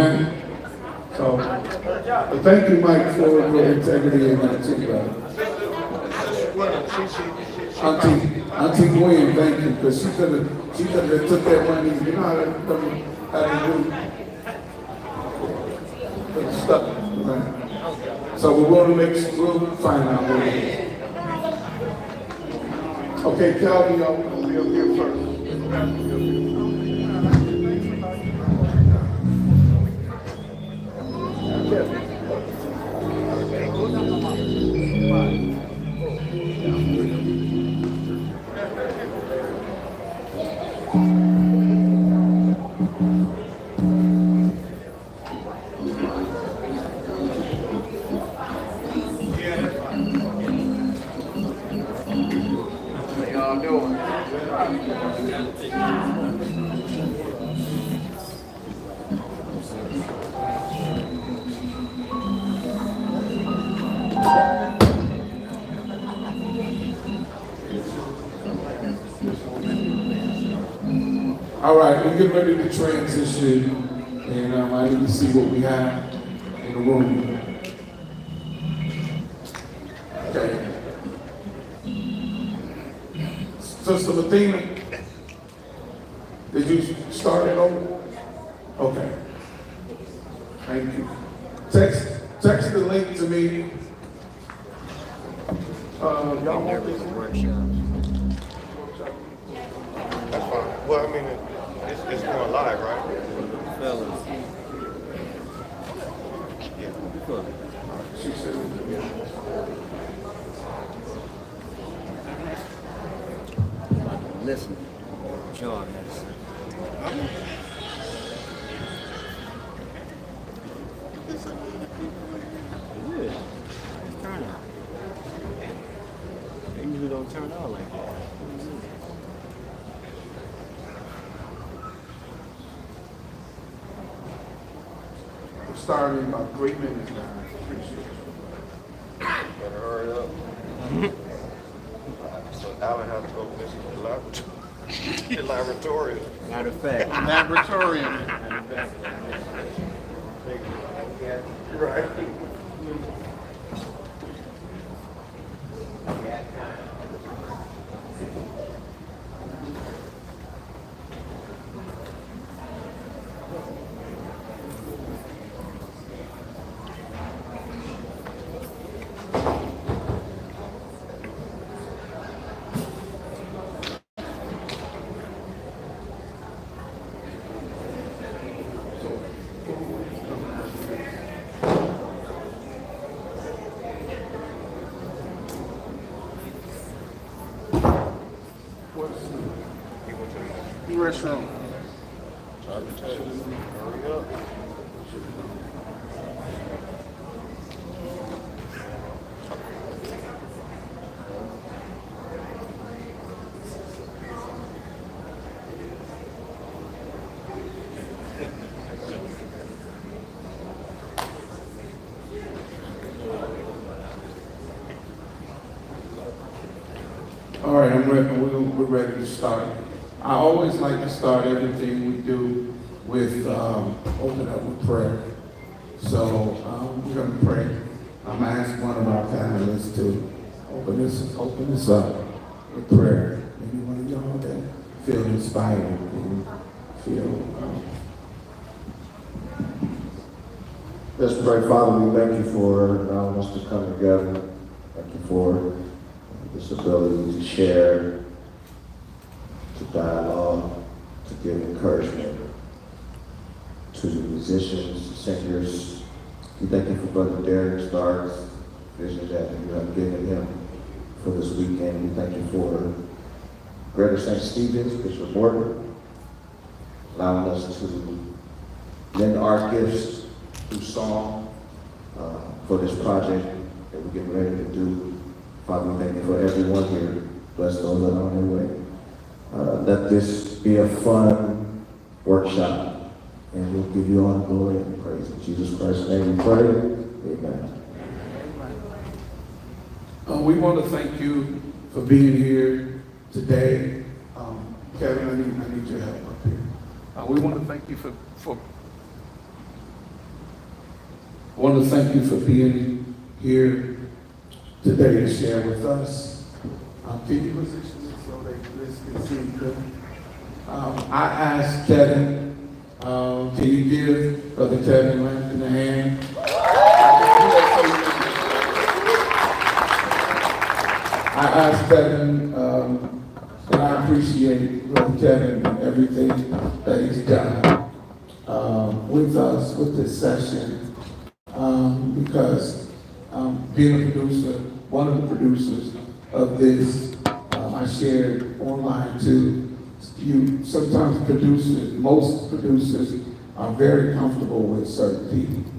Amen. So, but thank you, Mike, for your integrity and attitude. Auntie Gwen, thank you, because she could have took that money. You know how they do. But stuck. Right? So we'll find out what it is. Okay, Calvin, y'all, we'll be up here first. All right, we're getting ready to transition, and I need to see what we have in the room. Okay. Sister Latina, did you start it over? Okay. Thank you. Text the link to me. Y'all want this one? That's fine. Well, I mean, it's going live, right? Fellas. Yeah. She said, Listen. John had to say. Good. Turn out. They usually don't turn out like that. we're starting in about 3 minutes now. Appreciate it. Better hurry up. So Alan has to go visit the laboratory. The laboratory. Matter of fact. Laboratorium. Right. Restroom. Hurry up. All right, I'm ready. We're ready to start. I always like to start everything we do with open up with prayer. So we're going to pray. I'm going to ask one of our panelists to open this up with prayer. Any one of y'all that feel inspired and feel. Let's pray. Father, we thank you for allowing us to come together. Thank you for this ability to share, to dialogue, to give encouragement to the musicians, singers. We thank you for Brother Derek Stark's vision that you have given him for this weekend. We thank you for Greater St. Stephen's, Bishop Morton, allowing us to lend our gifts through song for this project that we're getting ready to do. Father, we thank you for everyone here. Bless those that are on their way. Let this be a fun workshop, and we'll give you all the glory and praise. In Jesus Christ's name we pray. Amen. We want to thank you for being here today. Kevin, I need your help up here. We want to thank you for I want to thank you for being here today to share with us. Can you position this so they can see good? I asked Kevin, can you give Brother Kevin Lampton a hand? I asked Kevin, and I appreciate Brother Kevin and everything that he's done with us, with this session, because being a producer, one of the producers of this, I shared online too. You sometimes producers, most producers are very comfortable with certain people.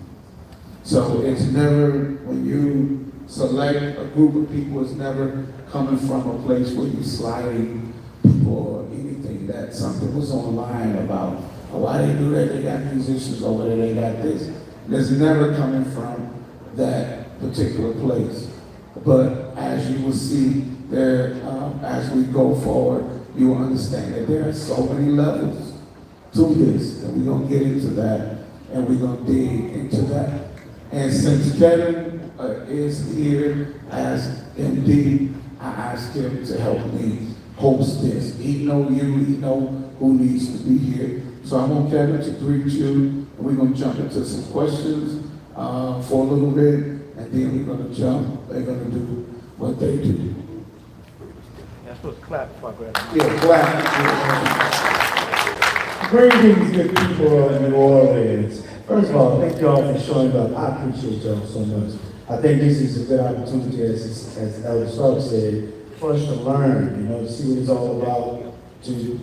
So it's never, when you select a group of people, it's never coming from a place where you sliding people or anything. That something was online about, oh, why they do that, they got musicians over there, they got this. It's never coming from that particular place. But as you will see there, as we go forward, you will understand that there are so many levels to this, and we're going to get into that, and we're going to dig into that. And since Kevin is here as MD, I asked him to help me host this. He know you, he know who needs to be here. So I want Kevin to greet you, and we're going to jump into some questions for a little bit, and then we're going to jump. They're going to do what they do. I'm supposed to clap before I grab it. Yeah, clap. Greetings, good people of New Orleans. First of all, thank you all for showing up. I appreciate y'all so much. I think this is a good opportunity, as Elder Stark said, for us to learn, to see what it's all about, to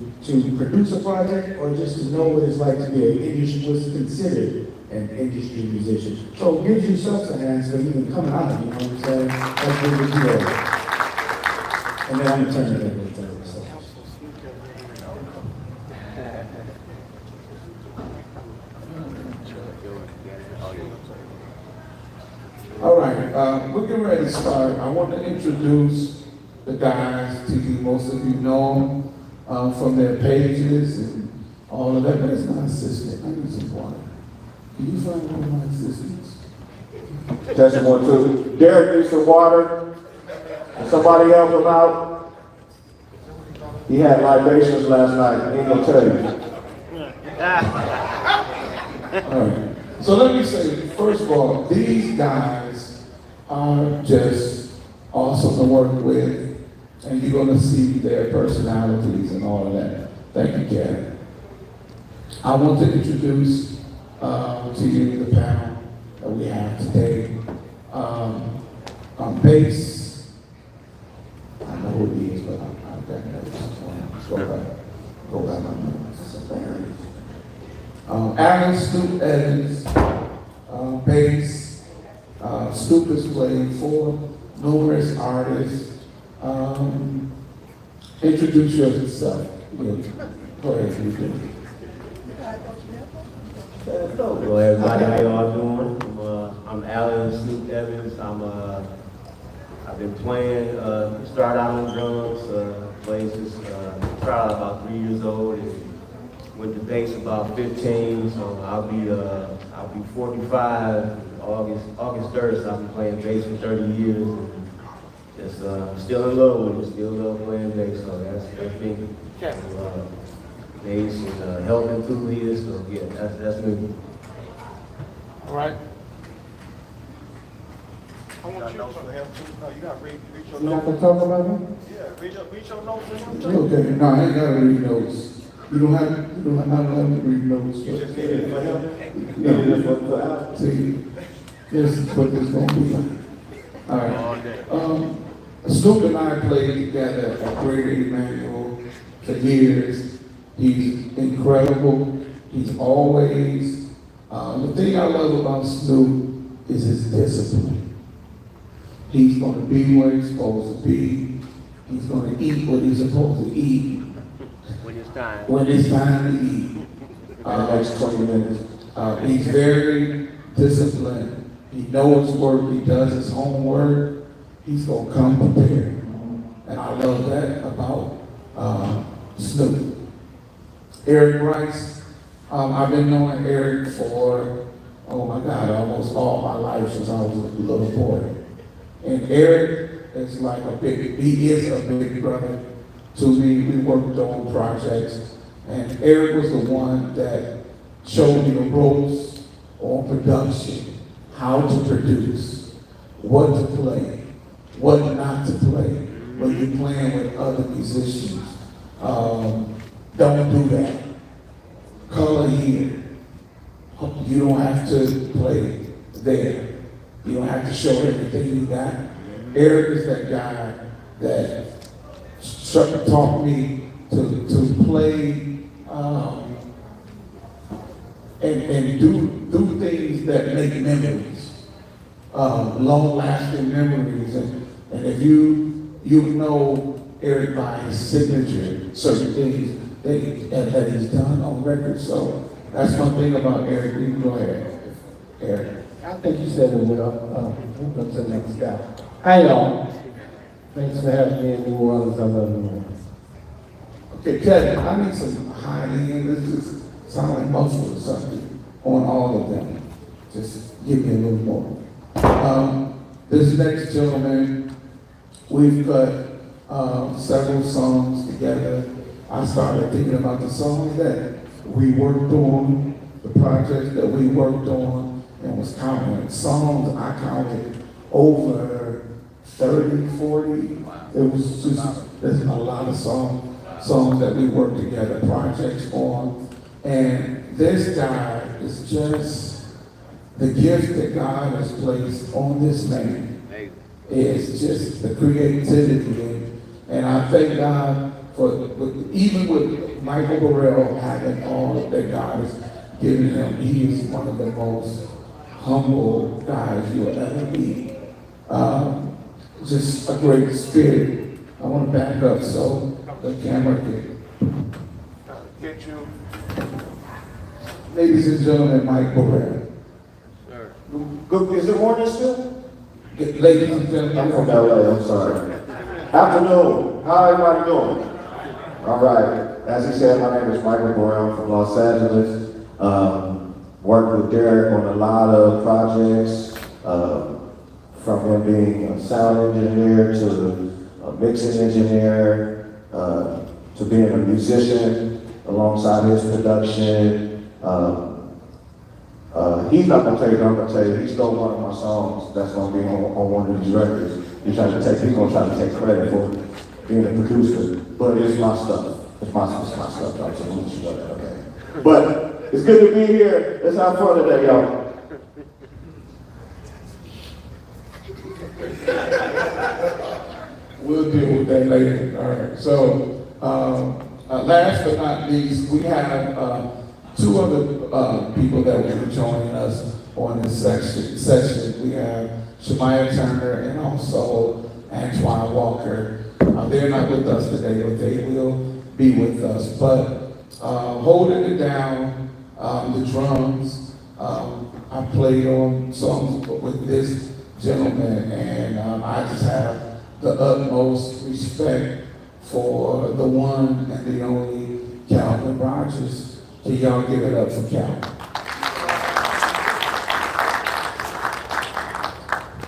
produce a project, or just to know what it's like to be an industry, what's considered an industry musician. So give yourself a hand so you can come out, you know what I'm saying? That's what we do. And then I'm going to turn it over to Elder Stark. All right, we're getting ready to start. I want to introduce the guys to you. Most of you know them from their pages and all of that, but it's not assistant. I need some water. Can you find one of my assistants? Testing 1, 2. Derek needs some water. Somebody help him out. He had libations last night. He ain't gonna tell you. All right. So let me say, first of all, these guys are just awesome to work with, and you're going to see their personalities and all of that. Thank you, Karen. I want to introduce to you the panel that we have today. On bass, I know who he is, but I'm back there. Go back my notes. Alan Snoop Evans, bass. Snoop has played for numerous artists. Introduce yourself. Go ahead, you do. Hello, everybody. How y'all doing? I'm Alan Snoop Evans. I've been playing. Started out on drums. Played since started about 3 years old. And went to bass about 15. So I'll be 45 August 3rd. So I've been playing bass for 30 years. And just still in love with it. Still love playing bass. So that's me. Bass and health enthusiast. So yeah, that's me. All right. I want you to help too. No, you gotta read your You not notes. gonna talk about him? Yeah, read your notes for him too. Okay, no, I ain't gotta read notes. I don't have to read notes. You just did it for him. No, see, this is what it's gonna be like. All right. Snoop and I played together at Greater Emmanuel for years. He's incredible. He's always, the thing I love about Snoop is his discipline. He's gonna be where he's supposed to be. He's gonna eat what he's supposed to eat. When it's time to eat. Next 20 minutes. He's very disciplined. He knows work. He does his homework. He's gonna come prepared. And I love that about Snoop. Eric Rice. I've been knowing Eric for oh my God, almost all my life since I was a little boy. And Eric is like he is a big brother to me. We worked on projects, and Eric was the one that showed me the ropes on production, how to produce, what to play, what not to play when you're playing with other musicians. Don't do that. Color here. You don't have to play there. You don't have to show everything you got. Eric is that guy that taught me to play and do things that make memories, long-lasting memories. And if you know Eric by his signature, certain things that he's done on record. So that's one thing about Eric. You can go ahead, Eric. I think you said it well. We'll go to the next guy. Hi, y'all. Thanks for having me in New Orleans. I love New Orleans. Okay, Kevin, I need some high end. This just sound like muffled or something on all of them. Just give me a little more. This next gentleman, we've got several songs together. I started thinking about the songs that we worked on, the projects that we worked on, and was counting songs. I counted over 30, 40. It was just, there's a lot of songs that we worked together, projects on. And this guy is just the gift that God has placed on this man. Is just the creativity. And I thank God for, even with Michael Burrell having all that God has given him, he is one of the most humble guys you'll ever be. Just a great spirit. I want to back up so the camera can Get you. Ladies and gentlemen, Mike Burrell. Good, is it morning still? Ladies and gentlemen, I'm from LA, I'm sorry. Afternoon, how everybody doing? All right, as he said, my name is Michael Brown from Los Angeles. Worked with Derek on a lot of projects, from him being a sound engineer to a mixing engineer, to being a musician alongside his production. He's not gonna tell you, I'm gonna tell you, he stole one of my songs that's gonna be on one of these records. He's gonna try to take credit for being a producer, but it's my stuff. It's my stuff, so we'll just know that, okay? But it's good to be here. Let's have fun today, y'all. we'll deal with that later. All right. So, last but not least, we have two other people that will be joining us on this session. We have Shemaya Turner and also Antoine Walker. They're not with us today, but they will be with us. But holding it down, the drums, I played on songs with this gentleman, and I just have the utmost respect for the one and the only Calvin Rogers. So y'all give it up for Calvin.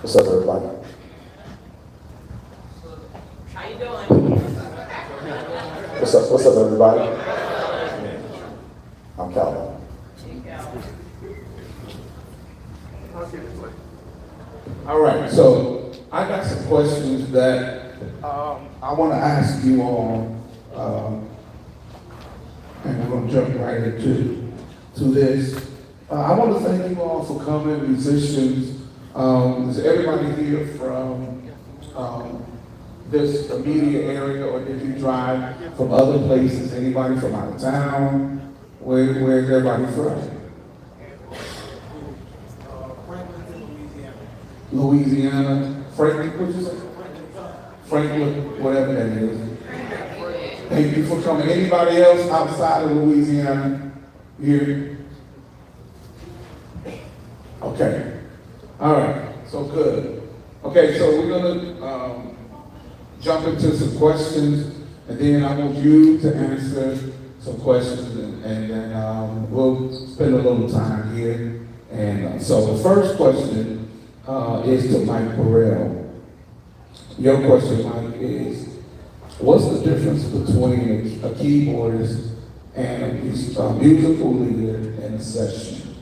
What's up, everybody? How you doing? What's up, everybody? I'm Calvin. All right, so I got some questions that I want to ask you all, and we're going to jump right into this. I want to thank you all for coming, musicians. Is everybody here from this immediate area, or did you drive from other places? Anybody from out of town? Where's everybody from? Louisiana. Franklin, what'd you say? Franklin, whatever that is. Thank you for coming. Anybody else outside of Louisiana here? Okay. All right. So good. Okay, so we're gonna jump into some questions, and then I want you to answer some questions, and then we'll spend a little time here, And so the first question is to Mike Burrell. Your question, Mike, is what's the difference between a keyboardist and a musical leader in a session?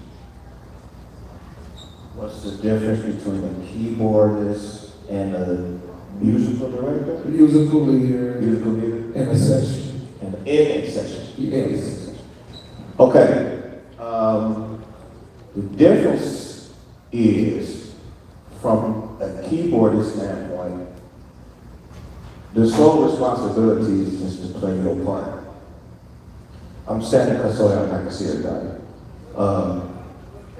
What's the difference between a keyboardist and a musical director? Musical leader Musical leader? in a session. And in a session? Yes. Okay. The difference is, from a keyboardist standpoint, the sole responsibility is just to play your part. I'm standing because so I can see everybody.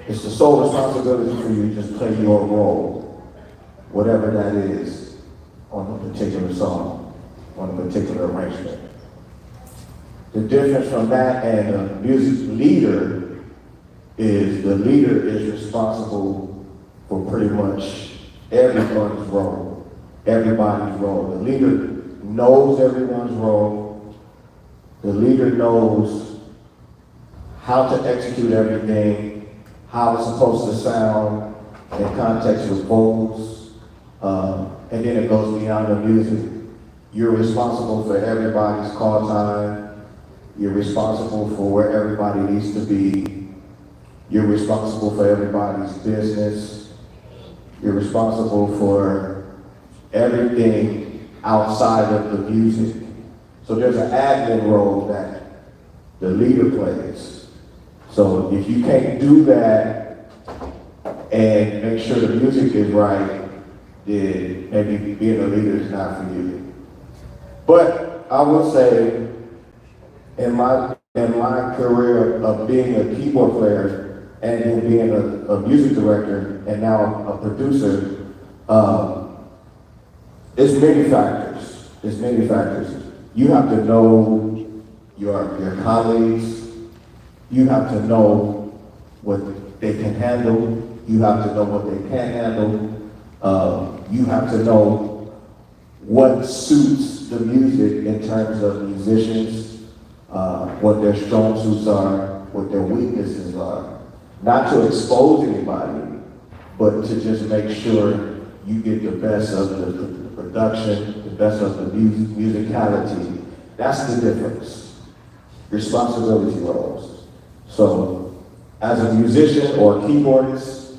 It's the sole responsibility for you to just play your role, whatever that is, on a particular song, on a particular arrangement. The difference from that and a music leader is the leader is responsible for pretty much everyone's role, everybody's role. The leader knows everyone's role. The leader knows how to execute everything, how it's supposed to sound in context with vocals, and then it goes beyond the music. You're responsible for everybody's call time. You're responsible for where everybody needs to be. You're responsible for everybody's business. You're responsible for everything outside of the music. So there's an admin role that the leader plays. So if you can't do that and make sure the music is right, then maybe being a leader is not for you. But I would say, in my career of being a keyboard player and then being a music director and now a producer, it's many factors. It's many factors. You have to know your colleagues. You have to know what they can handle. You have to know what they can't handle. You have to know what suits the music in terms of musicians, what their strong suits are, what their weaknesses are. Not to expose anybody, but to just make sure you get the best of the production, the best of the musicality. That's the difference. Responsibility roles. So, as a musician or keyboardist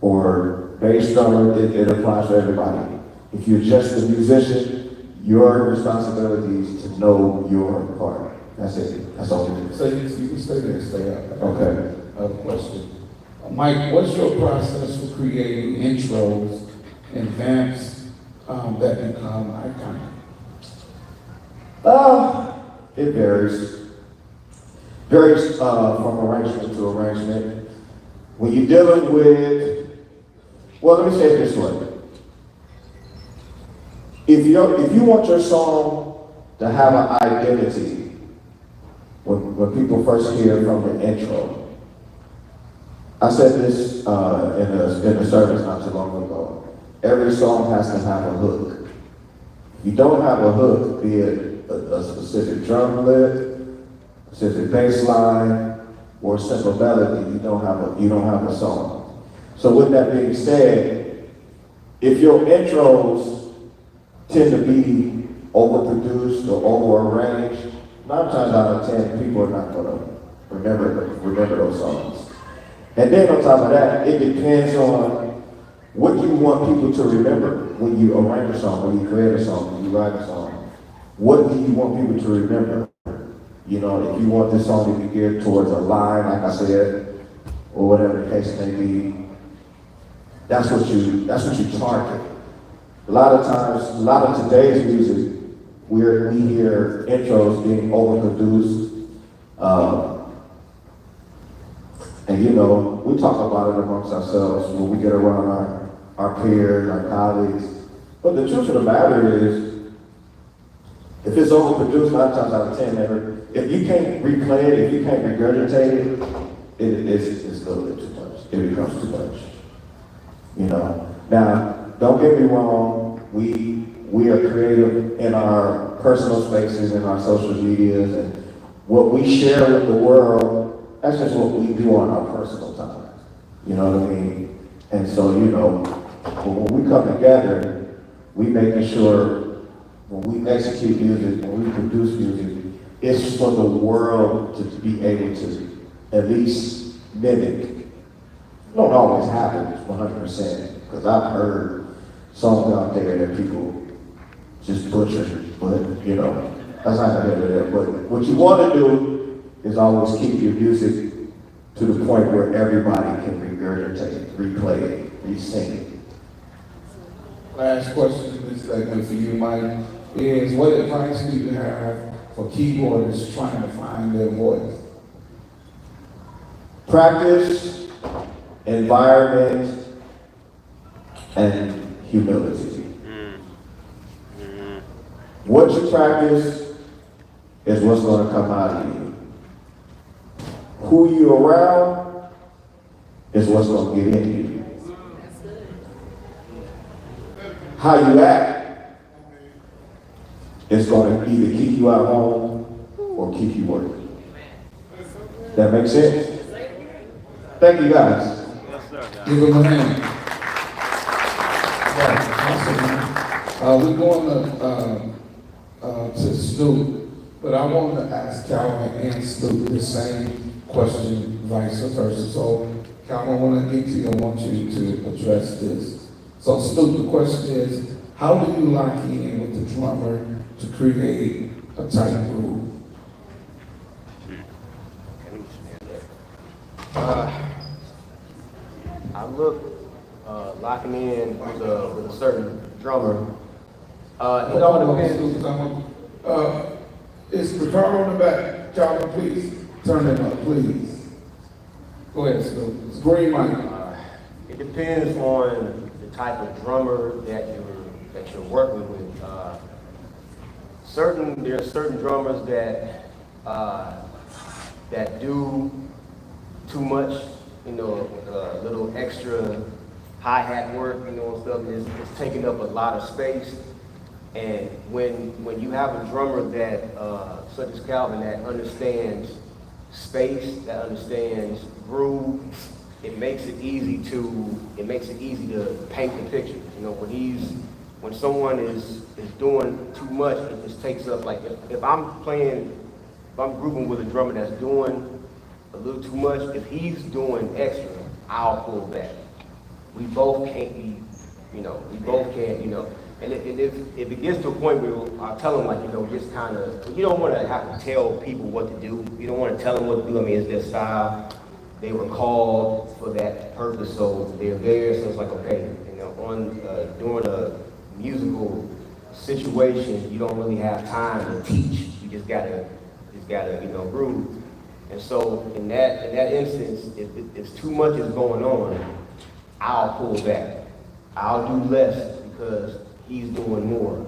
or bass drummer, it applies to everybody. If you're just a musician, your responsibility is to know your part. That's it. That's all it is. So you can stay there, stay up. Okay. Other question. Mike, what's your process for creating intros and vamps that become iconic? It varies. Varies from arrangement to arrangement. When you're dealing with, well, let me say it this way. If you want your song to have an identity, when people first hear from the intro, I said this in a service not too long ago. Every song has to have a hook. If you don't have a hook, be it a specific drum lick, specific bass line, or a simple melody, you don't have a song. So with that being said, if your intros tend to be overproduced or overarranged, 9 times out of 10, people are not gonna remember those songs. And then on top of that, it depends on what you want people to remember when you arrange a song, when you create a song, when you write a song. What do you want people to remember? You know, if you want this song to be geared towards a line, like I said, or whatever the case may be, that's what you target. A lot of times, a lot of today's music, we hear intros being overproduced. And you know, we talk about it amongst ourselves when we get around our peers, our colleagues. But the truth of the matter is, if it's overproduced 9 times out of 10, if you can't replay it, if you can't regurgitate it, it's a little bit too much. It becomes too much. You know. Now, don't get me wrong. We are creative in our personal spaces, in our social medias, and what we share with the world. That's just what we do on our personal time. You know what I mean? And so, you know, when we come together, we making sure when we execute music, when we produce music, it's for the world to be able to at least mimic. It don't always happen 100%, because I've heard songs out there that people just butcher, but you know, that's not the end of that. But what you want to do is always keep your music to the point where everybody can regurgitate, replay it, re-sing it. Last question in this segment for you, Mike, is what advice do you have for keyboardists trying to find their voice? Practice, environment, and humility. What you practice is what's going to come out of you. Who you're around is what's going to get in you. How you act is going to either keep you at home or keep you working. That makes sense? Thank you, guys. Give them a hand. We're going to Snoop, but I want to ask Calvin and Snoop the same question, vice versa. So, Calvin, I want to get to you. I want you to address this. So, Snoop, the question is, how do you lock in with the drummer to create a tight groove? I look locking in with a certain drummer. It all depends. Is Ricardo in the back? Calvin, please turn it up, please. Go ahead, Snoop. It's green mic. It depends on the type of drummer that you're working with. There are certain drummers that do too much, you know, little extra hi-hat work, you know, and stuff. It's taking up a lot of space. And when you have a drummer that, such as Calvin, that understands space, that understands groove, it makes it easy to paint the picture. You know, when someone is doing too much, it just takes up, like if I'm grouping with a drummer that's doing a little too much, if he's doing extra, I'll pull back. We both can't, and if it gets to a point where I'll tell them, like, you know, just kind of, you don't want to have to tell people what to do. You don't want to tell them what to do. I mean, it's their style. They were called for that purpose, so they're there. So it's like, okay, you know, during a musical situation, you don't really have time to teach. You just gotta, you know, groove. And so in that instance, if too much is going on, I'll pull back. I'll do less because he's doing more.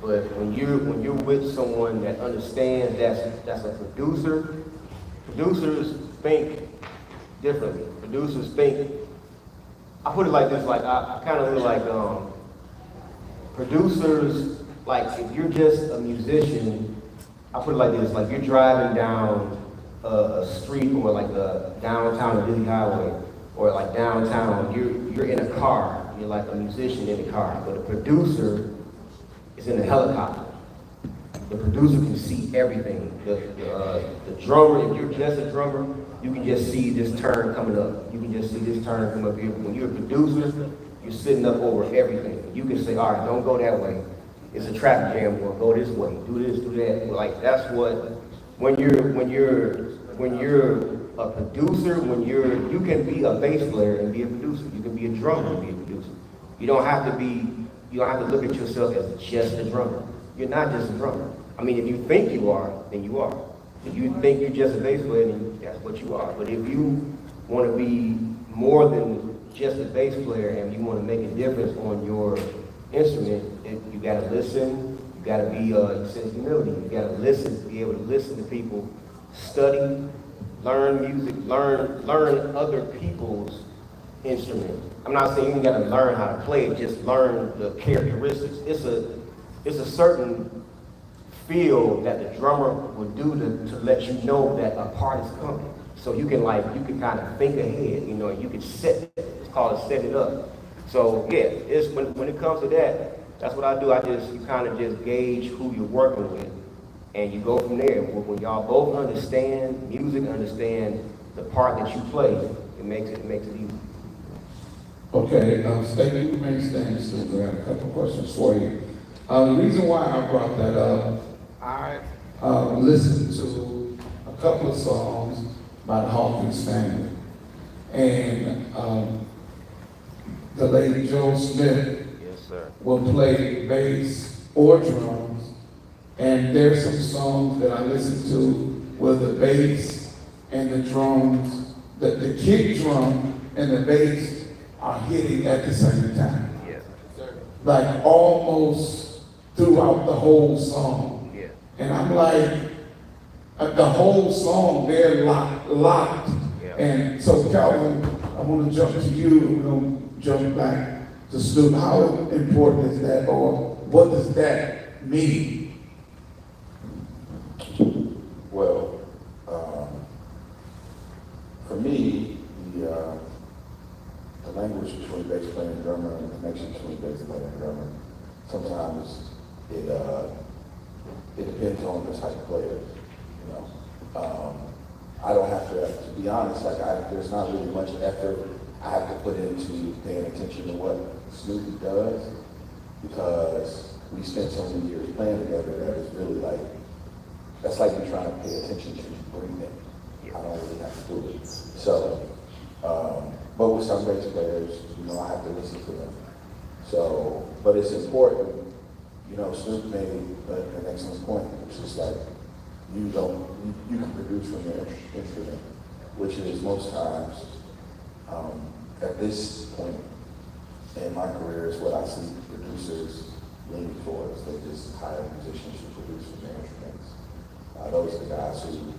But when you're with someone that understands that's a producer, producers think differently. Producers think, I put it like this, like I kind of feel like producers, like if you're just a musician, I put it like this, like you're driving down a street or like a downtown Disney Highway or like downtown, you're in a car. You're like a musician in a car, but a producer is in a helicopter. The producer can see everything. The drummer, if you're just a drummer, you can just see this turn coming up. You can just see this turn come up here. When you're a producer, you're sitting up over everything. You can say, all right, don't go that way. It's a traffic jam. Well, go this way. Do this, do that. Like that's what when you're a producer, you can be a bass player and be a producer. You can be a drummer and be a producer. You don't have to look at yourself as just a drummer. You're not just a drummer. I mean, if you think you are, then you are. If you think you're just a bass player, then that's what you are. But if you want to be more than just a bass player and you want to make a difference on your instrument, you got to listen. You got to be humility. You got to listen, be able to listen to people, study, learn music, learn other people's instruments. I'm not saying you got to learn how to play it, just learn the characteristics. It's a certain feel that the drummer would do to let you know that a part is coming. So you can kind of think ahead, you know, and you can it's called set it up. So yeah, it's when it comes to that, that's what I do. You kind of just gauge who you're working with, and you go from there. When y'all both understand music, understand the part that you play, it makes it easy. Okay, State, you may stand still. We have a couple of questions for you. The reason why I brought that up, I listened to a couple of songs by the Hawkins family, and the lady Joe Smith Yes, sir. will play bass or drums, and there's some songs that I listen to where the bass and the drums, the kick drum and the bass are hitting at the same time. Yeah. Like almost throughout the whole song. Yeah. And I'm like, the whole song, they're locked. Yeah. And so Calvin, I want to jump to you, we're going to jump back to Snoop. How important is that, or what does that mean? Well, for me, the language between bass player and drummer and the connection between bass player and drummer, sometimes it depends on the type of player, you know. I don't have to be honest, there's not really much effort I have to put into paying attention to what Snoopy does, because we spent so many years playing together that it's really like, that's like me trying to pay attention to breathing. I don't really have to do it. So, but with some bass players, you know, I have to listen to them. So, but it's important, you know, Snoop made an excellent point, which is like, you can produce from your instrument, which is most times, at this point in my career is what I see producers leaning towards. They just hire musicians to produce from their instruments. Those are the guys who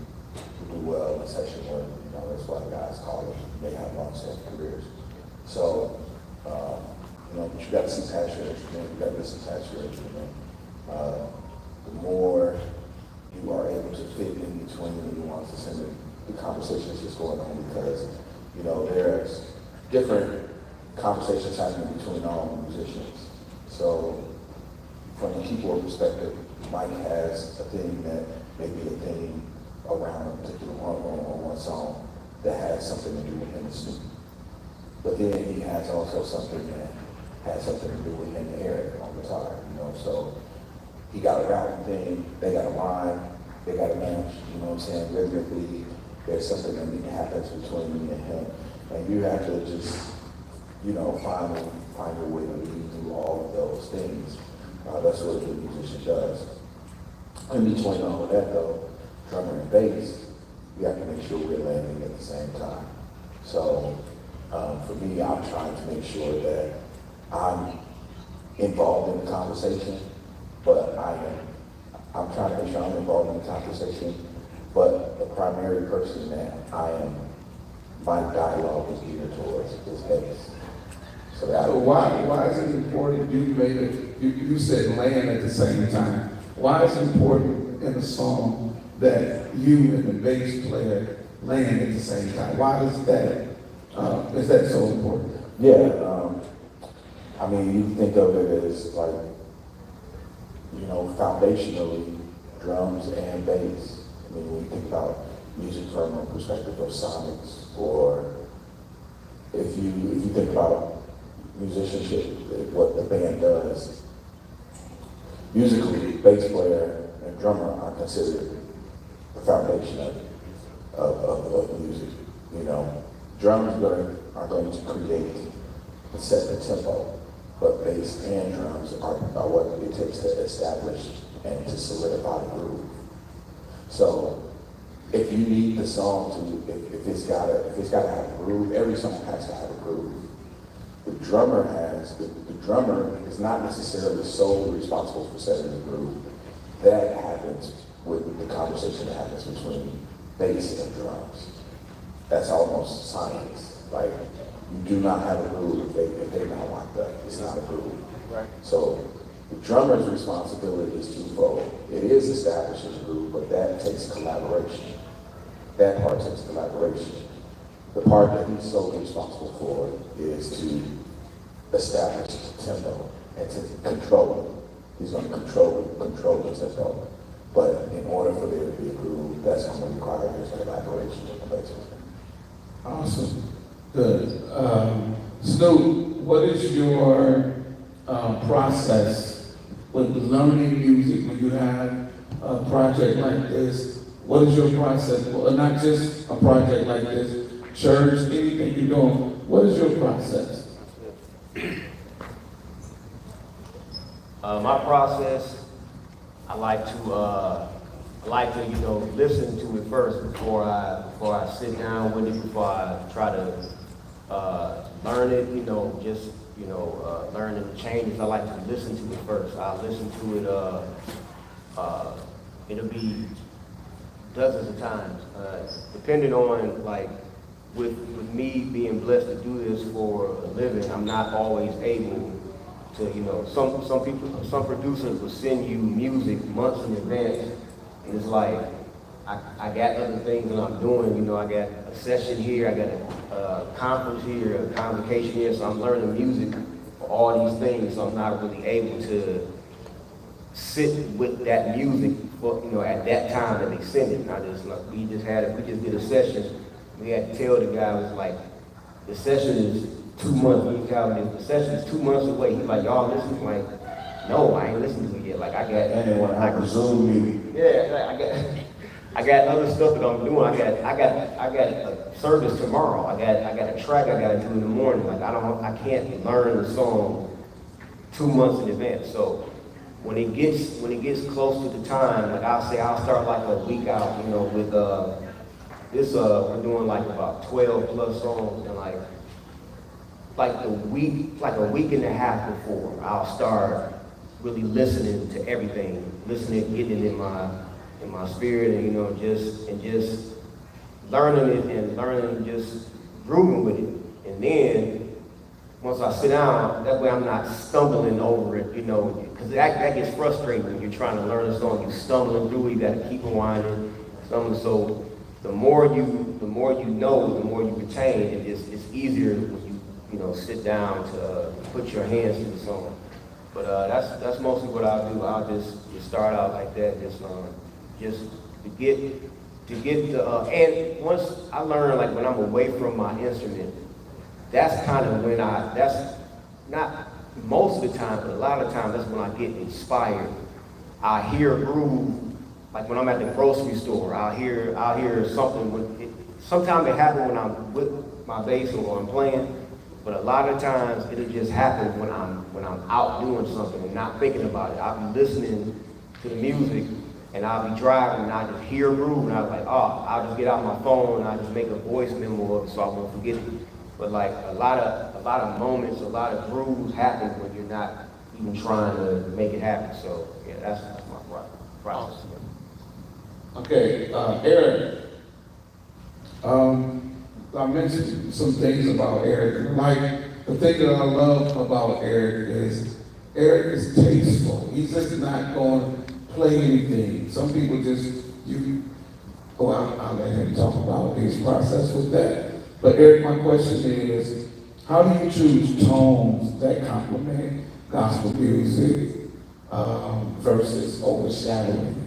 do well in session work. You know, that's why the guys call them. They have long-standing careers. So, you know, but you got to see past your instrument. You got to listen past your instrument. The more you are able to fit in between the nuances and the conversations that's going on, because, you know, there's different conversations happening between all musicians. So, from the keyboard perspective, Mike has a thing that may be a thing around a particular one song that has something to do with him and Snoop. But then he has also something that has something to do with him and Eric on guitar, you know. So he got a routing thing, they got a line, they got a match, you know what I'm saying? Rhythmically, there's something that happens between me and him. And you have to just, you know, find a way to lead through all of those things. That's what a good musician does. In between all of that though, drummer and bass, we have to make sure we're landing at the same time. So for me, I'm trying to make sure that I'm involved in the conversation, but I'm trying to make sure I'm involved in the conversation, but the primary person that my dialogue is geared towards is bass. So Why is it important, you said land at the same time. Why is it important in a song that you and the bass player land at the same time? Why is that so important? Yeah, I mean, you think of it as like, you know, foundationally, drums and bass. I mean, when you think about music from a perspective of sonics, or if you think about musicianship, what the band does, musically, bass player and drummer are considered the foundation of music. You know, drums are going to create and set the tempo, but bass and drums are what it takes to establish and to solidify the groove. So if you need the song to, if it's got to have a groove, every song has to have a groove. The drummer is not necessarily solely responsible for setting the groove. That happens with the conversation that happens between bass and drums. That's almost science. Like, you do not have a groove if they're not locked up. It's not a groove. Right. So the drummer's responsibility is twofold. It is establishing a groove, but that takes collaboration. That part takes collaboration. The part that he's solely responsible for is to establish tempo and to control it. He's going to control the tempo. But in order for there to be a groove, that's going to require his collaboration with the bassist. Awesome. Good. Snoop, what is your process with learning music when you have a project like this? What is your process? Well, not just a project like this, church, anything you're doing. What is your process? My process, I like to listen to it first before I sit down with it, before I try to learn it, learn the changes. I like to listen to it first. I'll listen to it, it'll be dozens of times, depending on, like, with me being blessed to do this for a living, I'm not always able to, some producers will send you music months in advance, and it's like, I got other things that I'm doing, I got a session here, I got a conference here, a convocation here, so I'm learning music for all these things, so I'm not really able to sit with that music for, at that time that they send it. And we just did a session, we had to tell the guy, it was like, the session is 2 months, the session is 2 months away. He's like, y'all listen? I'm like, no, I ain't listening to it yet. Like, I presume I got other stuff that I'm doing. I got a service tomorrow. I got a track I gotta do in the morning. Like, I can't learn the song 2 months in advance. So when it gets close to the time, like I'll start like a week out, with this we're doing like about 12 plus songs, and like a week and a half before, I'll start really listening to everything, getting it in my spirit, and just learning it and just grooving with it. And then once I sit down, that way I'm not stumbling over it, because that gets frustrating when you're trying to learn a song. You're stumbling through it, you gotta keep rewinding, stumbling. So the more you know, the more you retain, and it's easier when you sit down to put your hands to the song. But that's mostly what I'll do. I'll just start out like that, just to get the and once I learn, like, when I'm away from my instrument, that's kind of when that's not most of the time, but a lot of times that's when I get inspired. I hear a groove, like when I'm at the grocery store, I'll hear something. Sometimes it happens when I'm with my bass or I'm playing, but a lot of times it'll just happen when I'm out doing something and not thinking about it. I'll be listening to the music and I'll be driving and I just hear a groove and I'm like, I'll just get out my phone and I'll just make a voice memo of it so I won't forget it. But like a lot of moments, a lot of grooves happen when you're not even trying to make it happen. So yeah, that's my process. Okay, Eric. I mentioned some things about Eric. Like, the thing that I love about Eric is tasteful. He's just not going to play anything. Some people I'll let him talk about his process with that. But Eric, my question is, how do you choose tones that complement gospel music versus overshadowing?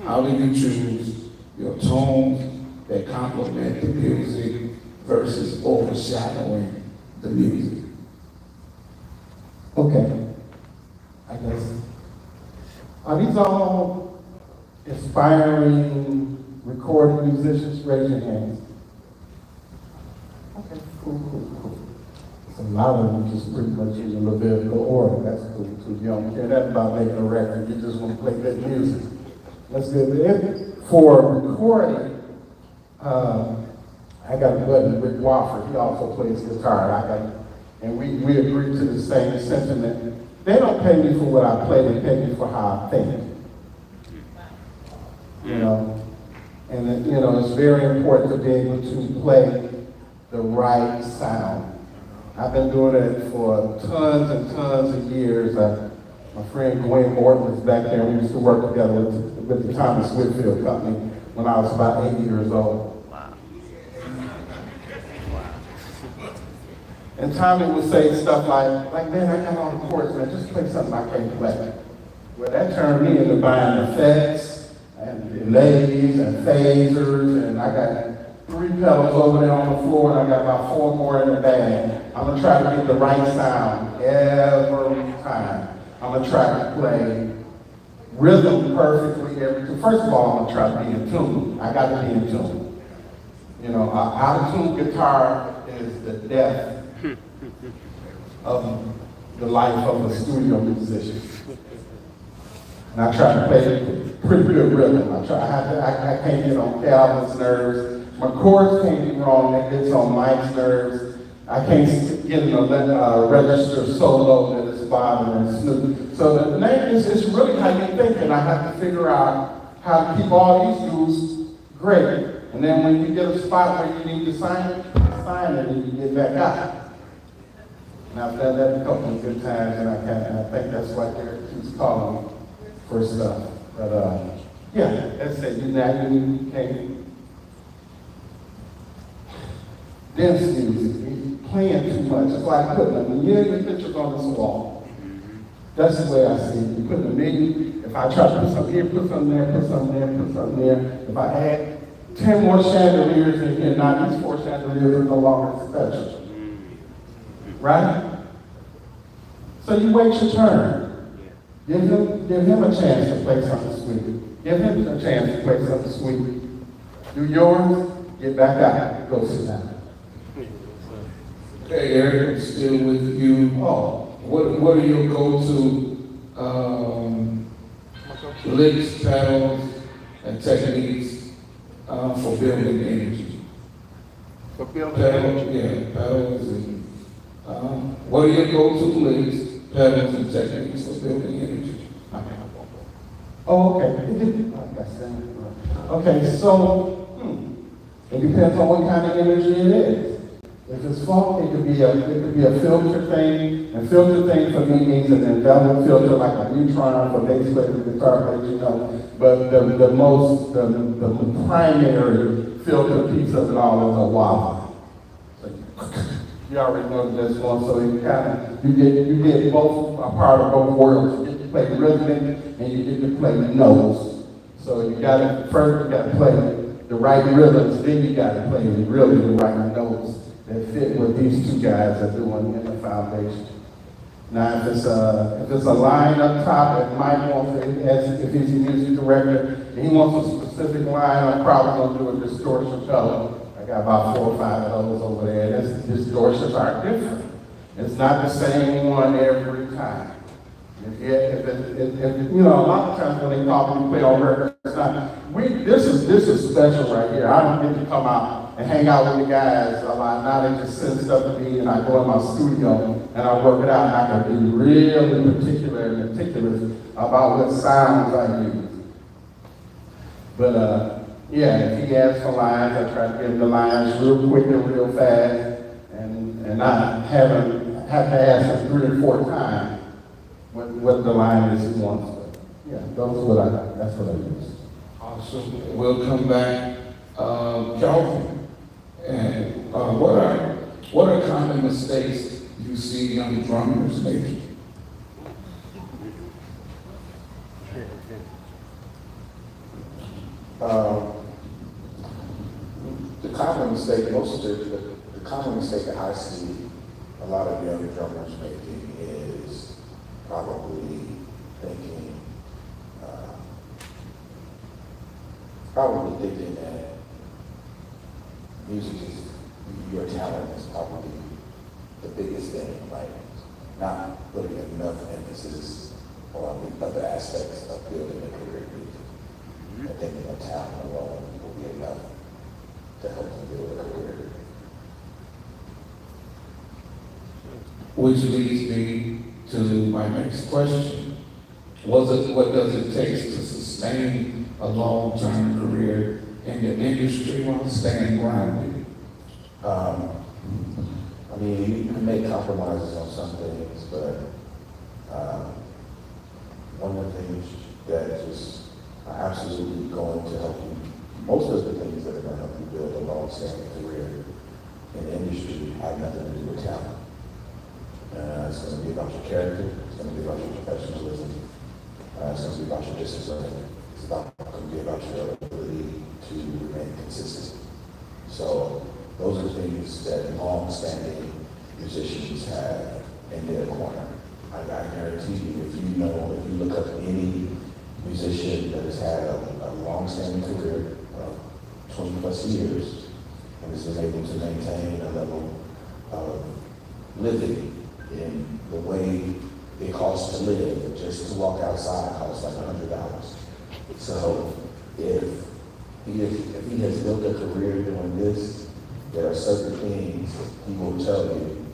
How do you choose your tones that complement the music versus overshadowing the music? Okay. I guess. Are these all inspiring recording musicians? Raise your hands. Okay, cool. So a lot of them just pretty much use a Levitical order. That's cool too. You don't care that about making a record. You just want to play good music. That's good. For recording, I got a buddy, Rick Wofford. He also plays guitar. And we agree to the same sentiment. They don't pay me for what I play. They pay me for how I think. And it's very important to be able to play the right sound. I've been doing it for tons and tons of years. My friend Gwen Morton was back there. We used to work together with the Thomas Whitfield Company. when I was about 8 years old. And Tommy would say stuff like, man, I got on the courts, man, just play something I can't play. Well, that turned me into buying effects and ladies and phasers, and I got 3 pedals over there on the floor, and I got about 4 more in the bag. I'm gonna try to get the right sound every time. I'm gonna try to play rhythm perfectly every time. First of all, I'm gonna try to be in tune. I got to be in tune. You know, out-of-tune guitar is the death of the life of a studio musician. And I try to play pretty good rhythm. I can't get on Calvin's nerves. My chords can't be wrong, that gets on Mike's nerves. I can't get in a register so low that it's bothering Snoop. So the name is, it's really how you think, and I have to figure out how to keep all these dudes great. And then when you get a spot where you need to sign it, and you get back out. And I've done that a couple of good times, and I think that's why Derek keeps calling me for stuff. But yeah, that's it. You can't dance music. You're playing too much. It's like putting a million pictures on this wall. That's the way I see it. You put a million. If I try to put something here, put something there, put something there, put something there. If I add 10 more chandeliers in here, now these 4 chandeliers are no longer special. Right? So you wait your turn. Give him a chance to play something sweet. Give him a chance to play something sweet. Do yours, get back out, go sit down. Okay, Eric, I'm still with you. Oh, What are your go-to licks, pedals, and techniques for building energy? For building Pedals, energy. yeah, pedals and what are your go-to licks, pedals, and techniques for building energy? oh, okay. Okay, so it depends on what kind of energy it is. If it's funk, it could be a filter thing, and filter thing for me means an enveloped filter like a neutron for bass player and guitar player, you know. But the primary filter piece of it all is a wah. So you already know that that's one, so you get both a part of both worlds. You get to play rhythmic and you get to play notes. So you gotta play the right rhythms, then you gotta play really the right notes that fit what these 2 guys are doing in the foundation. Now, if it's a line up top, and Mike wants, if he's a music director, and he wants a specific line, I'm probably gonna do a distortion pedal. I got about 4 or 5 of those over there, and distortions are different. It's not the same one every time. If you know, a lot of times when they talk and play on records, it's not, this is special right here. I don't get to come out and hang out with the guys a lot. Now they just send stuff to me and I go in my studio and I work it out and I can be really particular and meticulous about what sounds I use. But yeah, if he asks for lines, I try to give him the lines real quick and real fast and not have to ask him 3 or 4 times what the line is he wants. Yeah, that's what I use. Awesome. We'll come back. Calvin, and what are common mistakes you see young drummers making? The common mistake, the common mistake that I see a lot of young drummers making is probably thinking that music is, your talent is probably the biggest thing, like not putting enough emphasis on the other aspects of building a career in music. I think that talent alone will be enough to help them build a career. Which leads me to my next question. What does it take to sustain a long-term career in the industry while staying grounded? I mean, you can make compromises on some things, but one of the things that is absolutely going to help you most of the things that are gonna help you build a long-standing career in the industry have nothing to do with talent. It's gonna be about your character, it's gonna be about your professionalism, it's gonna be about your discipline, it's gonna be about your ability to remain consistent. So those are things that long-standing musicians have in their corner. I guarantee you, if you look up any musician that has had a long-standing career of 20 plus years and has been able to maintain a level of living in the way it costs to live, just to walk outside costs like $100. So if he has built a career doing this, there are certain things he will tell you,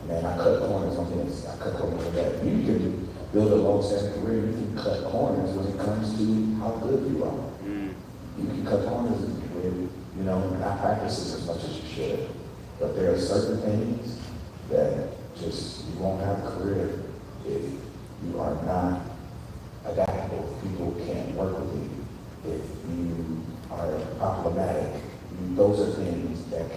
man, I cut corners on this, I cut corners on that. You can build a long-standing career, you can cut corners when it comes to how good you are. You can cut corners with, not practices as much as you should. But there are certain things that just, you won't have a career if you are not adaptable. People can't work with you. If you are problematic, those are things that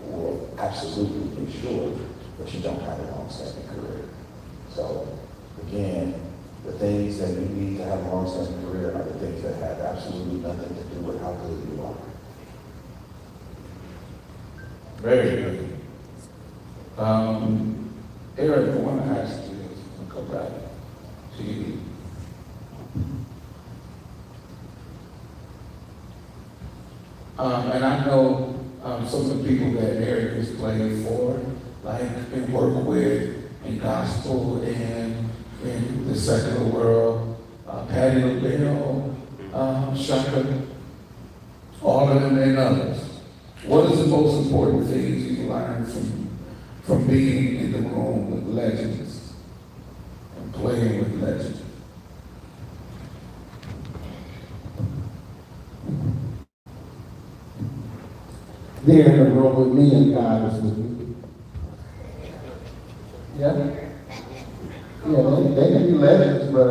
will absolutely be sure, but you don't have a long-standing career. So, again, the things that you need to have a long-standing career are the things that have absolutely nothing to do with how good you are. Very good. Eric, I want to ask you to come back to you. And I know some of the people that Eric has played for, like and worked with in gospel and in the secular world, Patti LaBelle, Shaka, all of them and others. What is the most important things you learned from being in the room with legends and playing with legends? They're in the room with me and God is with me. Yeah. Yeah, they can be legends, but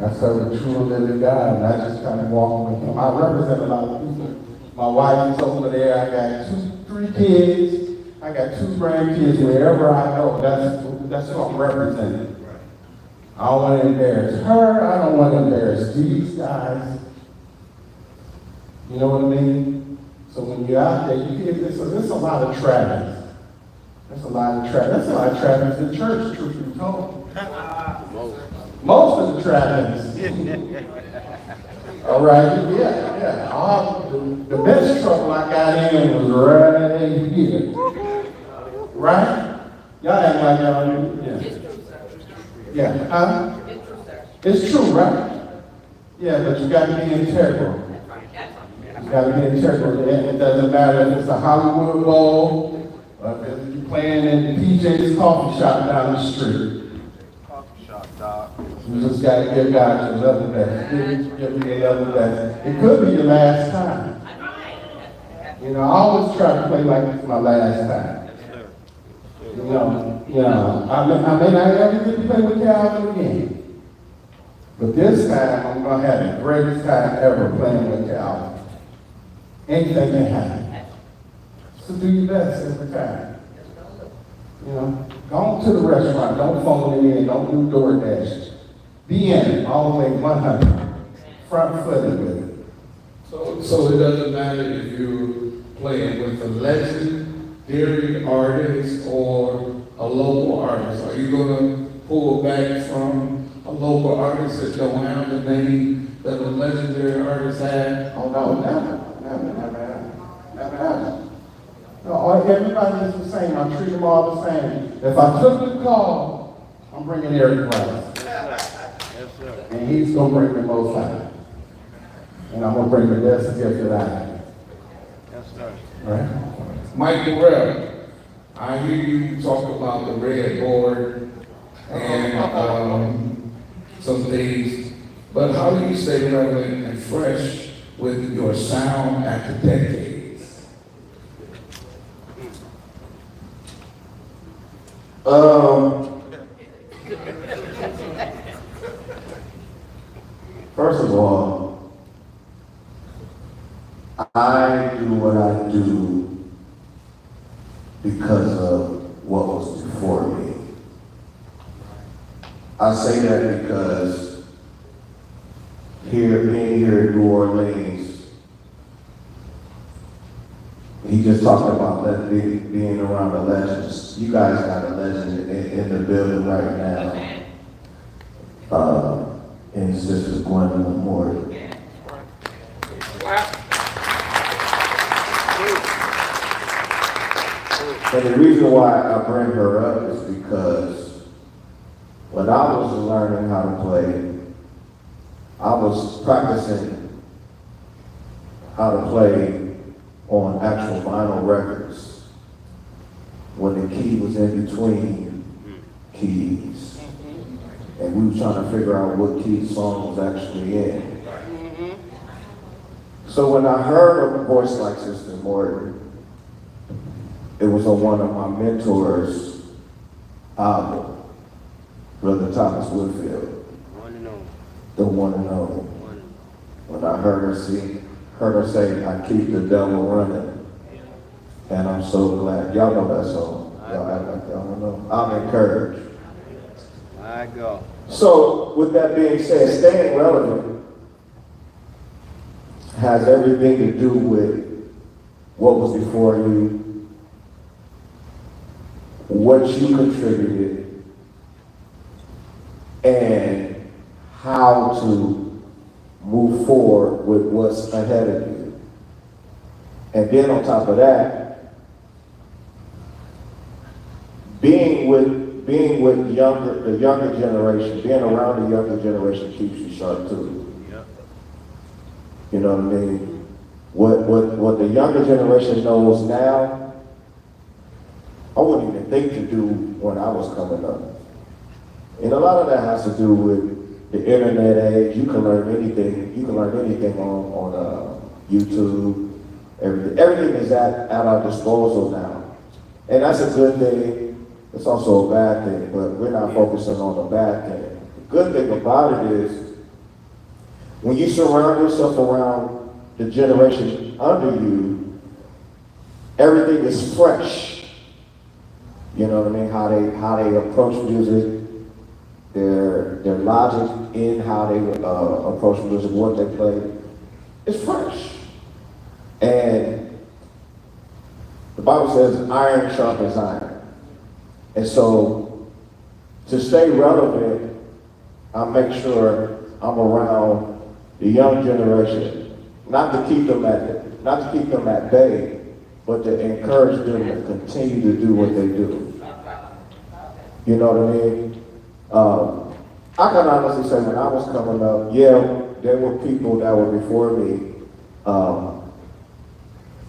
I serve a true and living God, and I just kind of walk with him. I represent a lot of people. My wife is over there. I got 3 kids. I got 2 grandkids. Wherever I go, that's who I'm representing. I don't want to embarrass her. I don't want to embarrass these guys. You know what I mean? So when you're out there, you get this. So there's a lot of traffic. There's a lot of traffic. There's a lot of traffic in the church, truth be told. Most of the traffic. All right, yeah. The best trouble I got in was right here. Right? Y'all act like y'all knew. Yeah. Yeah. It's true, right? Yeah, but you got to be integral. You got to be integral. It doesn't matter if it's a Hollywood Bowl or if you're playing in PJ's coffee shop down the street. You just got to give God your level best. Give me your level best. It could be your last time. I always try to play like it's my last time. I may not ever get to play with Calvin again. But this time, I'm going to have the greatest time ever playing with Calvin. Anything can happen. So do your best every time. Go on to the restaurant. Don't phone it in. Don't do DoorDash. Be in it all the way 100. Front footed with it. So it doesn't matter if you're playing with a legendary artist or a local artist. Are you going to pull back from a local artist that don't have the name that a legendary artist had? Oh, no, never. No, everybody is the same. I treat them all the same. If I took the call, I'm bringing Eric Rice. And he's going to bring the most high. And I'm going to bring the best gift that I have. Yes, sir. Right? Mike Burrell, I hear you talk about the red board and some things, but how do you stay relevant and fresh with your sound after decades? First of all, do because of what was before me. I say that because being here in New Orleans, he just talked about that being around the legends. You guys got a legend in the building right now. And it's Sister Gwendolyn Moore. And the reason why I bring her up is because when I was learning how to play, I was practicing how to play on actual vinyl records when the key was in between keys. And we were trying to figure out what key the song was actually in. So when I heard a voice like Sister Morton, it was on one of my mentors' album, Brother Thomas Woodfield. The one and only. When I heard her say, I keep the devil running. And I'm so glad. Y'all know that song. Y'all act like y'all don't know. I'm encouraged. I go. So, with that being said, staying relevant has everything to do with what was before you, what you contributed, and how to move forward with what's ahead of you. And then on top of that, being with the younger generation, being around the younger generation keeps you sharp too. You know what I mean? What the younger generation knows now, I wouldn't even think to do when I was coming up. And a lot of that has to do with the internet age. You can learn anything. You can learn anything on YouTube. Everything is at our disposal now. And that's a good thing. It's also a bad thing, but we're not focusing on the bad thing. The good thing about it is when you surround yourself around the generation under you, everything is fresh. You know what I mean? How they approach music, their logic in how they approach music, what they play, is fresh. And the Bible says iron sharpens iron. And so to stay relevant, I make sure I'm around the young generation, not to keep them at bay, but to encourage them to continue to do what they do. You know what I mean? I can honestly say when I was coming up, yeah, there were people that were before me.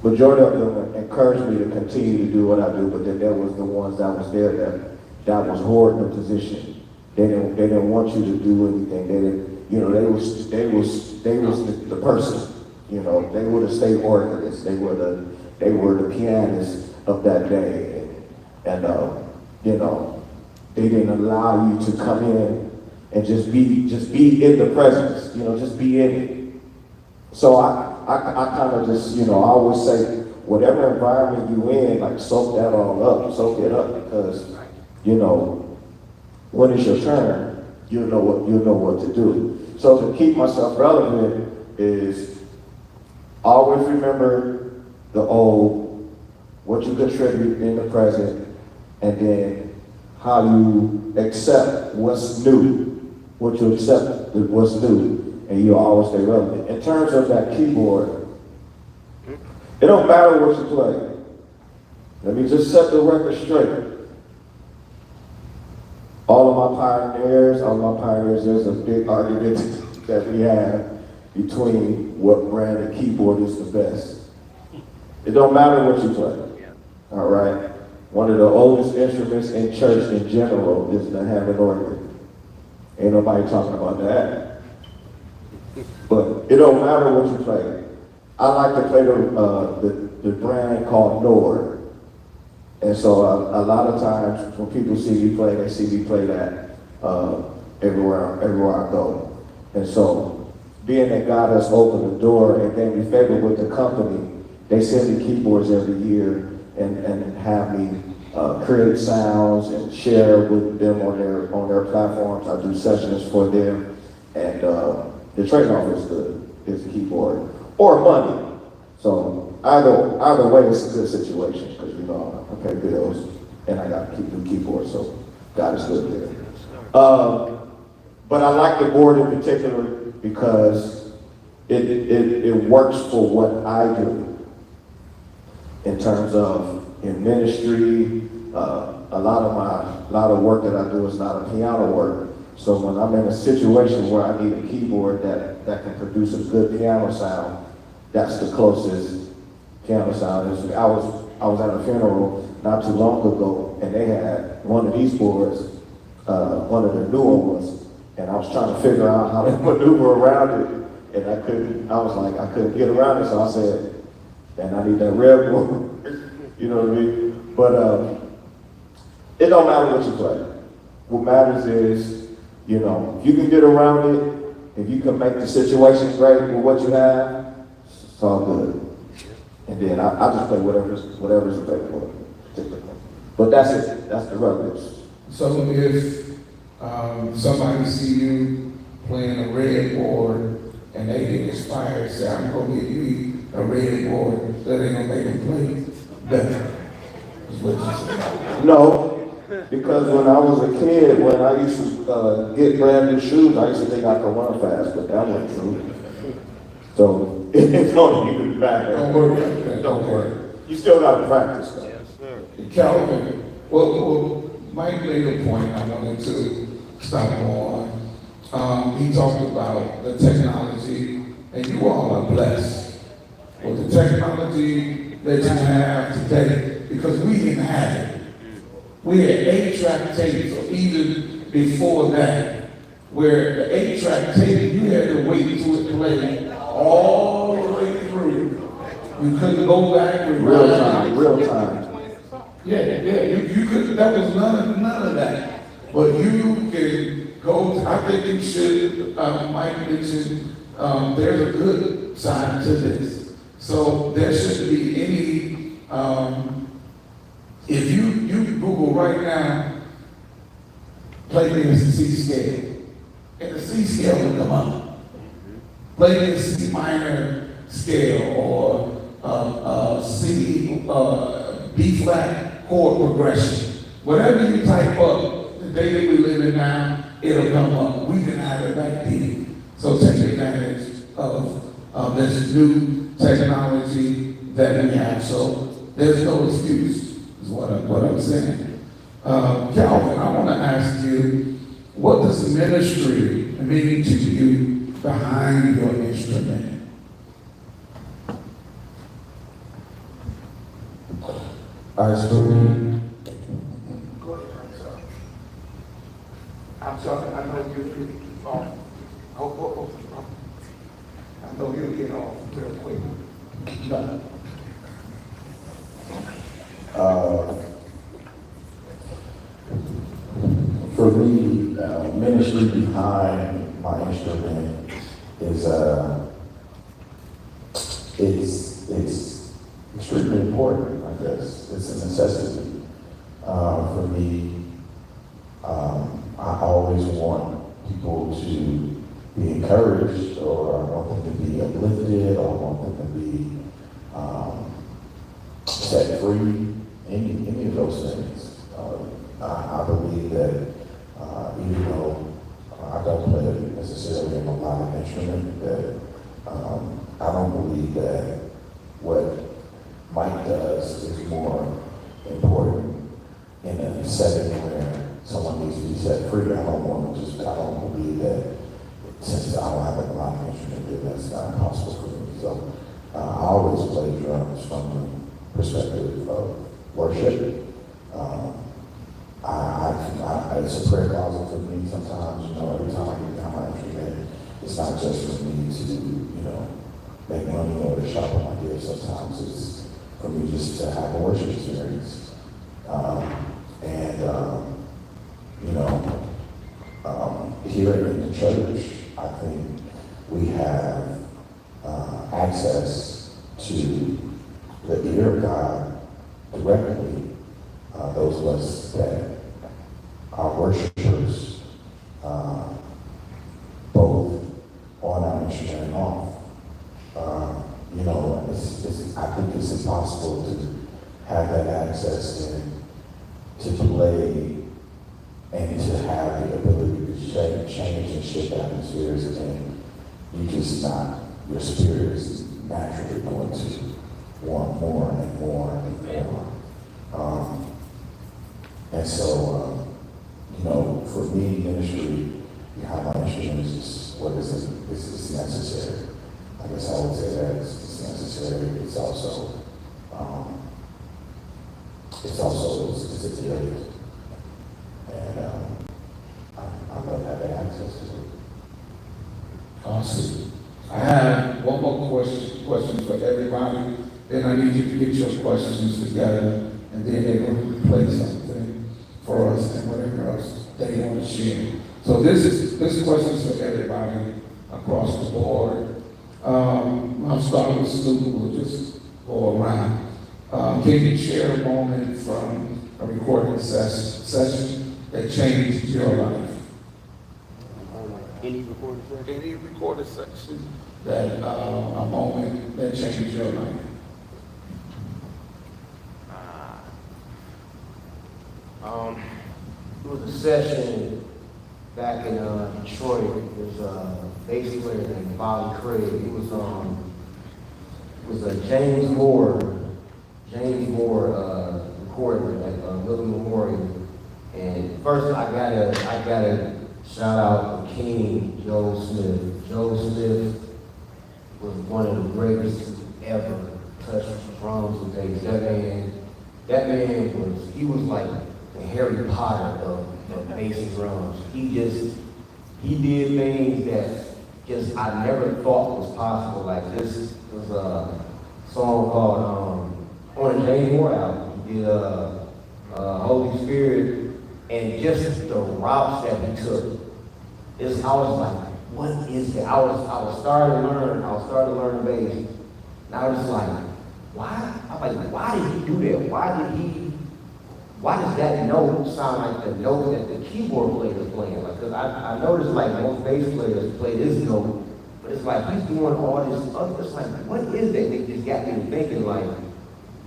Majority of them encouraged me to continue to do what I do, but then there was the ones that was there that was hoarding the position. They didn't want you to do anything. They didn't, you know, they was the person. You know, they were the state organist. They were the pianists of that day, and you know, they didn't allow you to come in and just be in the presence. You know, just be in it. So I kind of just, you know, I always say, whatever environment you in, like soak that all up, soak it up, because, you know, when it's your turn, you'll know what to do. So to keep myself relevant is always remember the old, what you contribute in the present, and then how you accept what's new, what you accept what's new. And you'll always stay relevant. In terms of that keyboard, it don't matter what you play. Let me just set the record straight. All of my pioneers, there's a big argument that we have between what brand of keyboard is the best. It don't matter what you play. All right? One of the oldest instruments in church in general is the Hammond organ. Ain't nobody talking about that. But it don't matter what you play. I like to play the brand called Nord. And so a lot of times when people see me play, they see me play that everywhere I go. And so being that God has opened the door and gave me favor with the company, They send me keyboards every year and have me create sounds and share with them on their platforms. I do sessions for them, and the trade-off is the keyboard or money. So either way, it's a good situation because you know I pay bills and I got to keep the keyboard. So God is good there. But I like the board in particular because it works for what I do in terms of in ministry. A lot of work that I do is not a piano work. So when I'm in a situation where I need a keyboard that can produce a good piano sound, that's the closest piano sound. I was at a funeral not too long ago, and they had one of these boards, one of the newer ones, and I was trying to figure out how to maneuver around it, and I couldn't get around it, so I said, and I need that red one, you know what I mean? But it don't matter what you play. What matters is, you know, if you can get around it, if you can make the situation great with what you have, it's all good. And then I just play whatever's available. But that's it. That's the relatives. So if somebody see you playing a red board and they get inspired, say, I'm gonna get you a red board, that ain't gonna make them play better. Is what you say. No, because when I was a kid, when I used to get brand new shoes, I used to think I could run fast, but that wasn't true. So it's don't even matter. Don't worry about that. Don't worry. You still got to practice though. Calvin, well, Mike made a point I wanted to stop on. He talked about the technology, and you all are blessed with the technology that you have today, because we didn't have it. We had 8-track tapes, or even before that, where the 8-track tape, you had to wait till it played all the way through. You couldn't go back and Real time. Yeah, you could, that was none of that. But you can go, I think you should, Mike mentioned, there's a good side to this. So there shouldn't be any, if you Google right now, play this C scale, and the C scale will come up. Play this C minor scale, or C, B flat chord progression. Whatever you type up, the day that we live in now, it'll come up. We can have it back then. So take advantage of this new technology that we have. So there's no excuse, is what I'm saying. Calvin, I want to ask you, what does ministry mean to you behind your instrument? All right, so Go ahead, I'm sorry. I'm sorry, I know you I know you'll get off real quick. No. For me, ministry behind my instrument is it's extremely important. I guess it's a necessity for me. I always want people to be encouraged, or I want them to be uplifted, or I want them to be set free. Any of those things. I believe that even though I don't play necessarily a melodic instrument, that I don't believe that what Mike does is more important in a setting where someone needs to be set free. I don't believe that since I don't have a melodic instrument, that that's not possible for me. So I always play drums from the perspective of worship. It's a prayer closet for me sometimes, every time I get down my instrument, it's not just for me to, make money or to shop on my gifts. Sometimes it's for me just to have a worship experience. Here in the church, I think we have access to to us that our worshipers, both on our instrument and off, you know, I think it's impossible to have that access and to play and to have the ability to change and shift atmospheres, and you just not, your spirit is naturally going to want more and more and more. And so, you know, for me, ministry behind my instrument is just what is it? It's necessary. I guess I would say that it's necessary. It's also it's a gift, and I'm gonna have that access to it. Awesome. I have one more question for everybody. Then I need you to get your questions together, and then they're going to play something for us and whatever else they want to share. So this question is for everybody across the board. I'll start with Stu. We'll just go around. Can you share a moment from a recording session that changed your life? Any recording session? Any recorded section that a moment that changed your life? It was a session back in Detroit. It was a bass player named Bobby Craig. It was a James Moore recording at Living Memorial. And first I gotta shout out the King, Joe Smith. Joe Smith was one of the greatest ever touched drums with bass. That man was like the Harry Potter of bass and drums. He did things that I never thought was possible. Like this was a song called on a James Moore album. He did Holy Spirit, and just the routes that he took. I was like, what is that? I was starting to learn bass. And I was like, why? I'm like, why did he do that? Why does that note sound like the note that the keyboard player is playing? Like, cause I noticed like most bass players play this note, but it's like he's doing all this other. It's like, what is that? They just got me thinking like,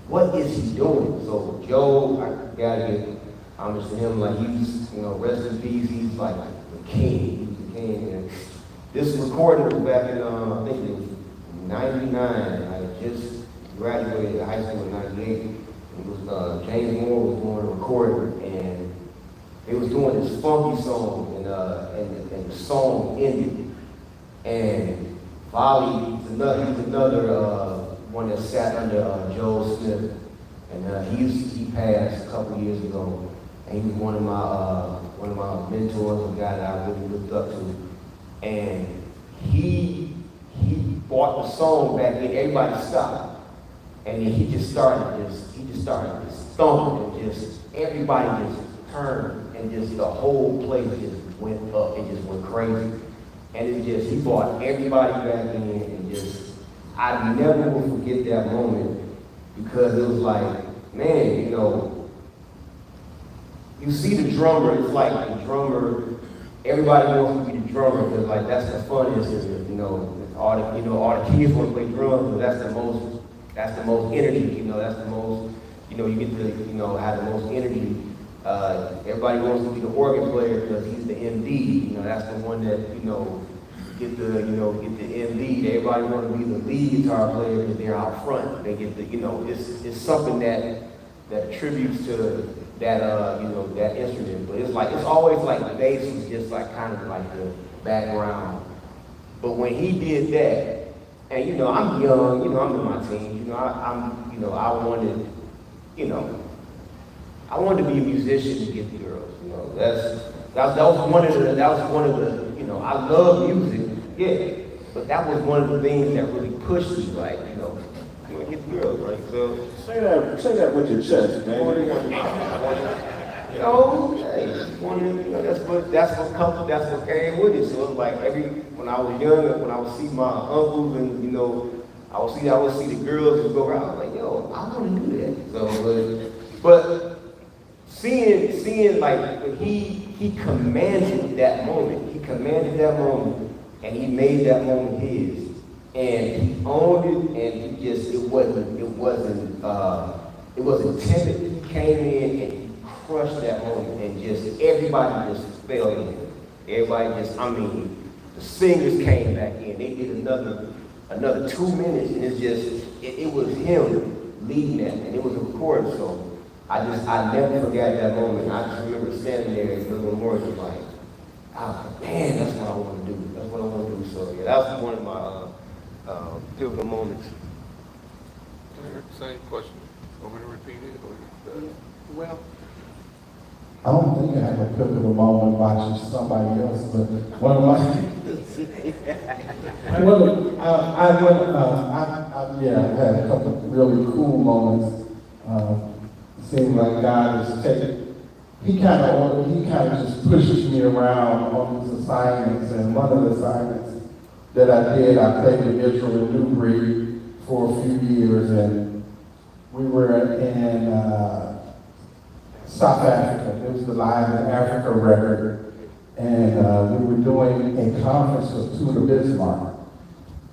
what is he doing? So Joe, I gotta get homage to him. Like he's, rest in peace. He's like the king. He's the king. And this recording was back in I think it was '99. I just graduated high school in '98. It was James Moore was doing a recording, and they was doing this funky song, and the song ended. And Volley, he's another one that sat under Joe Smith, and he passed a couple years ago. And he was one of my mentors, a guy that I really looked up to. And he brought the song back in. Everybody stopped. And then he just started thumping, and just everybody just turned, and just the whole place just went up. It just went crazy. And he brought everybody back in, and I never will forget that moment, because it was like, man, you see the drummer, it's like the drummer, everybody wants to be the drummer, because like that's the funnest, all the kids want to play drums, but that's the most energy, that's the most, you get to, have the most energy. Everybody wants to be the organ player because he's the MD, that's the one that, get the MD. Everybody want to be the lead guitar player because they're out front. They get the, it's something that attributes to that, that instrument. But it's always like the bass is just like kind of like the background. But when he did that, and I'm young, I'm in my teens, I wanted to be a musician to get the girls, that was one of the, I love music, yeah, but that was one of the things that really pushed me, like, get the girls, right? So Say that with your chest, man. That's what came with it. So it was like when I was younger, when I would see my uncles and I would see the girls and go around, I was like, yo, I want to do that. So, but seeing like when he commanded that moment. He commanded that moment, and he made that moment his, and he owned it, and it wasn't timid. He came in and he crushed that moment, and just everybody just fell in. Everybody just, the singers came back in. They did another 2 minutes, and it was him leading that, and it was a recording, so I never forgot that moment. I just remember standing there in the memorial like, man, that's what I want to do. That's what I want to do. So yeah, that was one of my pivotal moments. Same question. Want me to repeat it? Or, Well, I don't think I have a pivotal moment watching somebody else, but one of my, I've had a couple of really cool moments. Seemed like God is taking, he kind of just pushes me around on these assignments, and one of the assignments that I did, I played with Israel and Newbury for a few years, and we were in South Africa. It was the Live in Africa record, and we were doing a conference with Tudor Bismarck.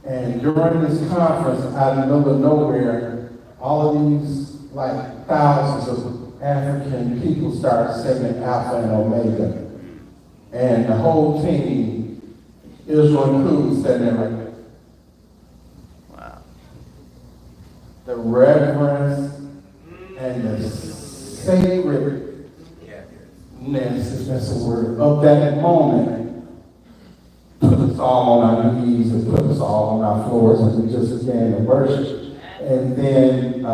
And during this conference, out of the middle of nowhere, all of these like thousands of African people started singing Alpha and Omega. And the whole team, Israel and Kuz, standing there like, wow. The reverence and the sacredness, if that's a word, of that moment put us all on our knees and put us all on our floors, and we just began to worship. And then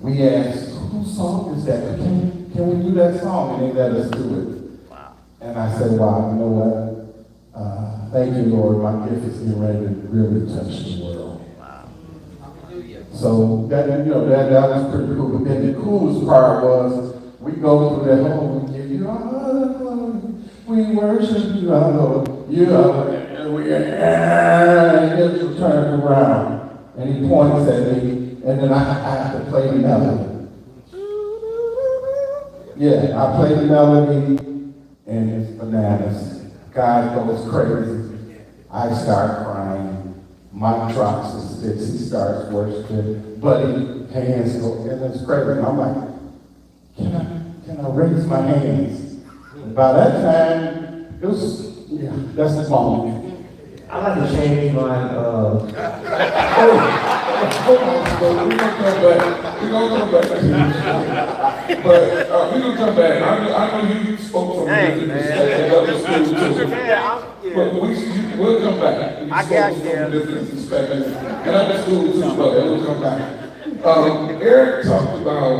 we asked, whose song is that? Can we do that song? And they let us do it. Wow. And I said, wow, you know what? Thank you, Lord. My gift is getting ready to really touch the world. Wow. So that was pretty cool. But then the coolest part was we go through that whole, we give you all the glory. We worship you, our Lord. You are, and Israel turned around and he points at me. And then I have to play the melody. Yeah, I play the melody, and it's bananas. God goes crazy. I start crying. Mike drops his sticks. He starts worshiping. Buddy, hands go, and it's crazy. And I'm like, can I raise my hands? And by that time, it was, that's the moment. I like to change my, Hold on, we're gonna come back. We're gonna come back. But we're gonna come back. I know you spoke from a different perspective. That was cool too. But we'll come back. You spoke from a different perspective. And that was cool too, but we'll come back. Eric talked about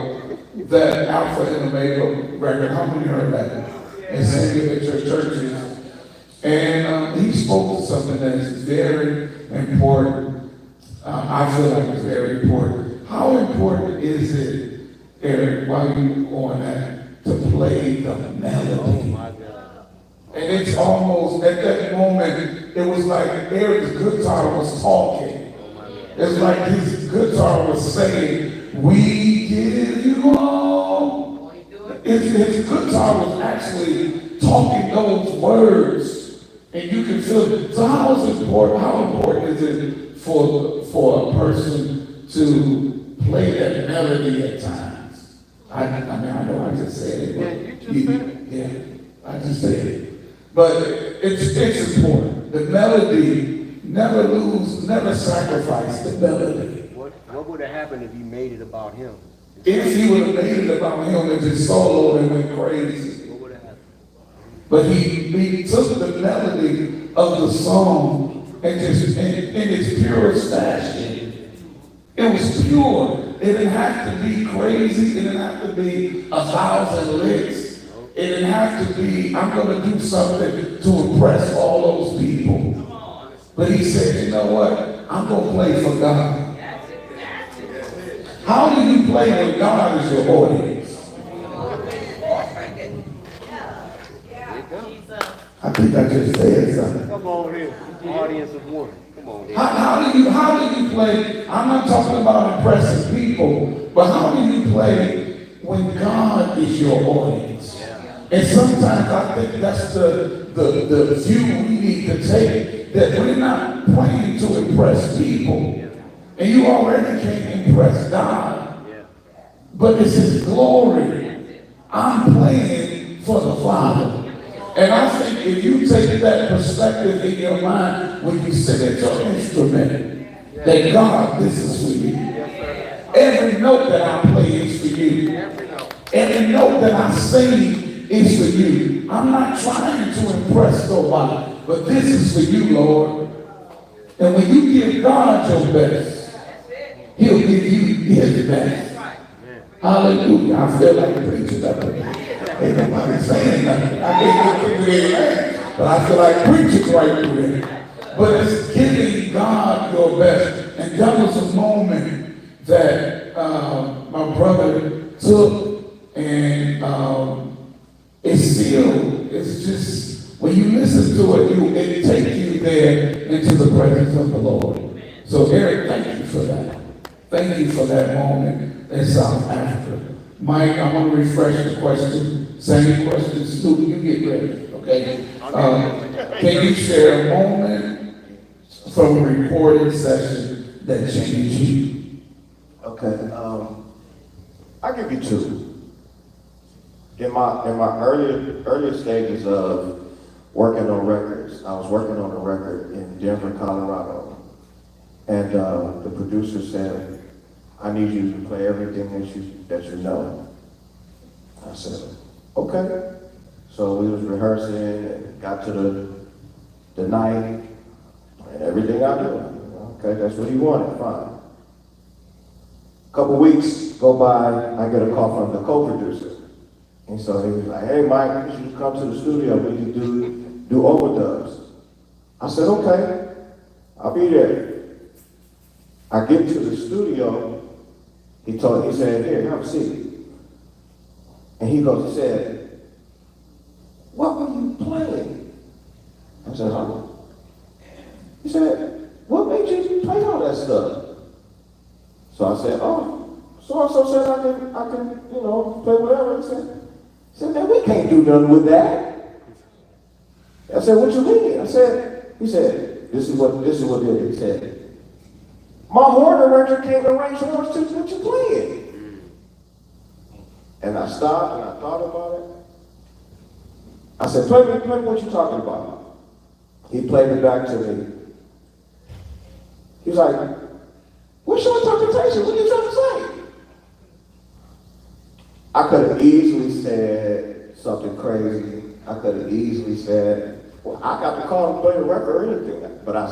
that Alpha and Omega record. How many heard that? And sang it at your churches. And he spoke to something that is very important. I feel like it's very important. How important is it, Eric, while you on that, to play the melody? And it's almost, at that moment, it was like Eric's guitar was talking. It's like his guitar was saying, we give you all. His guitar was actually talking those words. And you can feel it. So how important is it for a person to play that melody at times? I know I just said it. But I just said it. But it's important. The melody, never sacrifice the melody. what would have happened if you made it about him? If he would have made it about him, if his solo and went crazy. What would have happened? But he took the melody of the song and just in its purest fashion. It was pure. It didn't have to be crazy. It didn't have to be 1,000 licks. It didn't have to be, I'm going to do something to impress all those people. But he said, you know what? I'm going to play for God. How do you play when God is your audience? I think I just said something. Come on here, audience of one. Come on here. How do you play? I'm not talking about impressing people, but how do you play when God is your audience. And sometimes I think that's the view we need to take, that we're not playing to impress people. And you already can't impress God. But it's His glory. I'm playing for the Father. And I think if you take that perspective in your mind when you sit at your instrument, that God, this is for you. Every note that I play is for you. Every note that I sing is for you. I'm not trying to impress nobody, but this is for you, Lord. And when you give God your best, He'll give you His best. Hallelujah. I feel like preaching that way. Ain't nobody saying nothing. I can't get through there, but I feel like preaching right through there. But it's giving God your best. And that was a moment that my brother took, and it's just, when you listen to it, it takes you there into the presence of the Lord. So Eric, thank you for that. Thank you for that moment in South Africa. Mike, I want to refresh the question. Same question, Stu, you get ready, okay? Can you share a moment from a recording session that changed you? Okay, I'll give you two. In my earlier stages of working on records, I was working on a record in Denver, Colorado, and the producer said, I need you to play everything that you know. I said, okay. So we was rehearsing and got to the night, and everything I do. Okay, that's what he wanted, fine. A couple weeks go by, I get a call from the co-producer. And so he was like, hey Mike, you should come to the studio, we can do overdubs. I said, okay, I'll be there. I get to the studio, he said, here, have a seat. And he said, what were you playing? I said, huh? He said, what made you play all that stuff? So I said, oh, so-and-so said I can, play whatever. He said, man, we can't do nothing with that. I said, what you mean? He said, this is what it is. He said, my horn arranger can't arrange horns to what you're playing. And I stopped and I thought about it. I said, play what you're talking about. He played it back to me. He was like, what's your interpretation? What are you trying to say? I could have easily said something crazy. I could have easily said, well, I got to call and play the record or anything. But I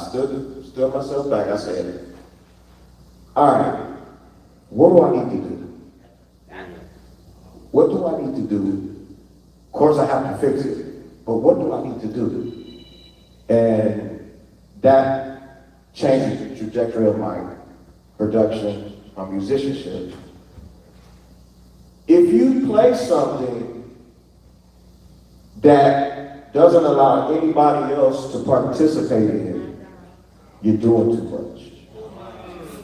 stood myself back. I said, all right, what do I need to do? What do I need to do? Of course, I have to fix it. But what do I need to do? And that changed the trajectory of my production, my musicianship. If you play something that doesn't allow anybody else to participate in it, you're doing too much.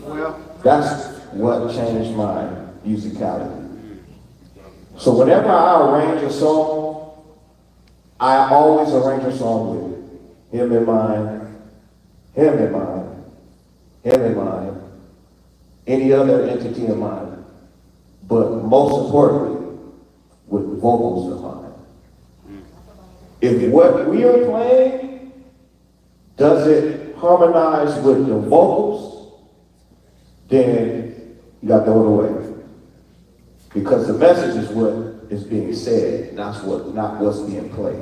Well, that's what changed my musicality. So whenever I arrange a song, I always arrange a song with him in mind, him in mind, him in mind, any other entity in mind, but most importantly, with vocals in mind. If what we are playing doesn't harmonize with the vocals, then you got to throw it away. Because the message is what is being said, not what's being played.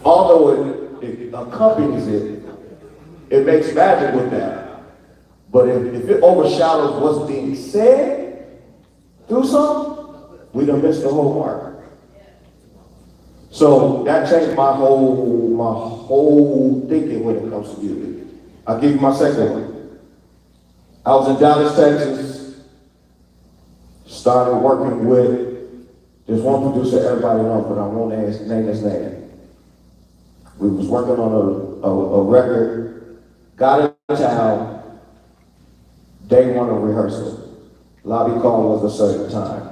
Although it accompanies it, it makes magic with that. But if it overshadows what's being said through something, we done missed the whole mark. So that changed my whole thinking when it comes to music. I'll give you my second one. I was in Dallas, Texas, started working with, there's one producer everybody knows, but I won't name his name. We was working on a record, got in town, day one of rehearsal. Lobby call was a certain time.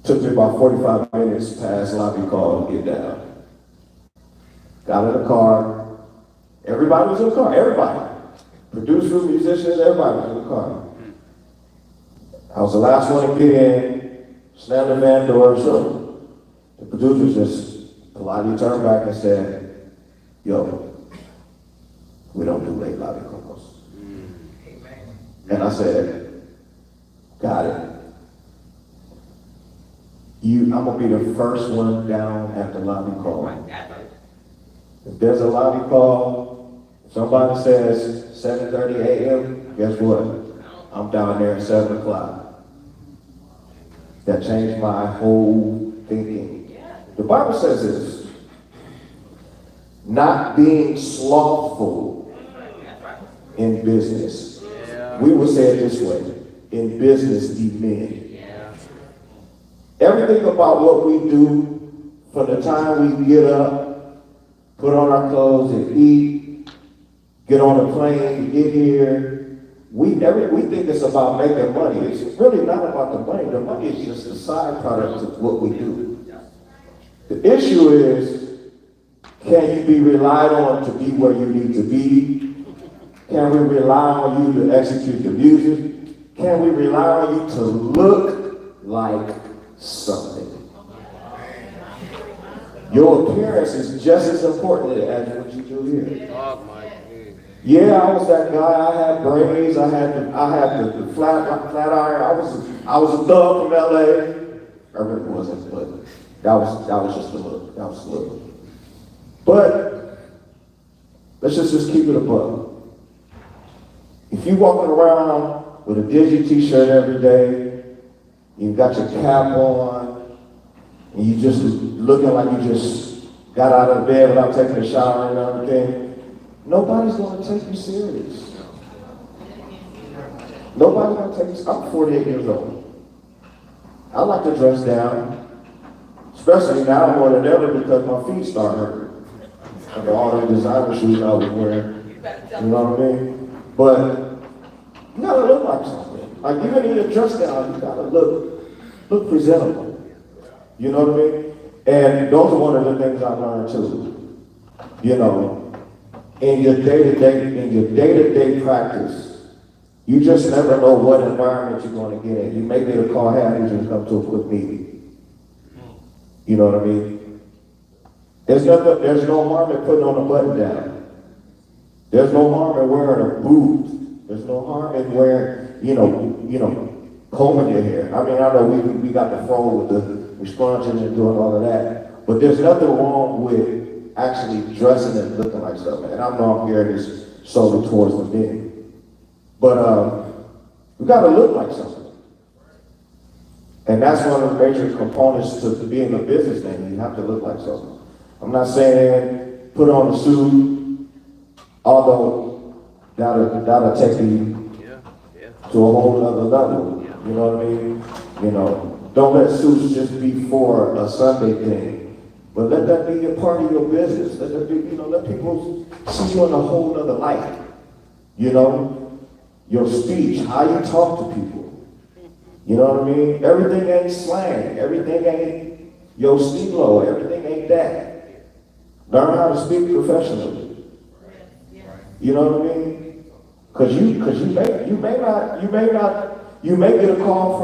Took me about 45 minutes past lobby call to get down. Got in the car. Everybody was in the car, everybody. Producers, musicians, everybody was in the car. I was the last one to get in, slammed the van door, so the producers just politely turned back and said, yo, we don't do late lobby calls. And I said, got it. I'm gonna be the first one down at the lobby call. If there's a lobby call, if somebody says 7:30 a.m., guess what? I'm down there at 7 o'clock. That changed my whole thinking. The Bible says this, not being slothful in business. We will say it this way, in business be men. Everything about what we do, from the time we get up, put on our clothes and eat, get on a plane, get here, we think it's about making money. It's really not about the money. The money is just a side product of what we do. The issue is, can you be relied on to be where you need to be? Can we rely on you to execute the music? Can we rely on you to look like something? Your appearance is just as important as what you do here. Yeah, I was that guy. I had braids. I had the flat iron. I was a thug from LA. I really wasn't, but that was just the look. That was the look. But let's just keep it a buck. If you walking around with a Digi t-shirt every day, you got your cap on, and you just looking like you just got out of bed without taking a shower and everything, nobody's going to take you serious. Nobody's going to take you. I'm 48 years old. I like to dress down, especially now more than ever because my feet start hurting. After all the designer shoes I was wearing, you know what I mean? But you gotta look like something. Like even in your dress down, you gotta look presentable. You know what I mean? And those are one of the things I learned too. You know, in your day-to-day practice, you just never know what environment you're going to get in. You may get a call, hey, I need you to come to a quick meeting. You know what I mean? There's no harm in putting on a button down. There's no harm in wearing a boot. There's no harm in wearing, combing your hair. I mean, I know we got the fro with the scrunching and doing all of that, but there's nothing wrong with actually dressing and looking like something. And I know I'm hearing this solely towards the men, but we got to look like something. And that's one of the major components to being a businessman. You have to look like something. I'm not saying put on a suit, although that'll take you to a whole other level. You know what I mean? You know, don't let suits just be for a Sunday thing, but let that be a part of your business. Let that be, let people see you in a whole other light. You know, your speech, how you talk to people. You know what I mean? Everything ain't slang. Everything ain't yo stilo. Everything ain't that. Learn how to speak professionally. You know what I mean? Because you may get a call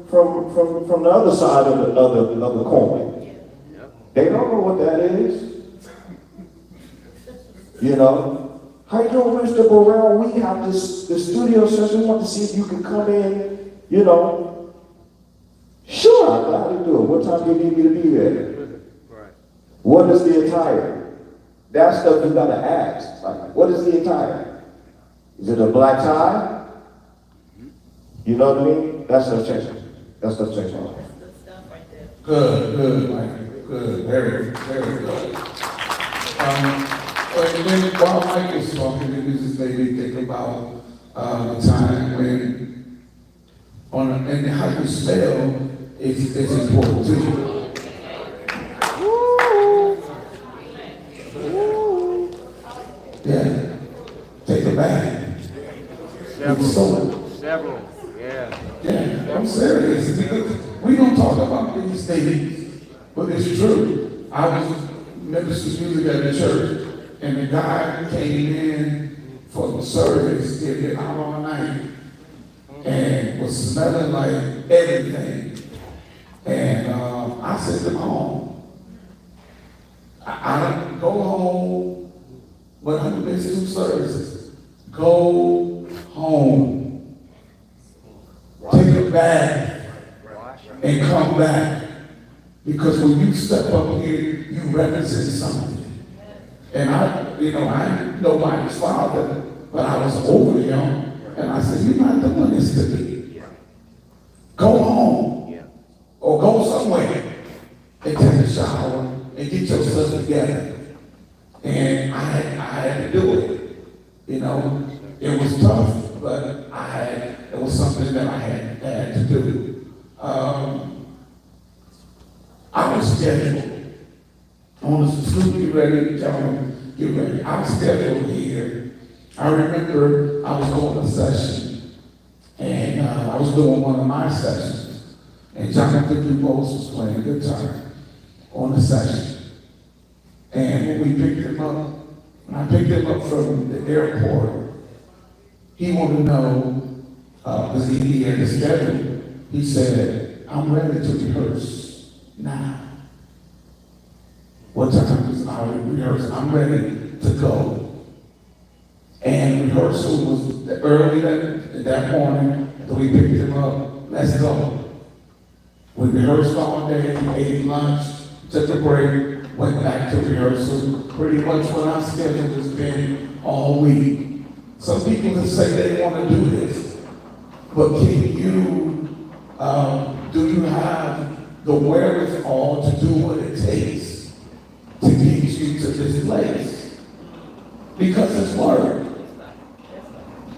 from the other side of the coin. They don't know what that is. You know, how you doing, Mr. Burrell? We have the studio session. We want to see if you can come in. You know, sure, I'm glad to do it. What time do you need me to be there? What is the attire? That stuff you gotta ask. Like, what is the attire? Is it a black tie? You know what I mean? That's stuff changing. That's stuff changing. Good, Mike. Good, very, very good. And then while Mike is talking, it just made me think about the time when, and how you spell is important too. Yeah, take it back. It's so, Several, yeah. yeah, I'm serious. We don't talk about these things, but it's true. I was ministering music at the church, and the guy came in for the service, did it out all night, and was smelling like everything. And I said to home, I don't go home, but I'm missing two services. Go home, take a bath, and come back. Because when you step up here, you represent something. And I ain't nobody's father, but I was over him, and I said, you're not doing this to me. Go home. Or go somewhere and take a shower and get yourself together. And I had to do it. It was tough, but it was something that I had to do. I was scheduled. I want to school get ready, gentlemen, get ready. I was scheduled here. I remember I was going to a session, and I was doing one of my sessions. And Jonathan DuBose was playing guitar on the session. And when we picked him up, when I picked him up from the airport, he wanted to know, because he had the schedule, he said, I'm ready to rehearse now. What time is our rehearsal? I'm ready to go. And rehearsal was early that morning, so we picked him up, let's go. We rehearsed all day, ate lunch, took a break, went back to rehearsal. Pretty much what our schedule has been all week. Some people can say they want to do this, but can you, do you have the wherewithal to do what it takes to get you to this place? Because it's work.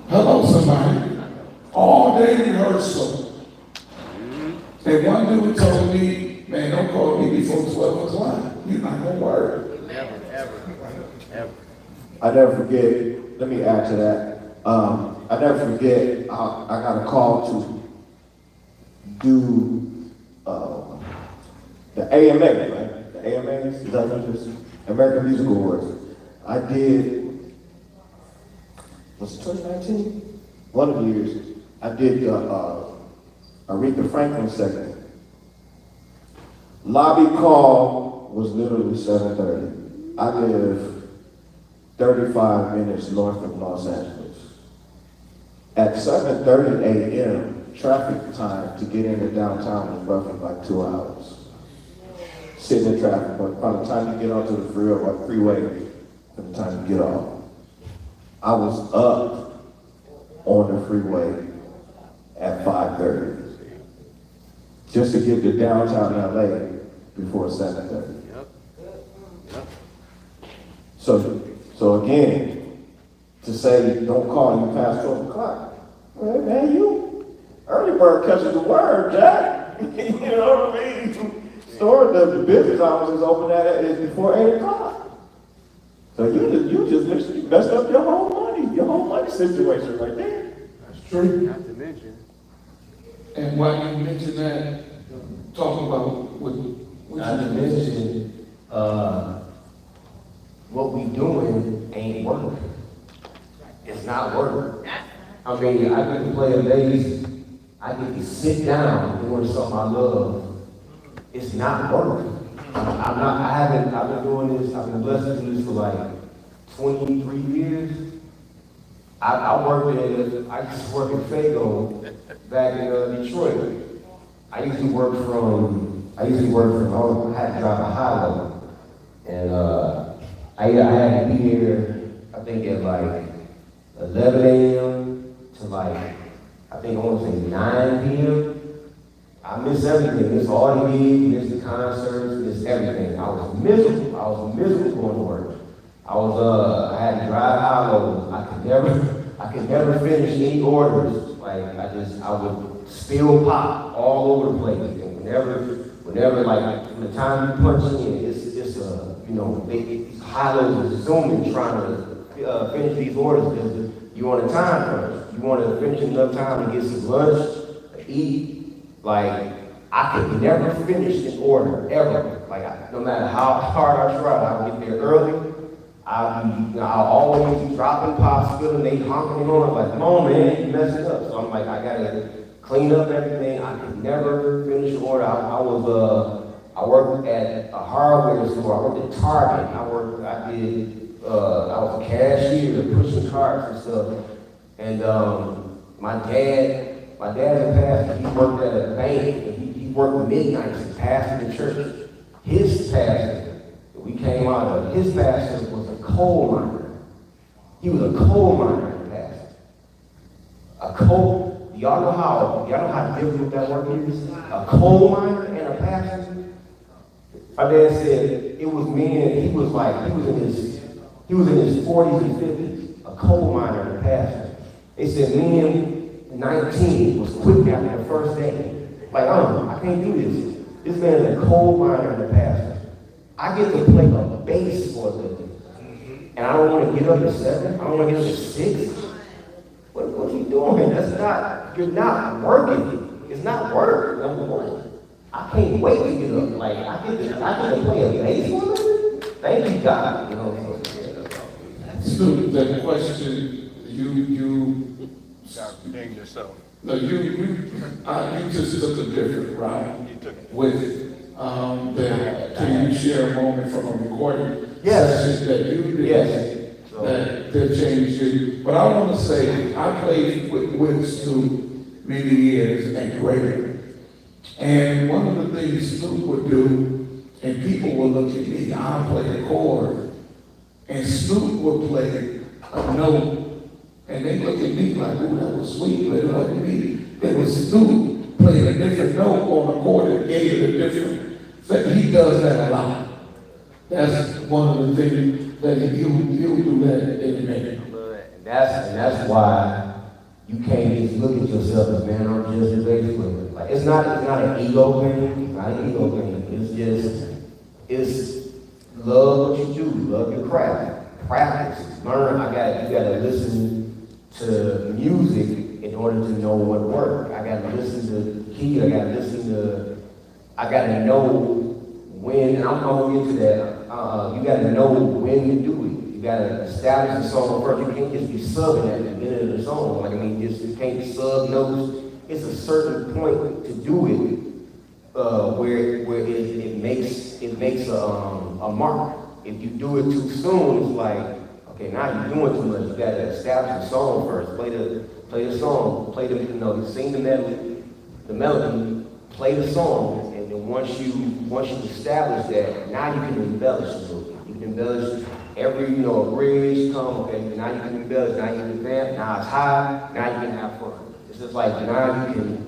Hello, somebody. All day rehearsal. And one dude told me, man, don't call me before 12 o'clock. You're not going to work. Ever. I never forget, let me add to that. I never forget, I got a call to do the AMA, right? The AMAs, is that what it is? American Music Awards. I did, was it 2019? One of the years, I did Aretha Franklin segment. Lobby call was literally 7:30. I live 35 minutes north of Los Angeles. At 7:30 a.m., traffic time to get into downtown was roughly like 2 hours. Sitting in traffic, but by the time you get onto the freeway, by the time you get off, I was up on the freeway at 5:30. Just to get to downtown LA before 7:30. So again, to say don't call you past 12 o'clock. Well, man, you early bird catches the word, Jack. You know what I mean? Store the business hours is open is before 8 o'clock. So you just messed up your whole money situation right there. That's true. Not to mention. And why you mention that, talking about what Not to mention, what we doing ain't working. It's not working. I mean, I get to play a bass, I get to sit down doing something I love. It's not working. I've been doing this, I've been blessed to do this for like 23 years. I used to work in Fago back in Detroit. I used to work from, I had to drive a high-low. And I had to be here, I think at like 11 a.m. to like, I think I want to say 9 p.m. I miss everything. Miss all the gigs, miss the concerts, miss everything. I was miserable going to work. I had to drive high-lows. I could never finish any orders. Like, I would spill pop all over the place. And whenever, like, from the time you punch in, it's these high-lows are zooming trying to finish these orders because you on a time crunch. You want to finish enough time to get some lunch, to eat. Like, I could never finish in order, ever. Like, no matter how hard I try, I'll get there early. I'll always be dropping pots, spilling, they honking on. I'm like, come on, man, you messed it up. So I'm like, I gotta clean up everything. I could never finish in order. I worked at a hardware store. I worked at Target. I was a cashier, pushing carts and stuff. And my dad's a pastor. He worked at a bank. And he worked midnights and pastored the church. His pastor, that we came out of, his pastor was a coal miner. He was a coal miner and a pastor. Y'all know how difficult that work is? A coal miner and a pastor? My dad said it was men, he was in his 40s and 50s, a coal miner and a pastor. They said men 19 was quitting after the first day. Like, I can't do this. This man is a coal miner and a pastor. I get to play the bass for a living. And I don't want to get up at 7. I don't want to get up at 6. What are you doing? You're not working. It's not work, number one. I can't wait to get up. Like, I get to play a bass for a living? Thank you, God. You know, Snoop, the question, you Name yourself. no, you just took a different route You took it. with, can you share a moment from a recording? Yes. session that you did? Yes. That changed you. But I want to say, I played with Snoop many years at Greater. And one of the things Snoop would do, and people would look at me, I play a chord, and Snoop would play a note, and they look at me like, ooh, that was sweet, but it wasn't me. It was Snoop playing a different note on a chord and gave it a different thing. He does that a lot. That's one of the things that he'll do that in a minute. And that's why you can't just look at yourself as, man, I'm just a bass player. Like, it's not an ego thing. It's not an ego thing. It's love what you do, love your craft, practice, learn. You gotta listen to music in order to know what works. I gotta listen to the key. I gotta know when, and I'm gonna get to that. You gotta know when to do it. You gotta establish the song first. You can't just be subbing at the beginning of the song. Like, I mean, you can't sub notes. It's a certain point to do it where it makes a mark. If you do it too soon, it's like, okay, now you're doing too much. You gotta establish the song first. Play the song. Sing the melody, play the song, and then once you establish that, now you can embellish a little bit. You can embellish every, a bridge come, okay, now you can embellish, now you can advance, now it's high, now you can have fun. It's just like now you can,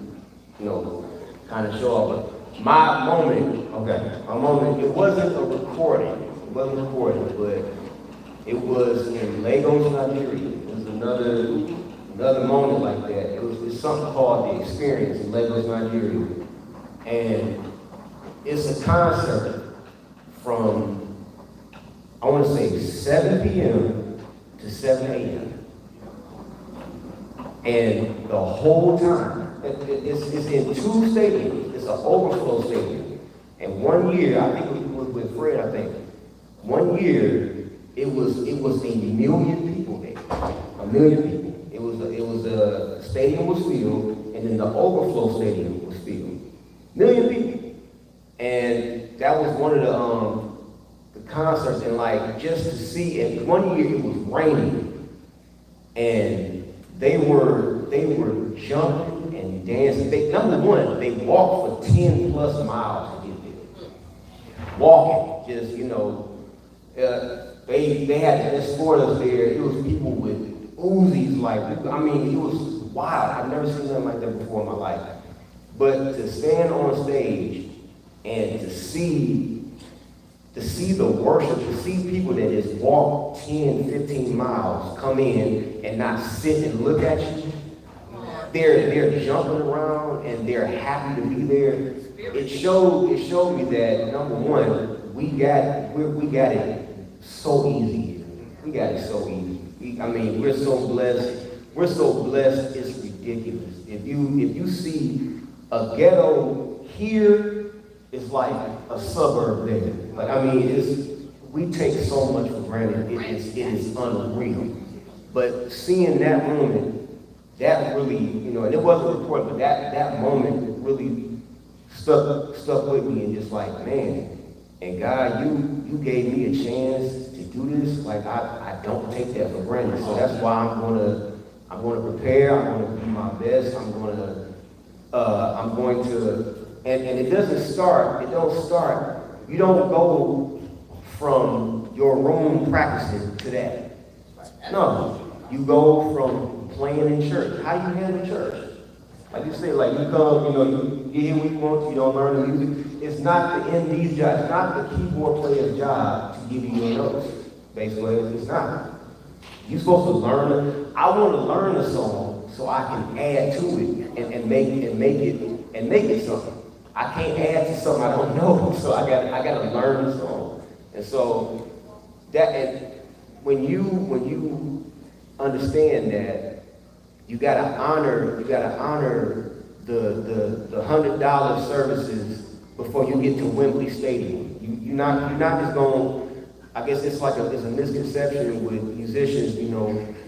kind of show off. But my moment, it wasn't a recording, but it was in Lagos, Nigeria. It was another moment like that. It's something called The Experience in Lagos, Nigeria. And it's a concert from, I want to say 7 p.m. to 7 a.m. And the whole time, it's in 2 stadiums. It's an overflow stadium. And 1 year, I think it was with Fred, 1 year, it was a million people there. A million people. It was a stadium was filled, and then the overflow stadium was filled. Million people. And that was one of the concerts, and like just to see, and 1 year it was raining, and they were jumping and dancing. Number one, they walked for 10 plus miles to get there. Walking, just they had to escort us there. It was people with Uzis, it was wild. I've never seen nothing like that before in my life. But to stand on stage and to see the worship, to see people that just walk 10, 15 miles, come in and not sit and look at you, they're jumping around and they're happy to be there. It showed me that, number one, we got it so easy. We got it so easy. We're so blessed. we're so blessed, it's ridiculous. If you see a ghetto here, it's like a suburb there. Like, I mean, we take so much for granted, it is unreal. But seeing that moment, that really, and it wasn't important, but that moment really stuck with me, and just like, man, and God, you gave me a chance to do this. Like, I don't take that for granted. So that's why I'm gonna prepare, I'm gonna do my best, I'm going to, and it don't start, you don't go from your room practicing to that. No, you go from playing in church. How you handle church? Like you say, like you come, you get here when you want to, you don't learn the music. It's not the MD's job, it's not the keyboard player's job to give you your notes. Basically, it's not. You're supposed to learn it. I want to learn a song so I can add to it and make it something. I can't add to something I don't know, so I gotta learn the song. And so and when you understand that, you gotta honor the $100 services before you get to Wembley Stadium. You're not just going. I guess it's a misconception with musicians.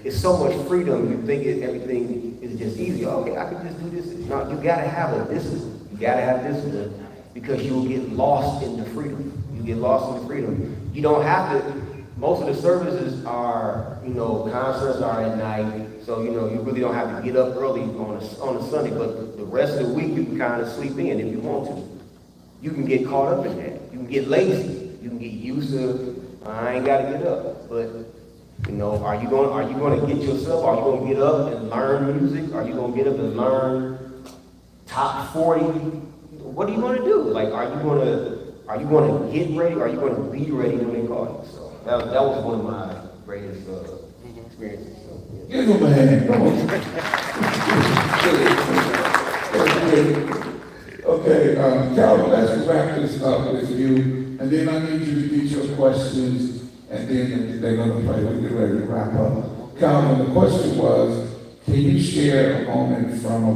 It's so much freedom. You think everything is just easy. Okay, I can just do this. No, you gotta have a discipline. You gotta have discipline because you will get lost in the freedom. You get lost in the freedom. You don't have to. Most of the services are, concerts are at night. So, you really don't have to get up early on a Sunday, but the rest of the week you can kind of sleep in if you want to. You can get caught up in that. You can get lazy. You can get used to, I ain't got to get up. But, are you going to get yourself? Are you going to get up and learn music? Are you going to get up and learn top 40? What are you going to do? Like, are you going to get ready? Are you going to be ready when they call you? So that was one of my greatest experiences. So, yeah. Give him a hand. Come on. Okay, Carol, let's wrap this up with you, and then I need you to get your questions, and then they're going to play. We get ready to wrap up. Carol, the question was, can you share a moment from a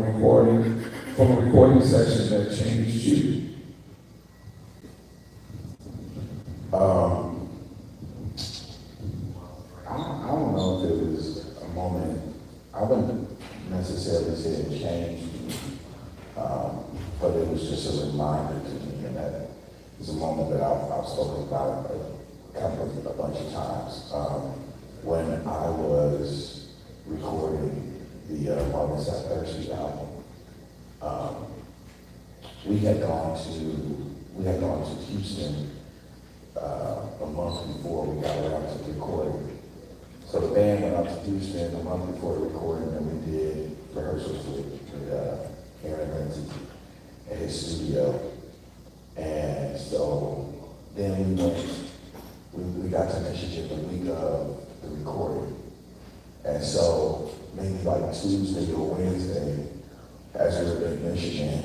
recording session that changed you? I don't know if it was a moment, I wouldn't necessarily say it changed me, but it was just a reminder to me, and that is a moment that I've spoken about a bunch of times. When I was recording the Marvin Sapp Thursday album, we had gone to Houston a month before we got around to recording. So the band went out to Houston a month before the recording, and we did rehearsals with Aaron Lindsay at his studio. And so then we got to Michigan the week of the recording. And so maybe like Tuesday or Wednesday, as we were in Michigan,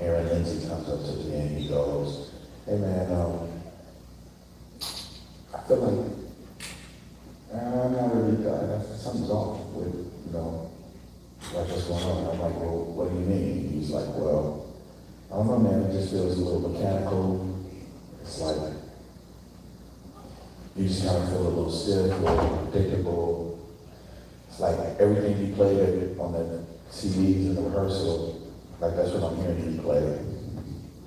Aaron Lindsay comes up to me and he goes, "Hey man, I feel like I'm not really, something's off with, like what's going on." I'm like, "Well, what do you mean?" He's like, "Well, I don't know, man, it just feels a little mechanical. It's like, you just kind of feel a little stiff, a little predictable. It's like everything you played on the CDs in the rehearsal, like that's what I'm hearing you play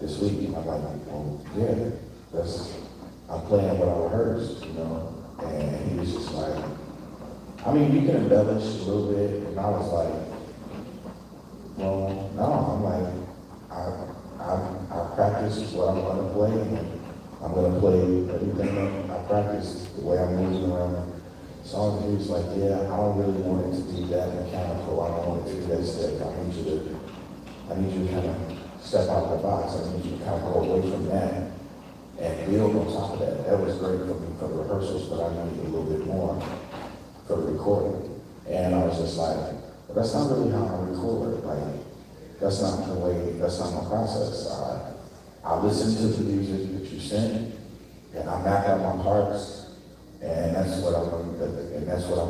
this week." I'm like, "Well, yeah, I'm playing what I rehearsed, And he was just like, I mean, you can embellish a little bit. And I was like, well, no, I'm like, I practiced what I'm going to play, and I'm going to play everything that I practiced, the way I'm moving around the song. He was like, yeah, I don't really want it to be that mechanical. I don't want it to be that stiff. I need you to kind of step out of the box. I need you to kind of go away from that and build on top of that." That was great for me for the rehearsals, but I needed a little bit more for the recording. And I was just like, well, that's not really how I record. Like, that's not my process. I listen to the music that you sing, and I map out my parts, and that's what I'm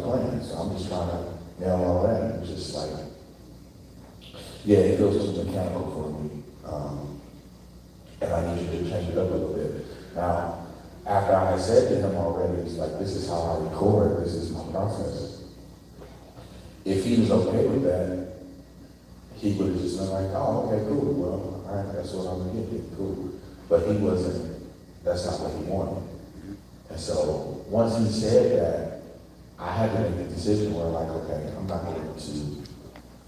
playing. So I'm just trying to nail all that. It was just like, yeah, it feels too mechanical for me. And I need you to change it up a little bit. Now, after I had said to him already, it's like, this is how I record, this is my process. If he was okay with that, he would have just been like, oh, okay, cool, well, all right, that's what I'm gonna get, cool. But he wasn't, that's not what he wanted. And so, once he said that, I had to make a decision where like, okay, I'm not going to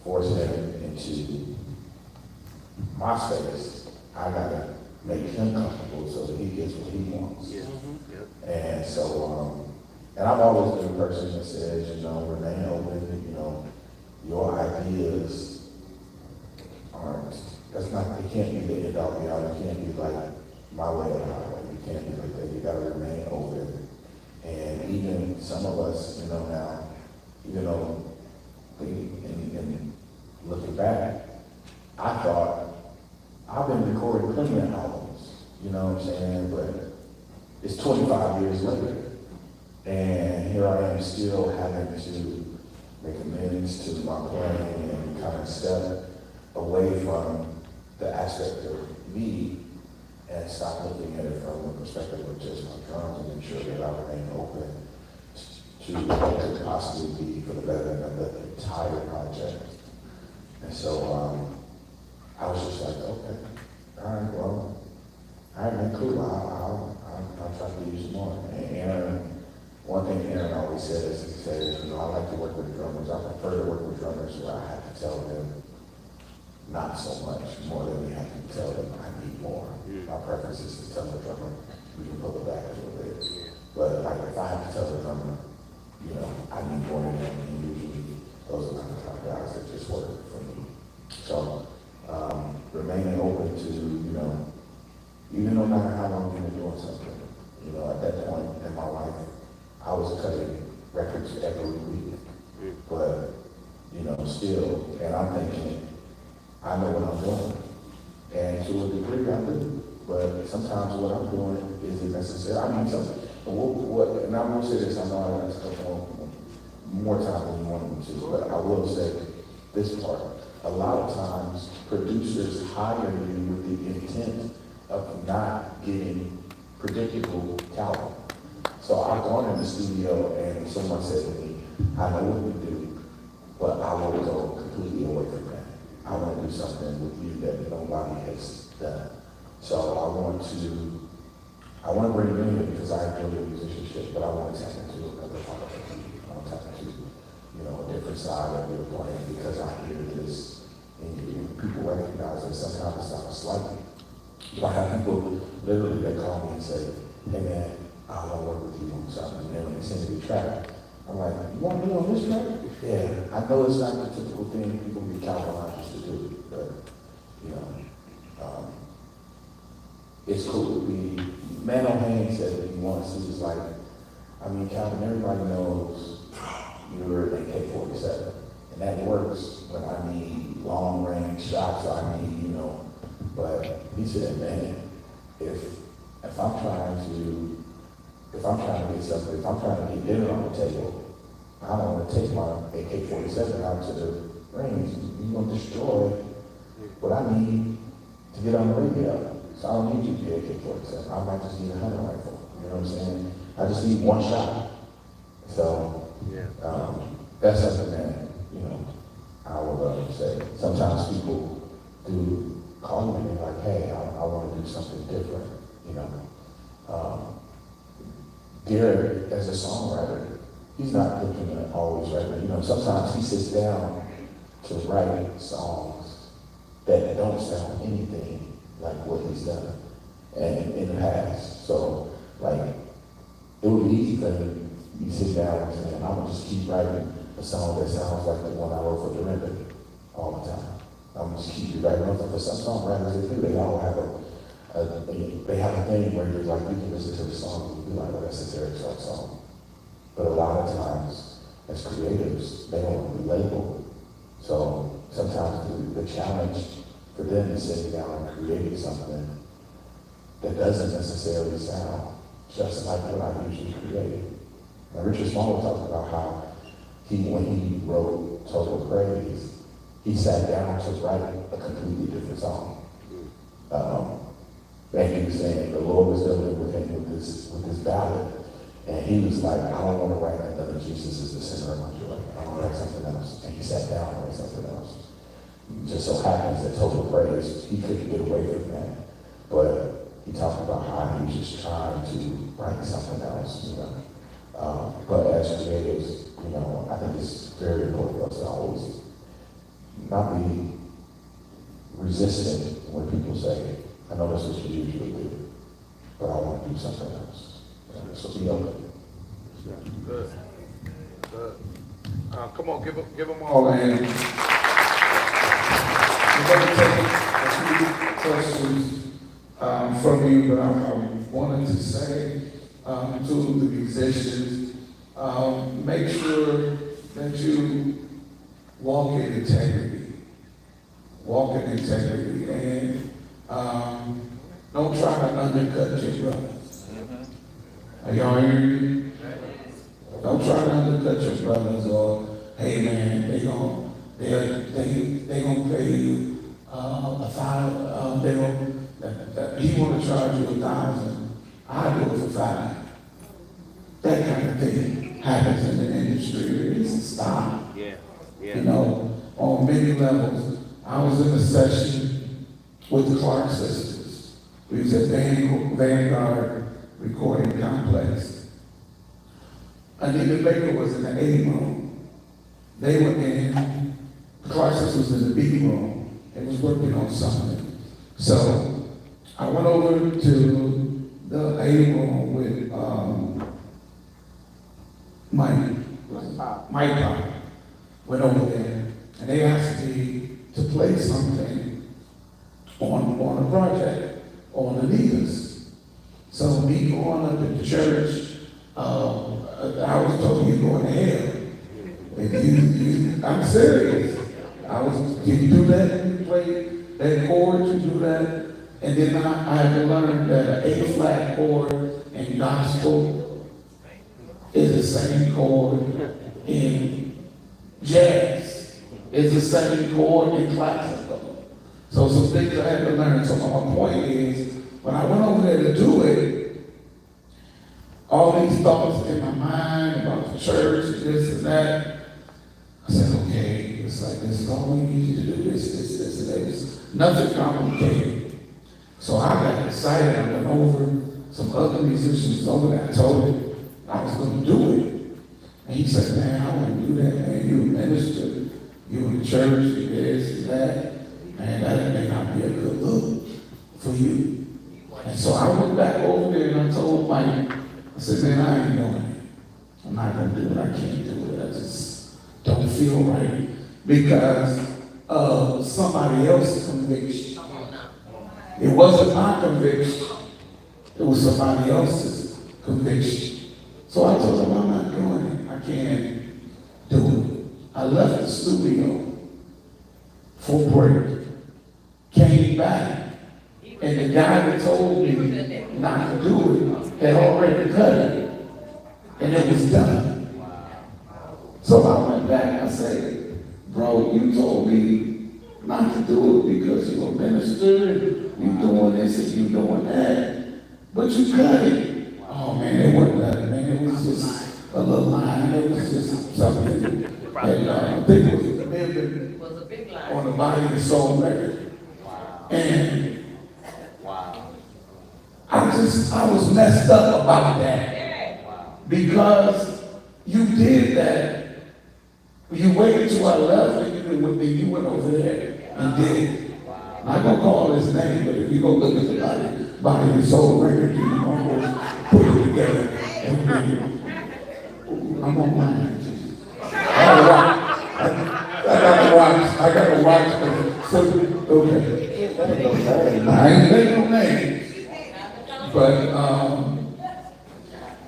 force him into my space. I gotta make him comfortable so that he gets what he wants. And so, and I've always been a person that says, you know, remain open, you know, your ideas aren't, that's not, it can't be the end all be all. You can't be like my way or the highway. You can't be like that. You gotta remain open. And even some of us, you know, now, even though we, and looking back, I thought, I've been recording plenty of albums, you know what I'm saying? But it's 25 years later, and here I am still having to make amends to my playing and kind of step away from the aspect of me and stop looking at it from the perspective of just my drums and make sure that I remain open to what could possibly be for the betterment of the entire project. And so I was just like, okay, all right, well, all right, man, cool. I'll try to use more. And Aaron, one thing Aaron always says, he says, you know, I like to work with drummers. I prefer to work with drummers where I have to tell them not so much, more than we have to tell them I need more. My preference is to tell the drummer, we can pull it back a little bit. But like if I have to tell the drummer, you know, I need more than them, and usually those are the kind of guys that just work for me. So remaining open to, you know, even no matter how long you've been doing something, you know, at that point in my life, I was cutting records every week. But, you know, still, and I'm thinking, I know what I'm doing. And to a degree I do. But sometimes what I'm doing isn't necessary. I mean, something. And I will say this, I know I got stuff on more time than you want me to, but I will say this part. A lot of times, producers hire you with the intent of not getting predictable talent. So I've gone in the studio and someone said to me, I know what you do, but I want to go completely away from that. I want to do something with you that nobody has done. So I want to bring you in because I enjoy the musicianship, but I want to tap into another part of it. I want to tap into, you know, a different side of your playing because I hear this and people recognize that sometimes it's not a slight. I have people literally that call me and say, hey man, I want to work with you on something. And then when they send me the track, I'm like, you want to be on this track? Yeah, I know it's not the typical thing people be Calvinized to do, but, you know, it's cool. Man O'Hain said that he once, he was like, I mean, Calvin, everybody knows you're an AK-47, and that works when I need long range shots, I need, you know, but he said, man, if I'm trying to get something, if I'm trying to get dinner on the table, I don't want to take my AK-47 out to the range. You're going to destroy what I need to get on the radio. So I don't need you to be AK-47. I might just need a hunting rifle. You know what I'm saying? I just need one shot. So that's something that, you know, I would say. Sometimes people do call me and they're like, hey, I want to do something different, you know. Derek, as a songwriter, he's not looking at always writing. You know, sometimes he sits down to write songs that don't sound anything like what he's done and in the past. So, like, it would be easy for him to sit down and say, I'm gonna just keep writing a song that sounds like the one I wrote for Dorinda all the time. I'm gonna just keep writing on for some songwriters they do. They all have they have a thing where you're like, you can listen to the song and be like, oh, that's a Derek Sharp song. But a lot of times, as creatives, they don't want to be labeled. So sometimes the challenge for them is sitting down and creating something that doesn't necessarily sound just like what I usually create. Now, Richard Smallwood talked about how when he wrote Total Praise, he sat down to write a completely different song. And he was saying the Lord was dealing with him with this ballad. And he was like, I don't want to write another Jesus is the center of my joy. I want to write something else. And he sat down and wrote something else. It just so happens that Total Praise, he couldn't get away from that. But he talked about how he was just trying to write something else, you know. But as creatives, you know, I think it's very important for us to always not be resistant when people say, I know that's what you usually do, but I want to do something else. So be open. Good. Good. Come on, give them all a hand. We're going to take a few questions from you, but I wanted to say to the musicians, make sure that you walk in integrity. Walk in integrity, and don't try to undercut your brothers. Are y'all hearing me? Don't try to undercut your brothers, or hey man, they gonna pay you $1,000. He want to charge you $1,000. I do it for $5. That kind of thing happens in the industry. It needs to stop. Yeah. You know, on many levels. I was in a session with the Clark sisters. We was at Vanguard Recording Complex. Anita Baker was in the A room. They were in, the Clark sisters was in the B room and was working on something. So I went over to the A room with Mike Pop. Went over there and they asked me to play something on a project on Anita's. So me going up in the church, I was told you going to hell. If I'm serious. Can you do that? Can you play that chord? You do that? And then I had to learn that an A-flat chord in gospel is the same chord in jazz. It's the same chord in classical. So some things I had to learn. So my point is, when I went over there to do it, all these thoughts in my mind about the church, this and that, I said, okay, it's like this is all we need to do, this, and this. Nothing complicated. So I got excited. I went over, some other musicians over there. I told him I was going to do it. And he said, man, I want to do that, man. You a minister, you in the church, you this, you that. Man, that may not be a good look for you. And so I went back over there and I told Mike, I said, man, I ain't doing it. I'm not going to do it. I can't do it. I just don't feel right because of somebody else's conviction. It wasn't my conviction. It was somebody else's conviction. So I told him, I'm not doing it. I can't do it. I left the studio for a break, came back, and the guy that told me not to do it had already cut it, and it was done. So I went back, I said, bro, you told me not to do it because you're a minister, you doing this and you doing that, but you cut it. Oh man, it wasn't that, man, it was just a little line, it was just something, and I think it was a big line on the Body and Soul record. And I was messed up about that because you did that. You waited till I left and you went over there and did it. I'm not going to call his name, but if you go look at the Body and Soul record, you can almost put it together. I'm on mine. I got to watch. Okay. I ain't saying no names.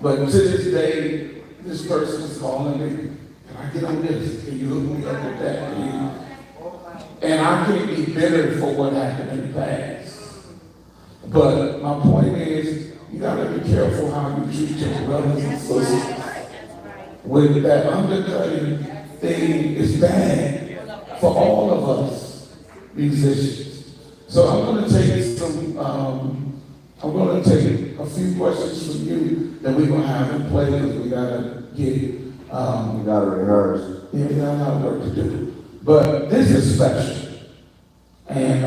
But to this day, this person is calling me. Can I get on this? Can you hook me up with that? And I can't be bitter for what happened in the past. But my point is, you gotta be careful how you treat your brothers and sisters. with that undercutting thing is bad for all of us musicians. So I'm going to take a few questions from you that we're going to have in play because we got to get, You gotta rehearse. yeah, we got a lot of work to do. But this is special. And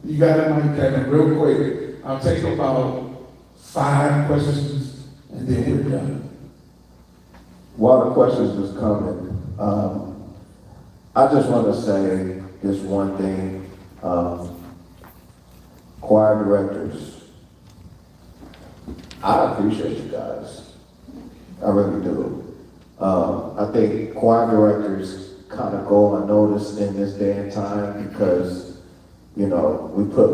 you got it, Mike Kevin, real quick. I'll take about 5 questions and then we're done. While the questions is coming, I just want to say this one thing. Choir directors, I appreciate you guys. I really do. I think choir directors kind of go unnoticed in this day and time because, you know, we put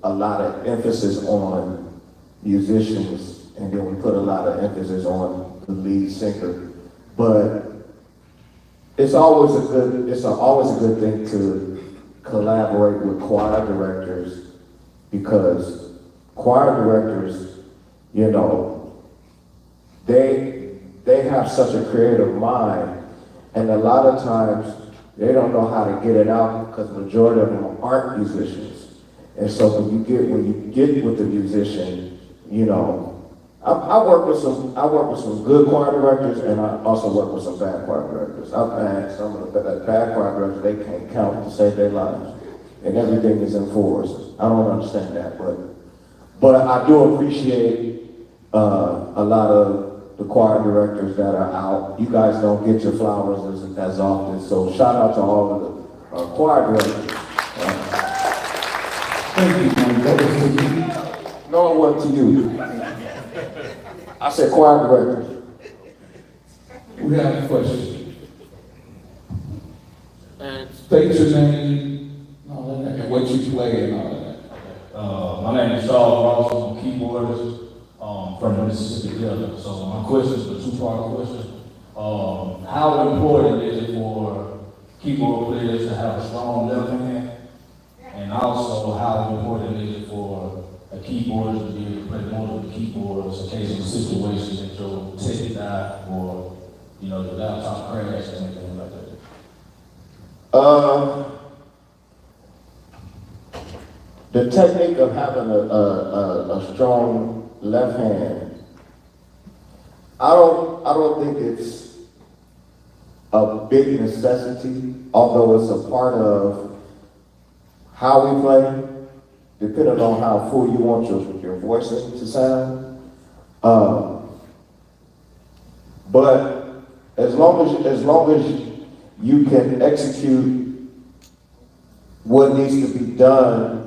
a lot of emphasis on musicians and then we put a lot of emphasis on the lead singer. But it's always a good thing to collaborate with choir directors because choir directors, you know, they have such a creative mind, and a lot of times they don't know how to get it out because the majority of them aren't musicians. And so when you get with the musician, you know, I work with some good choir directors, and I also work with some bad choir directors. I've had some of the bad choir directors, they can't count to save their lives, and everything is in fours. I don't understand that, but I do appreciate a lot of the choir directors that are out. You guys don't get your flowers as often, so shout out to all of the choir directors. Thank you, Mike. That was for you. No, it wasn't to you. I said choir directors. We have a question. And state your name, all of that, and what you play and all of that. My name is Charles Ross. I'm a keyboardist from the Mississippi Delta. So my question is a two-part question. How important is it for keyboard players to have a strong left hand? And also, how important is it for a keyboardist to be able to play multiple keyboards in case of a situation that your tech die or, you know, the laptop crash or anything like that? The technique of having a strong left hand, I don't think it's a big necessity, although it's a part of how we play, depending on how full you want your voice to sound. But as long as you can execute what needs to be done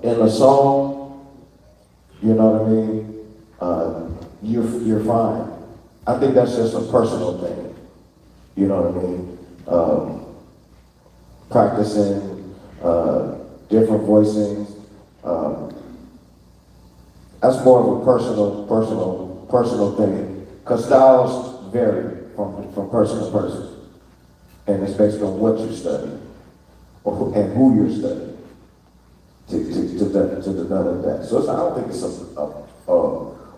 in a song, you know what I mean? You're fine. I think that's just a personal thing. You know what I mean? Practicing different voicings. That's more of a personal thing. Because styles vary from person to person. And it's based on what you study and who you're studying to develop that. So I don't think it's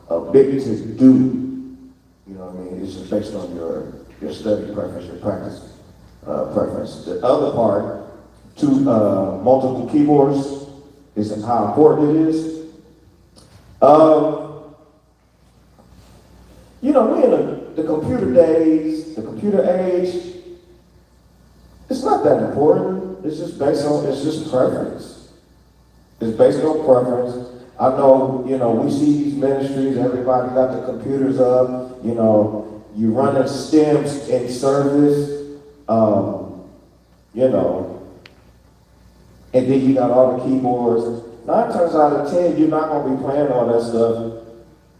a big to do. You know what I mean? It's just based on your study preference, your practice preference. The other part, to multiple keyboards, is how important it is. You know, we're in the computer days, the computer age. It's not that important. It's just preference. It's based on preference. I know, you know, we see these ministries, everybody got the computers up, you know, you running stems in service, you know, and then you got all the keyboards. 9 times out of 10, you're not going to be playing all that stuff.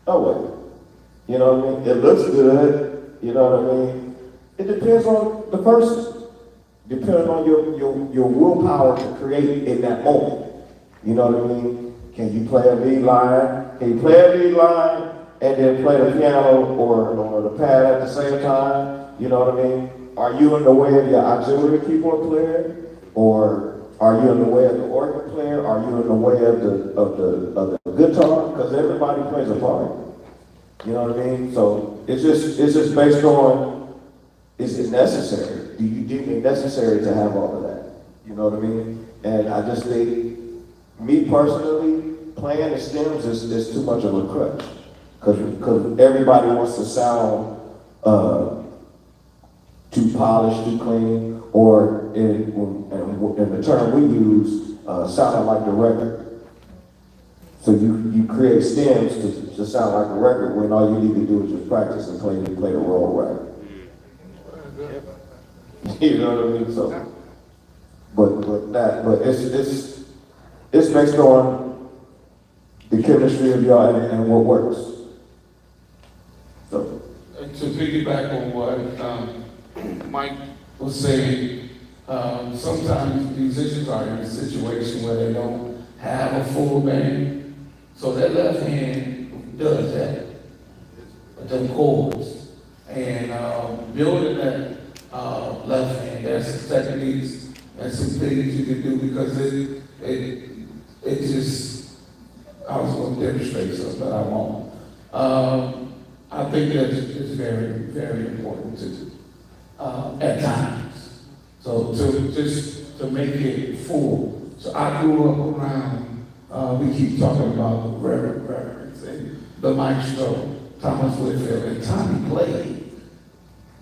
No way. You know what I mean? It looks good. You know what I mean? It depends on the person. Depending on your willpower to create in that moment. You know what I mean? Can you play a lead line? Can you play a lead line and then play the piano or the pad at the same time? You know what I mean? Are you in the way of your auxiliary keyboard player? Or are you in the way of the organ player? Are you in the way of the guitar? Because everybody plays a part. You know what I mean? So it's just based on, is it necessary? Do you deem it necessary to have all of that? You know what I mean? And I just think, me personally, playing the stems is too much of a crutch. Because everybody wants to sound too polished, too clean, or in the term we use, sounding like the record. So you create stems to sound like a record when all you need to do is just practice and play the role right. You know what I mean? So, but it's based on the chemistry of y'all and what works. So. To piggyback on what Mike was saying, sometimes musicians are in a situation where they don't have a full band, so their left hand does that, them chords, and building that left hand, there's some techniques and some things you can do because it just, I was going to demonstrate something, but I won't. I think that it's very, very important to do at times. So to make it full. So I grew up around, we keep talking about the reverends and the maestro, Thomas Whitfield, and Tommy played.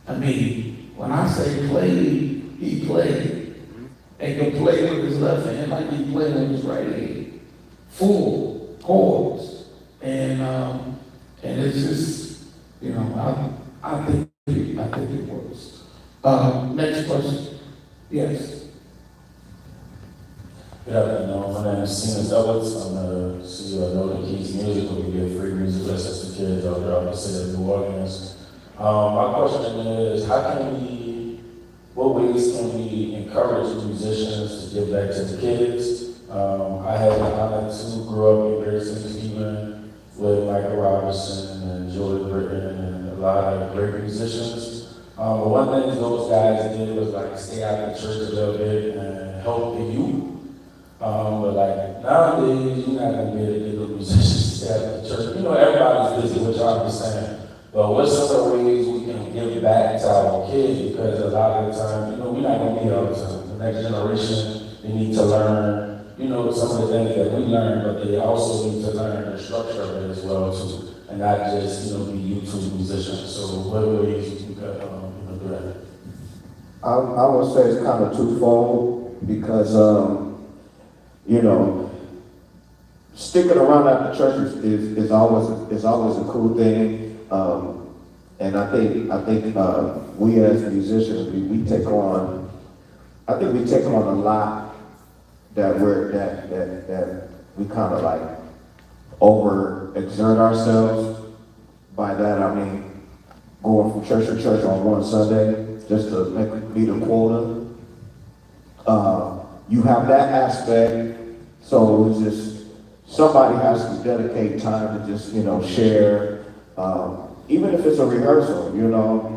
I mean, when I say played, he played. And could play with his left hand like he played with his right hand. Full chords. And it's just, you know, I think it works. Next question. Yes. Good afternoon. My name is Seamus Edwards. I'm the CEO of Northern Keys Music, where we give free music lessons to kids out there in the city of New Orleans. My question is, what ways can we encourage musicians to give back to the kids? I had the honor to grow up in Barry St. Stephen with Michael Robinson and Joey Britton and a lot of great musicians. But one thing those guys did was like stay out of the church a little bit and help the youth. But like nowadays, you're not gonna be able to get the musicians to stay out of the church. You know, everybody's busy, which I'm just saying. But what's some of the ways we can give back to our kids? Because a lot of the time, you know, we're not gonna be here all the time. The next generation, they need to learn, you know, some of the things that we learned, but they also need to learn the structure of it as well too, and not just, you know, be YouTube musicians. So what ways we could, do that? I would say it's kind of twofold because, you know, sticking around at the church is always a cool thing. And I think we as musicians, we take on a lot that we kind of like overexert ourselves. By that I mean going from church to church on one Sunday just to meet a quota. You have that aspect, so it's just somebody has to dedicate time to just, you know, share. Even if it's a rehearsal, you know,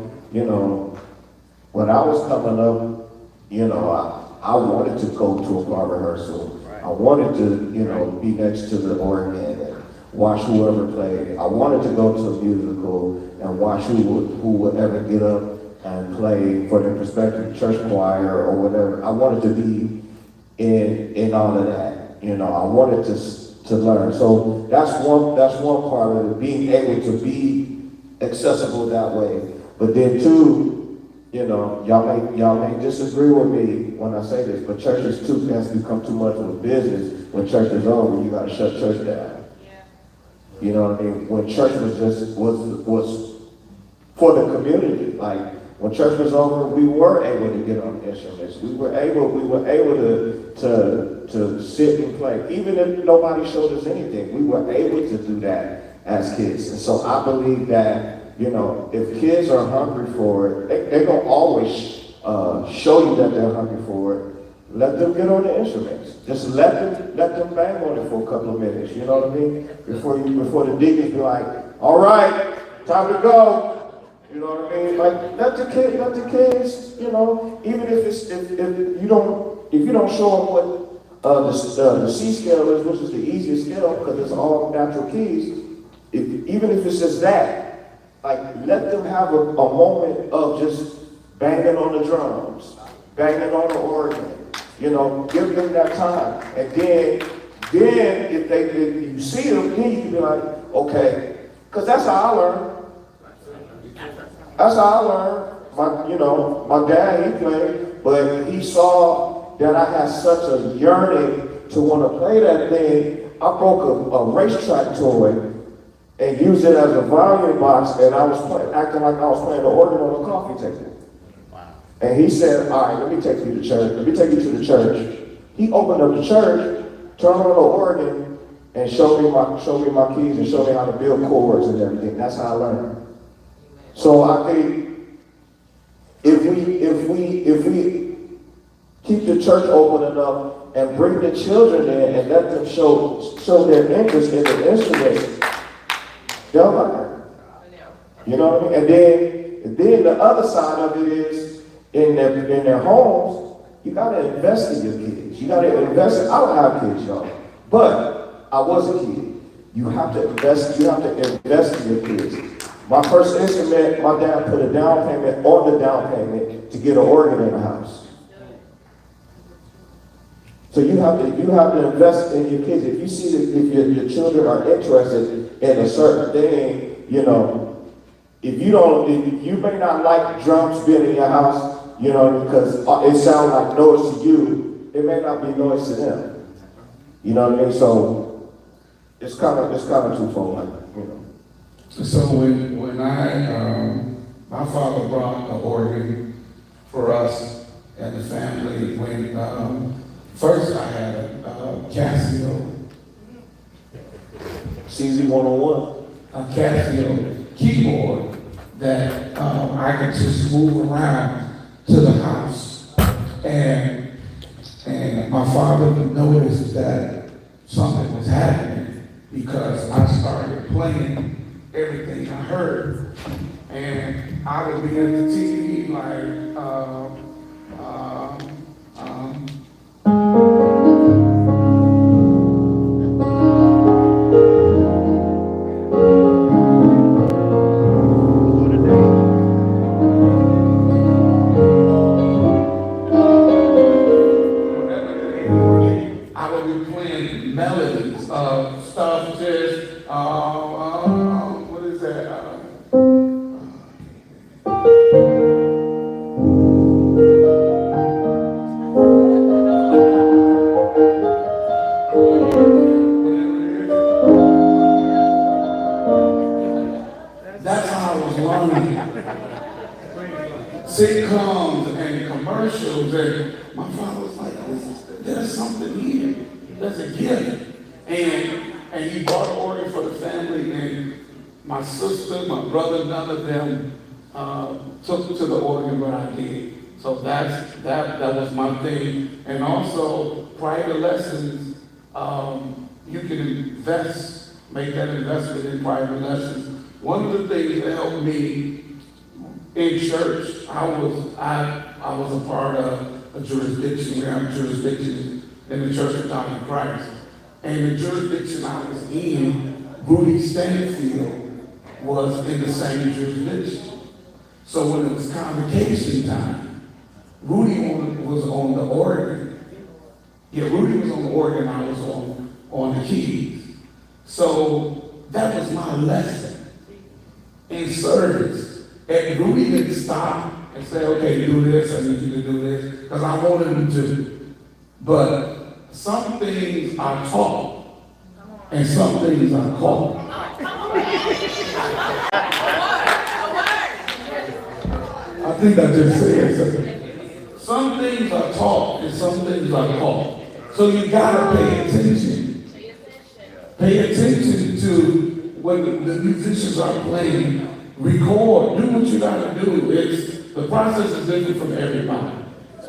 when I was coming up, you know, I wanted to go to a bar rehearsal. I wanted to, you know, be next to the organ and watch whoever played. I wanted to go to a musical and watch who would ever get up and play for the prospective church choir or whatever. I wanted to be in all of that. You know, I wanted to learn. So that's one part of it, being able to be accessible that way. But then two, you know, y'all may disagree with me when I say this, but churches too has become too much of a business. When church is over, you gotta shut church down. Yeah. You know what I mean? When church was for the community. Like when church was over, we were able to get on instruments. We were able to sit and play. Even if nobody showed us anything, we were able to do that as kids. And so I believe that, you know, if kids are hungry for it, they're going to always show you that they're hungry for it. Let them get on the instruments. Just let them bang on it for a couple of minutes. You know what I mean? Before the deacons be like, all right, time to go. You know what I mean? Like let the kids, you know, even if you don't show them what the C scale is, which is the easiest scale because it's all natural keys. even if it's just that, like, let them have a moment of just banging on the drums, banging on the organ, you know, give them that time. And then if you see them, then you can be like, okay, because that's how I learned. That's how I learned. My dad, he played, but he saw that I had such a yearning to want to play that thing. I broke a racetrack toy and used it as a volume box, and I was acting like I was playing the organ on a coffee table. Wow. And he said, all right, let me take you to church. Let me take you to the church. He opened up the church, turned on the organ, and showed me my keys and showed me how to build chords and everything. That's how I learned. So I think if we keep the church open enough and bring the children in and let them show their interest in the instruments, they'll learn. You know what I mean? And then the other side of it is in their homes, you gotta invest in your kids. You gotta invest in, I don't have kids, y'all, but I was a kid. You have to invest in your kids. My first instrument, my dad put a down payment on the down payment to get an organ in the house. So you have to invest in your kids. If you see that if your children are interested in a certain thing, you know, if you may not like drums being in your house, you know, because it sounds like noise to you, it may not be noise to them. You know what I mean? So it's kind of twofold, like, you know. So when my father brought the organ for us and the family, when first I had a Casio CZ101. A Casio keyboard that I could just move around to the house, and my father noticed that something was happening because I started playing everything I heard, and I would be at the TV like, I would be playing melodies of stuff just, what is that? That's how I was learning. Sitcoms and commercials, and my father was like, there's something here. There's a gift. And he bought an organ for the family, and my sister, my brother, none of them took to the organ, but I did. So that was my thing. And also, private lessons, you can make that investment in private lessons. One of the things that helped me in church, I was a part of a jurisdiction. We have a jurisdiction in the Church of God in Christ. And the jurisdiction I was in, Rudy Stanfield was in the same jurisdiction. So when it was convocation time, Rudy was on the organ. Yeah, Rudy was on the organ, I was on the keys. So that was my lesson in service. And Rudy didn't stop and say, okay, do this, I need you to do this, because I wanted him to. But some things are taught, and some things are caught. I think I just said something. Some things are taught, and some things are caught. So you gotta pay attention. Pay attention to when the musicians are playing. Record, do what you gotta do. The process is different from everybody.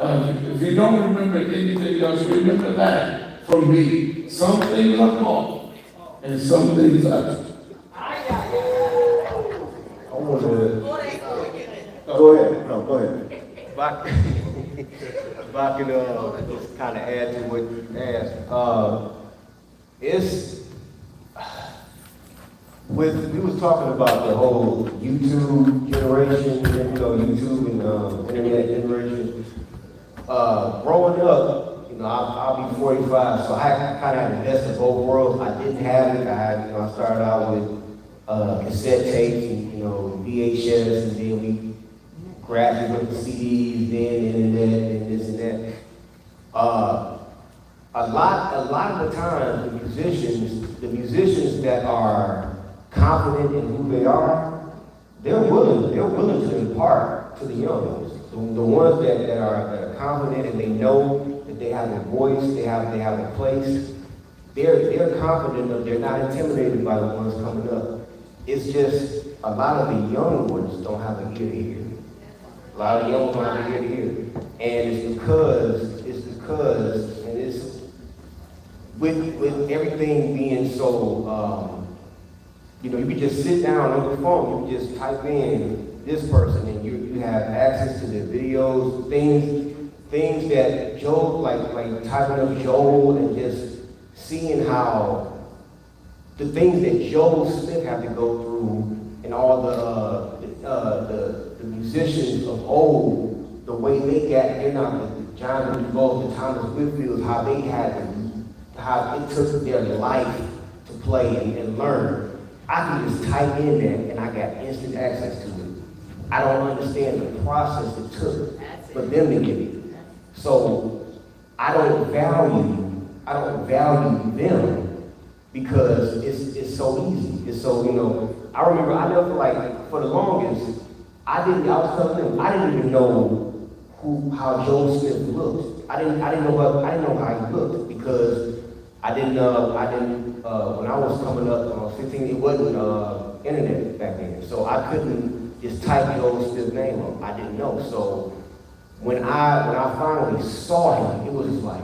If you don't remember anything else, remember that from me. Some things are caught, and some things are. Go ahead. No, go ahead. If I could just kind of add to what you asked, We was talking about the whole YouTube generation, YouTube and internet generation. Growing up, I'll be 45, so I kind of had the best of both worlds. I didn't have it. I started out with cassette tapes and VHS, and then we gradually went to CDs, then internet, and this and that. A lot of the time, the musicians that are confident in who they are, they're willing to impart to the young ones. The ones that are confident and they know that they have a voice, they have a place. They're confident of, they're not intimidated by the ones coming up. It's just a lot of the young ones don't have an ear to hear. A lot of the young ones don't have an ear to hear. And it's because, and it's with everything being so, you can just sit down on your phone, you can just type in this person and you have access to their videos, things that Joel, like typing up Joel and just seeing how the things that Joel Smith had to go through and all the musicians of old, the way they got, they're not the John DeVoe, the Thomas Whitfield, how it took their life to play and learn. I can just type in that and I got instant access to it. I don't understand the process it took for them to get it. So I don't value them because it's so easy. It's so, I remember I never for the longest, I was telling them, I didn't even know how Joel Smith looked. I didn't know how he looked because I didn't when I was coming up when I was 15, it wasn't internet back then. So I couldn't just type Joel Smith's name up. I didn't know. So when I finally saw him, it was just like,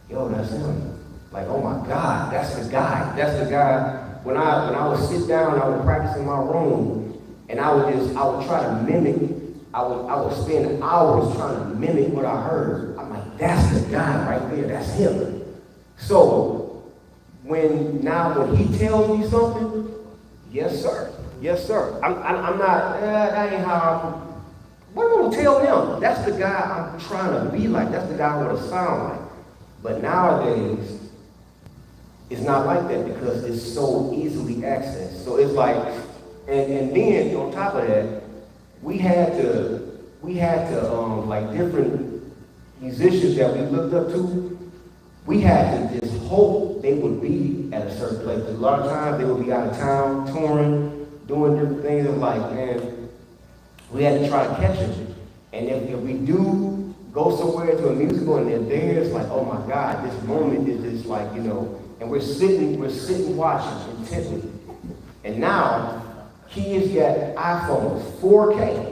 yo, that's him. Like, oh my God, that's the guy. That's the guy. When I would sit down, I would practice in my room, and I would try to mimic. I would spend hours trying to mimic what I heard. I'm like, that's the guy right there. That's him. So when he tells me something, yes sir, I'm not. That ain't how. What am I gonna tell him? That's the guy I'm trying to be like. That's the guy I want to sound like. But nowadays, it's not like that because it's so easily accessed. So it's like, and then on top of that, we had to like different musicians that we looked up to. We had to just hope they would be at a certain place. A lot of times they would be out of town, touring, doing different things. And like, man, we had to try to catch them. And if we do go somewhere to a musical and they're there, it's like, oh my God, this moment is just like, and we're sitting watching intently. And now, kids got iPhones, 4K.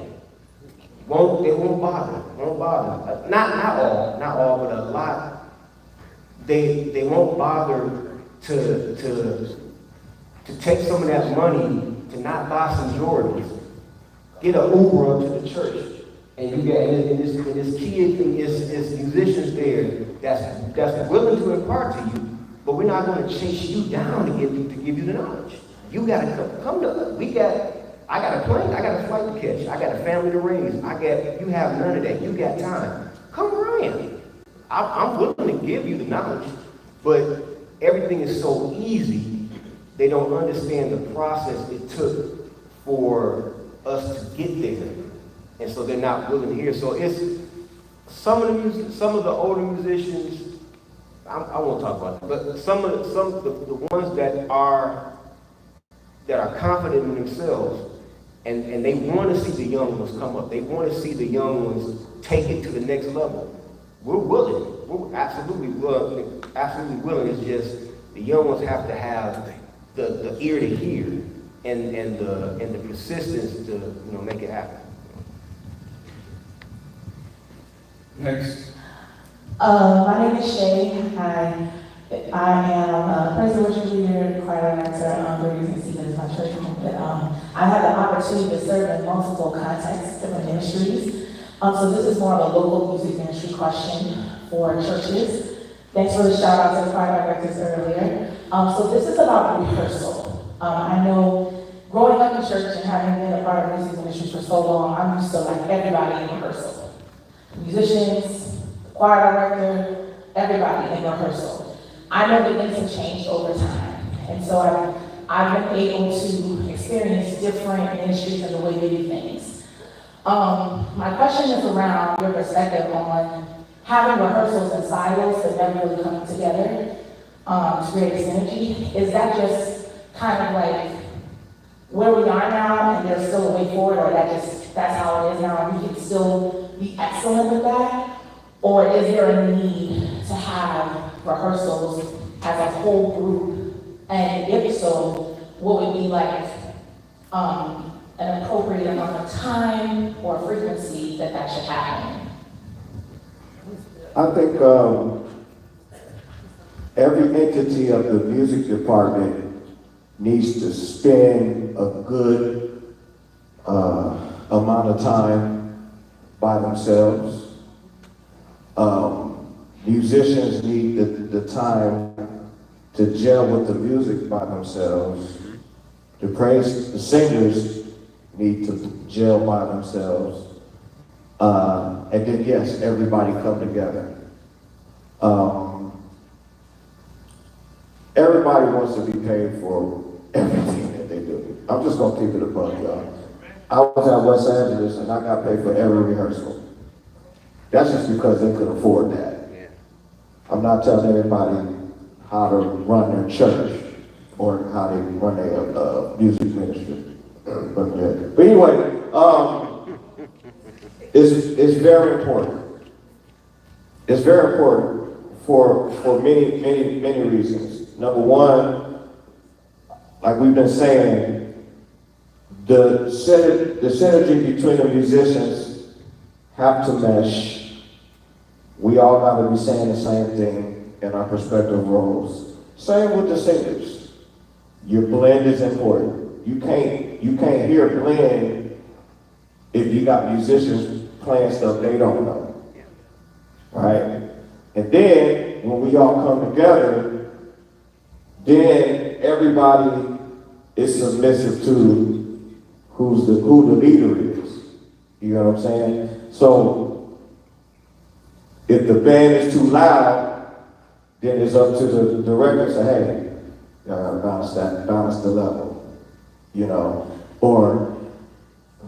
They won't bother. Not all, but a lot. They won't bother to take some of that money to not buy some Jordans, get an Uber up to the church, and you got and this kid and this musicians there that's willing to impart to you, but we're not going to chase you down to give you the knowledge. You got to come to us. I got a plane, I got a flight to catch, I got a family to raise, you have none of that. You got time. Come around. I'm willing to give you the knowledge, but everything is so easy, they don't understand the process it took for us to get there. And so they're not willing to hear. So it's some of the older musicians, I won't talk about it, but some of the ones that are confident in themselves, and they want to see the young ones come up. They want to see the young ones take it to the next level. We're willing. We're absolutely willing. It's just the young ones have to have the ear to hear and the persistence to make it happen. Next. My name is Shay. I am president worship leader, choir director, Greaters and Seasons, my church. I have the opportunity to serve in multiple contexts, different ministries. So this is more of a local music ministry question for churches. Thanks for the shout out to choir directors earlier. So this is about rehearsal. I know growing up in church and having been a part of the music ministry for so long, I'm used to like everybody in rehearsal. Musicians, choir director, everybody in rehearsal. I know that things have changed over time. And so I've been able to experience different ministries and the way they do things. My question is around your perspective on having rehearsals in silos that never really come together to create a synergy. Is that just kind of like where we are now and there's still a way forward, or that's how it is now and we can still be excellent with that? Or is there a need to have rehearsals as a whole group? And if so, what would be like an appropriate amount of time or frequency that should happen? I think every entity of the music department needs to spend a good amount of time by themselves. Musicians need the time to gel with the music by themselves. The singers need to gel by themselves. And then yes, everybody come together. Everybody wants to be paid for everything that they do. I'm just gonna keep it a buck, y'all. I was at Los Angeles and I got paid for every rehearsal. That's just because they could afford that. I'm not telling everybody how to run their church or how they run their music ministry. But anyway, it's very important. It's very important for many reasons. Number one, like we've been saying, the synergy between the musicians have to mesh. We all got to be saying the same thing in our respective roles. Same with the singers. Your blend is important. You can't hear blend if you got musicians playing stuff they don't know. Right? And then when we all come together, then everybody is submissive to who the leader is. You know what I'm saying? So if the band is too loud, then it's up to the director to say, hey, balance the level, you know. Or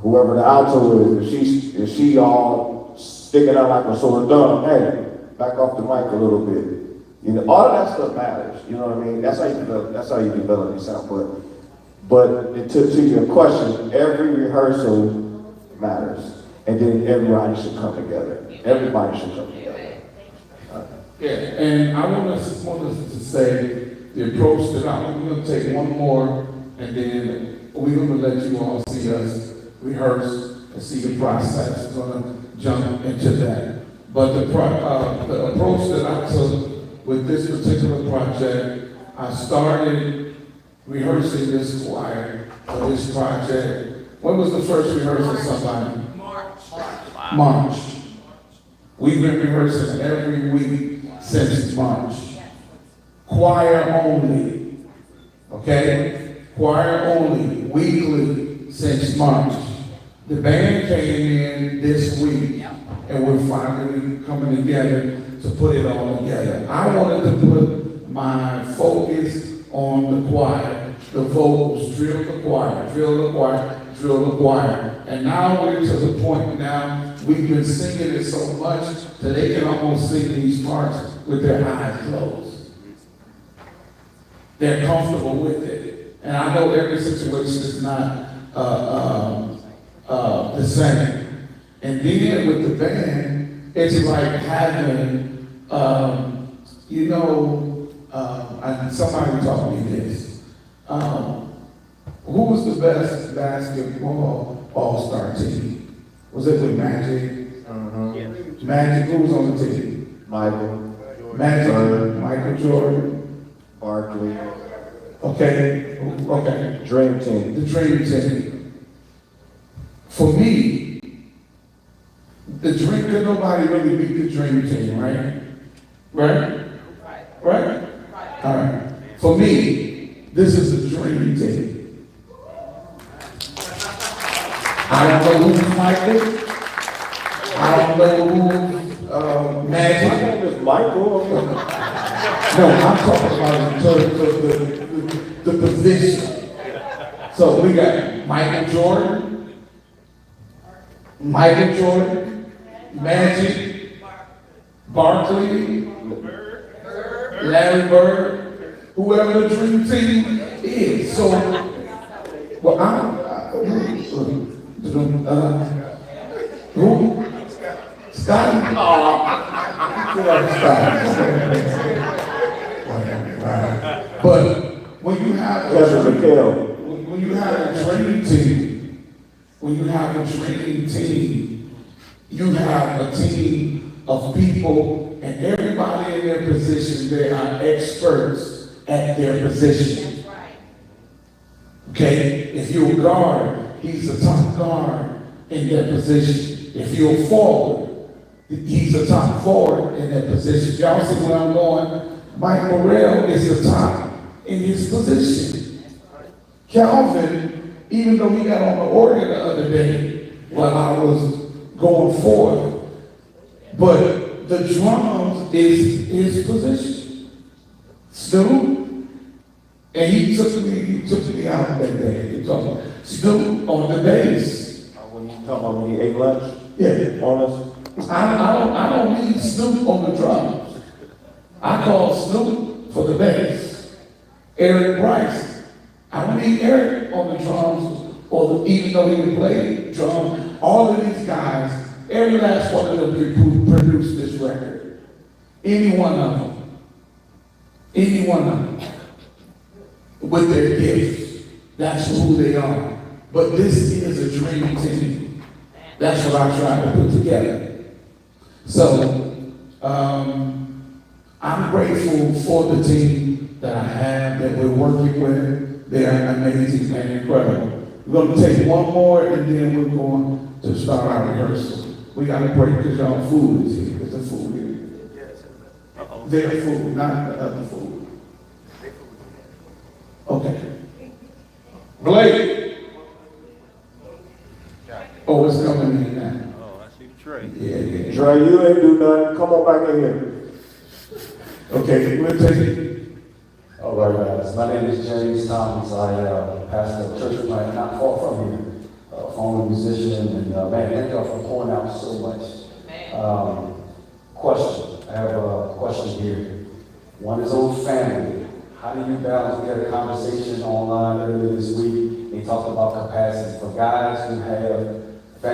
whoever the alto is, if she all sticking out like a sore thumb, hey, back off the mic a little bit. You know, all of that stuff matters. You know what I mean? That's how you develop your sound. But to your question, every rehearsal matters, and then everybody should come together. Everybody should come together. Yeah, and I want us to say the approach that we're going to take one more, and then we're going to let you all see us rehearse and see the process. We're going to jump into that. But the approach that I took with this particular project, I started rehearsing this choir for this project. When was the first rehearsal, somebody? March. We've been rehearsing every week since March. Choir only. Okay? Choir only, weekly since March. The band came in this week, and we're finally coming together to put it all together. I wanted to put my focus on the choir, the vocals, drill the choir, drill the choir, drill the choir. And now we're to the point now, we've been singing it so much that they can almost sing these parts with their eyes closed. They're comfortable with it. And I know every situation is not the same. And then with the band, it's like having, somebody taught me this. Who was the best basketball all-star team? Was it with Magic? Yes. Magic, who was on the team? Magic, Michael Jordan. Barkley. Okay. Dream Team. The Dream Team. For me, the Dream, could nobody really beat the Dream Team, right? Right? All right. For me, This is a dream team. I don't know who's Michael. I don't know who's Magic. My name is Michael. No, I'm talking about in terms of the position. So we got Michael Jordan, Magic, Barkley, Larry Bird, whoever the dream team is. So, well, who? Scotty? But when you have Kevin McHale. when you have a training team, you have a team of people, and everybody in their position, they are experts at their position. Okay? If you're a guard, he's a top guard in that position. If you're a forward, he's a top forward in that position. Y'all see where I'm going? Mike Morrell is the top in his position. Calvin, even though he got on the organ the other day while I was going forward, but the drums is his position. Snoop, and he took me out that day. He told me, Snoop on the bass. When you talking about when you ate lunch? Yeah. On us? I don't need Snoop on the drums. I call Snoop for the bass. Eric Bryce. I don't need Eric on the drums, even though he would play drums. All of these guys, every last one of them who produced this record. Any one of them. Any one of them. With their gifts. That's who they are. But this is a dream team. That's what I try to put together. So, I'm grateful for the team that I have, that we're working with. They are amazing and incredible. We're going to take one more and then we're going to start our rehearsal. We got to break because y'all food is here. It's the food here. Their food, not the other food. Okay. Blake. Oh, it's coming in now. Oh, I see the tray. Yeah. Dre, you ain't do nothing. Come on back in here. Okay, we'll take it. All right, guys. My name is James Thomas. I pastor a church plant not far from here, former musician, and man, thank y'all for pouring out so much. Question. I have a question here. One is on family. How do you balance? We had a conversation online earlier this week. They talked about capacity for guys who have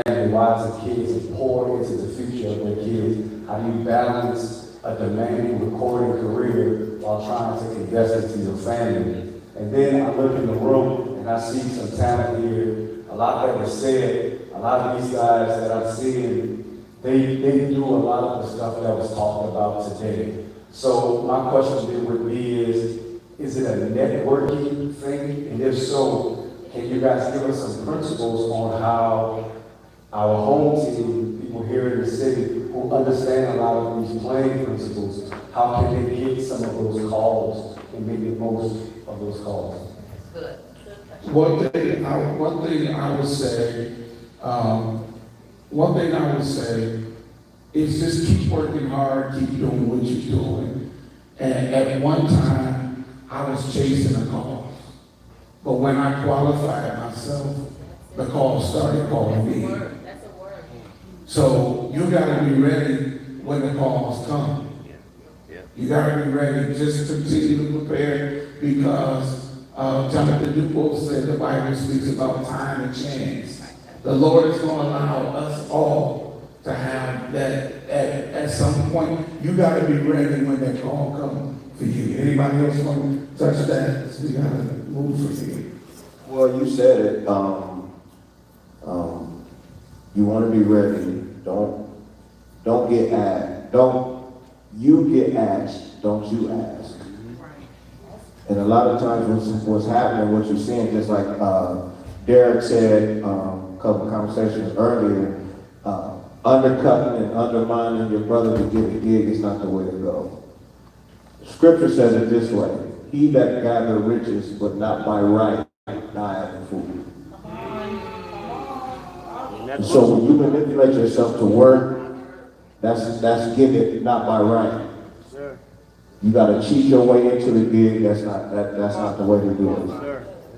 family, wives, and kids and pour into the future of their kids. How do you balance a demanding recording career while trying to invest into your family? And then I look in the room and I see some talent here. A lot that was said, a lot of these guys that I'm seeing, they do a lot of the stuff that was talked about today. So my question then would be is it a networking thing? And if so, can you guys give us some principles on how our home team, people here in the city who understand a lot of these playing principles, how can they get some of those calls and make the most of those calls? Good. One thing I would say is just keep working hard, keep doing what you're doing. And at one time, I was chasing a call. But when I qualified myself, the call started calling me. That's a word. So you gotta be ready when the calls come. You gotta be ready, just continue to prepare because Jonathan Dupont said the Bible speaks about time and chance. The Lord is gonna allow us all to have that at some point. You gotta be ready when that call comes for you. Anybody else want to touch that? We gotta move for you. Well, you said it. You want to be ready. Don't get asked. Don't you get asked. Don't you ask. And a lot of times what's happening, what you're seeing, just like Derek said a couple of conversations earlier, undercutting and undermining your brother to get a gig is not the way to go. Scripture says it this way. he that gather riches, but not by right, dieth a fool. So when you manipulate yourself to work, that's give it not by right. You gotta cheat your way into the gig. That's not the way to do it.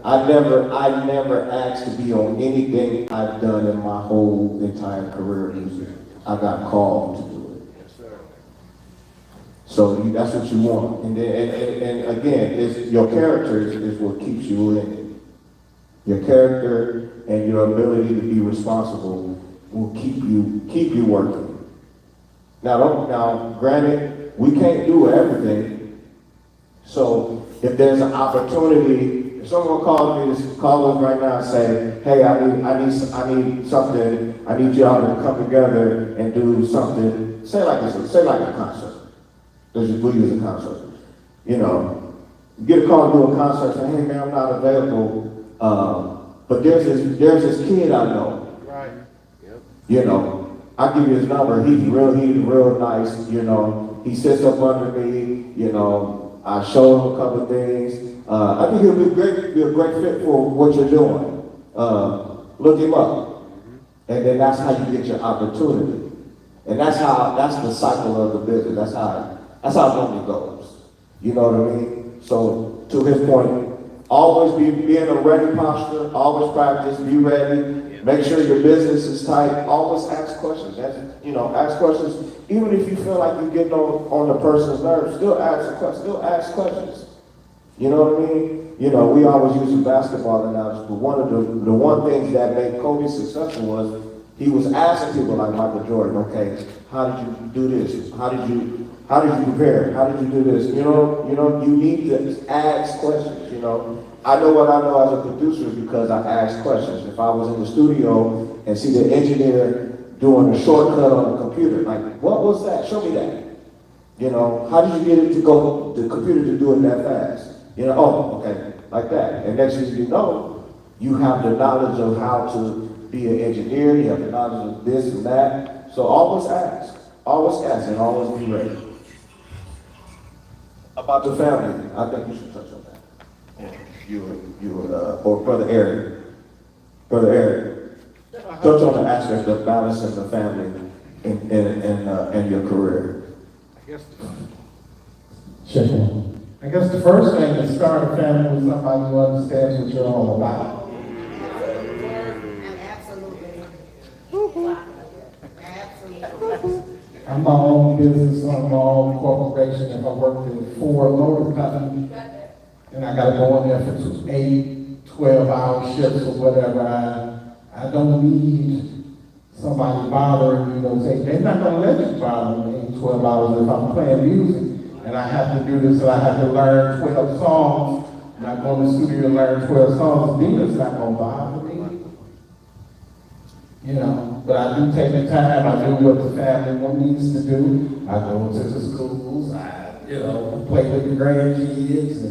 I never asked to be on anything I've done in my whole entire career in music. I got called to do it. So that's what you want. And then, and again, your character is what keeps you in it. Your character and your ability to be responsible will keep you working. Now, granted, we can't do everything. So if there's an opportunity, if someone call us right now and say, hey, I need something, I need y'all to come together and do something, say like a concert. We'll use a concert. You know, get a call to do a concert, say, hey man, I'm not available. But there's this kid I know. Right. Yep. You know, I give you his number. He's real nice. You know, he sits up under me. You know, I show him a couple of things. I think he'll be a great fit for what you're doing. Look him up, and then that's how you get your opportunity. And that's the cycle of the business. That's how it normally goes. You know what I mean? So to his point. Always be in a ready posture, always practice, be ready, make sure your business is tight, always ask questions. Ask questions. Even if you feel like you're getting on the person's nerves, still ask questions. You know what I mean? You know, we always use the basketball analogy, but one of the one things that made Kobe successful was he was asking people like Michael Jordan, okay, how did you do this? How did you prepare? How did you do this? You know, you need to ask questions. You know, I know what I know as a producer because I ask questions. If I was in the studio and see the engineer doing a shortcut on the computer, like, what was that? Show me that. You know, how did you get it to go, the computer to do it that fast? You know, oh, okay, like that. And next thing you know, you have the knowledge of how to be an engineer, you have the knowledge of this and that. So always ask and always be ready. About the family, I think you should touch on that. Or Brother Eric. Touch on the aspect of balancing the family and your career. I guess the first thing is start a family with somebody who understands what you're all about. I'm my own business, I'm my own corporation. If I worked in Ford Motor Company, and I gotta go in there for 8, 12-hour shifts or whatever, I don't need somebody bothering me. They're not gonna let you bother me 8, 12 hours if I'm playing music. And I have to do this, and I have to learn 12 songs. And I go in the studio and learn 12 songs. Dina's not gonna bother me. You know, but I do take the time, I do what the family needs to do. I go to the schools, I play with the grandkids,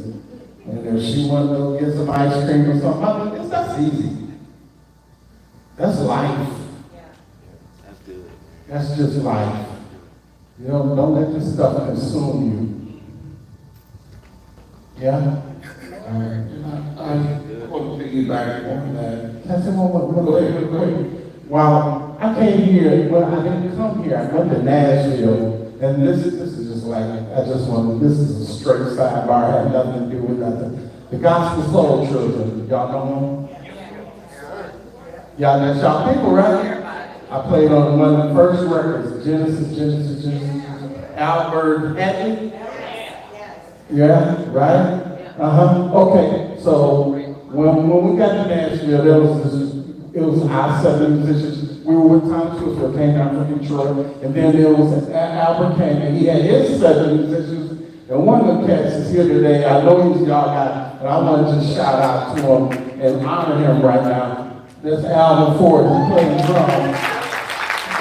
and if she wants to go get some ice cream or something, that's easy. That's life. That's good. That's just life. You know, don't let this stuff consume you. Yeah? I want to piggyback on that. Can I say one more? Well, I came here, well, I didn't come here, I went to Nashville, and this is just like, this is a straight sidebar, had nothing to do with nothing. The Gospel Soul Children, y'all know them? Y'all, that's y'all people, right? I played on one of the first records, Genesis, Albert Hatley. Yeah, right? Okay, so when we got to Nashville, it was our 7 musicians. We were with Tom Swift, came down from Detroit, and then there was Albert came, and he had his 7 musicians. And one of the cats is here today. I know he's y'all guy, but I want to just shout out to him and honor him right now. That's Alvin Ford, who's playing drums.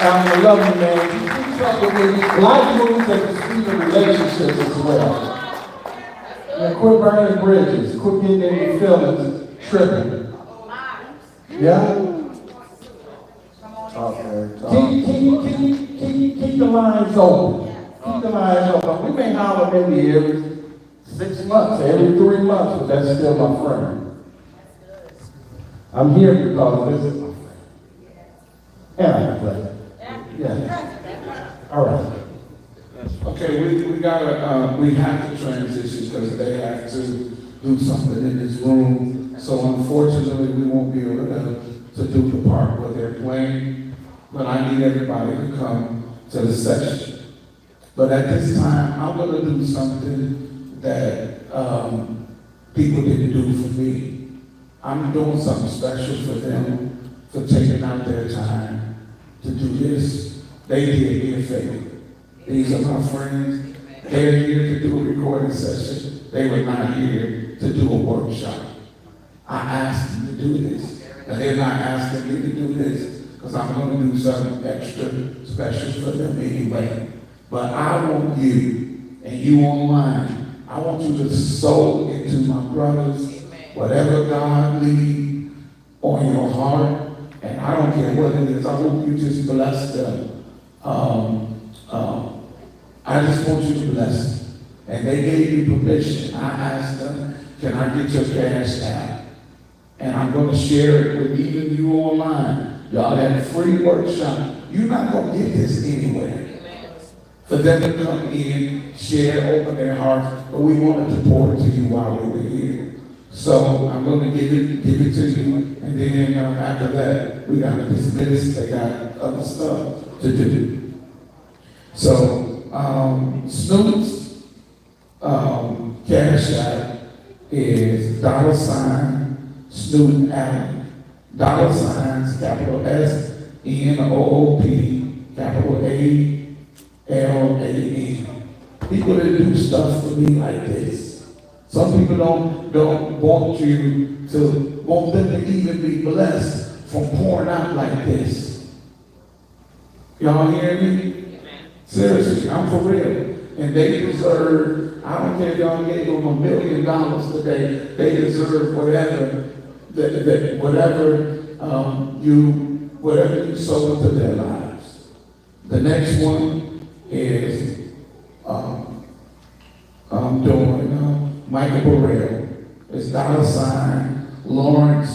Alvin, I love you, man. You do something with life moves at the speed of relationships as well. And quit burning bridges, quit getting in your feelings, tripping. Yeah? Keep the lines open. Keep the lines open. We may holler maybe every 6 months, every 3 months, but that's still my friend. I'm here because this is my friend. And I can play. Yeah. All right. Okay, we gotta, we have to transition because they have to do something in this room. So unfortunately, we won't be able to do the part where they're playing, but I need everybody to come to the session. But at this time, I'm gonna do something that people didn't do for me. I'm doing something special for them, for taking out their time to do this. They did me a favor. These are my friends. They're here to do a recording session. They were not here to do a workshop. I asked them to do this. And they're not asking me to do this because I'm going to do something extra special for them anyway. But I want you, and you online, I want you to sow into my brothers, whatever God leads on your heart. And I don't care what it is. I hope you just bless them. I just want you to bless them. And they gave me permission. I asked them, can I get your cash app? And I'm going to share it with even you online. Y'all had a free workshop. You're not going to get this anywhere. For them to come in, share, open their hearts, but we wanted to pour it to you while we were here. So I'm going to give it to you, and then after that, we got to dismiss. They got other stuff to do. So Snoop's cash app is $ Snoop Allen. $ capital SNOOP, capital ALLAN. People that do stuff for me like this. Some people don't want you to want them to even be blessed from pouring out like this. Y'all hear me? Seriously, I'm for real. And they deserve, I don't care if y'all gave them $1 million today, they deserve whatever you sow into their lives. The next one is I'm doing Michael Burrell. It's $ Lawrence,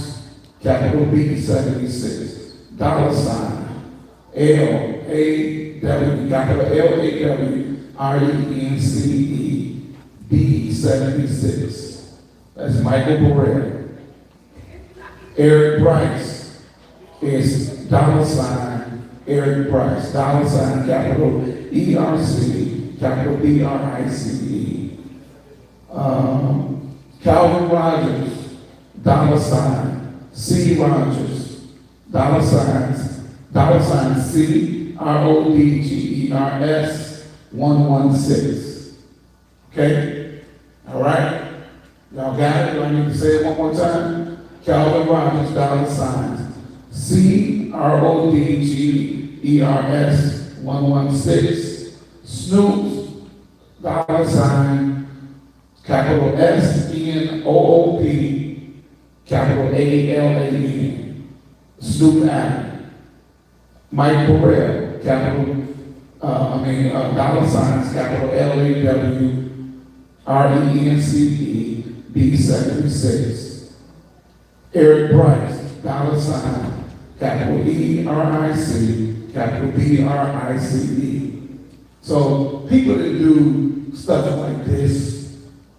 capital B 76, $ LAW, capital LAWRENCE B 76. That's Michael Burrell. Eric Price is $ Eric Price, $ capital ERC, capital BRICE. Calvin Rogers, $ C Rogers, $ C RODGERS 116. Okay? All right? Y'all got it? Do I need to say it one more time? Calvin Rogers, $ C RODGERS 116. Snoop's $ capital SNOOP, capital ALLAN. Snoop Allen. Mike Burrell, capital, $ capital LAWRENCE B 76. Eric Price, $ capital ERIC, capital BRICE. So people that do stuff like this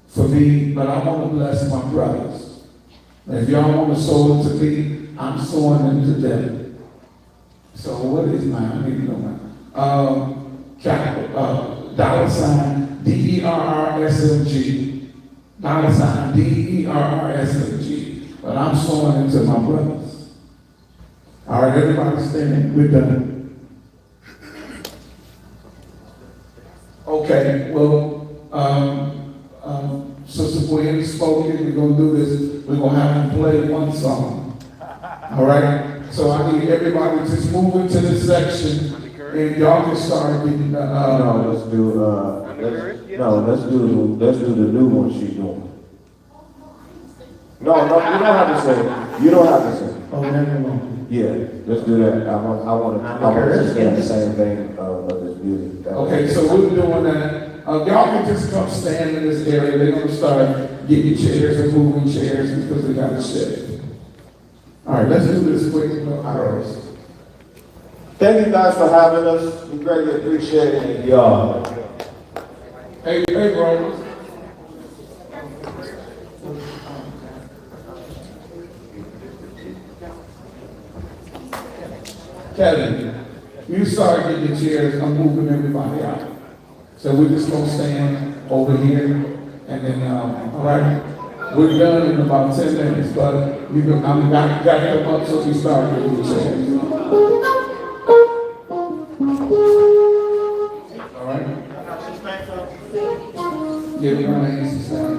for me, but I want to bless my brothers. And if y'all want to sow into me, I'm sowing into them. So what is mine? I need to know mine. Capital, $ DERRSMG, $ DERRSMG. But I'm sowing into my brothers. All right, everybody standing. We're done. Okay, well, Sister Gwen spoke it. We're going to do this. We're going to have them play one song. All right? So I need everybody to just move into this section, and y'all can start getting let's do the new one she's doing. No, you don't have to say it. You don't have to say it. Oh, no. Yeah, let's do that. I want to say the same thing of this music. Okay, so we're doing that. Y'all can just come stand in this area. They're gonna start getting chairs and moving chairs because they got to shed. All right, let's do this quick. Hours. Thank you guys for having us. We greatly appreciate it. Y'all. Hey, bro. Kevin, you start getting the chairs. I'm moving everybody out. So we're just gonna stand over here, and then, all right, we're done in about 10 minutes, but you can, I'm got to come up so we start getting the chairs. All right? Give me my hands to stand.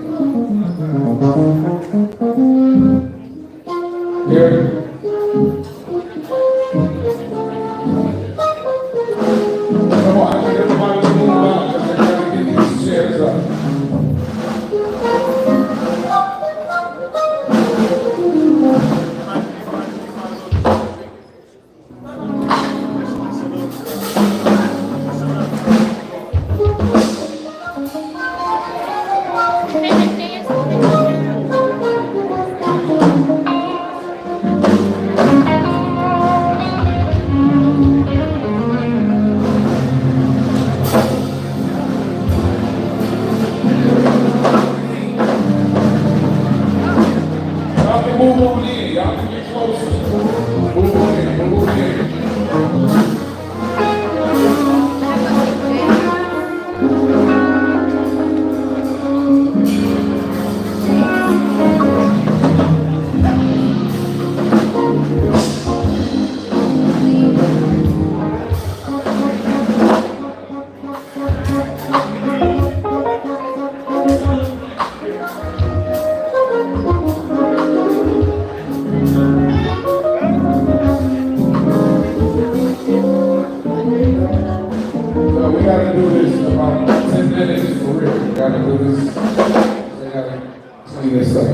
Here. Come on, I need everybody to move out because they're trying to get these chairs up. Move on in, y'all can get closer. Move on in, move on in. So we gotta do this in about 10 minutes for real. We gotta do this. We gotta clean this up.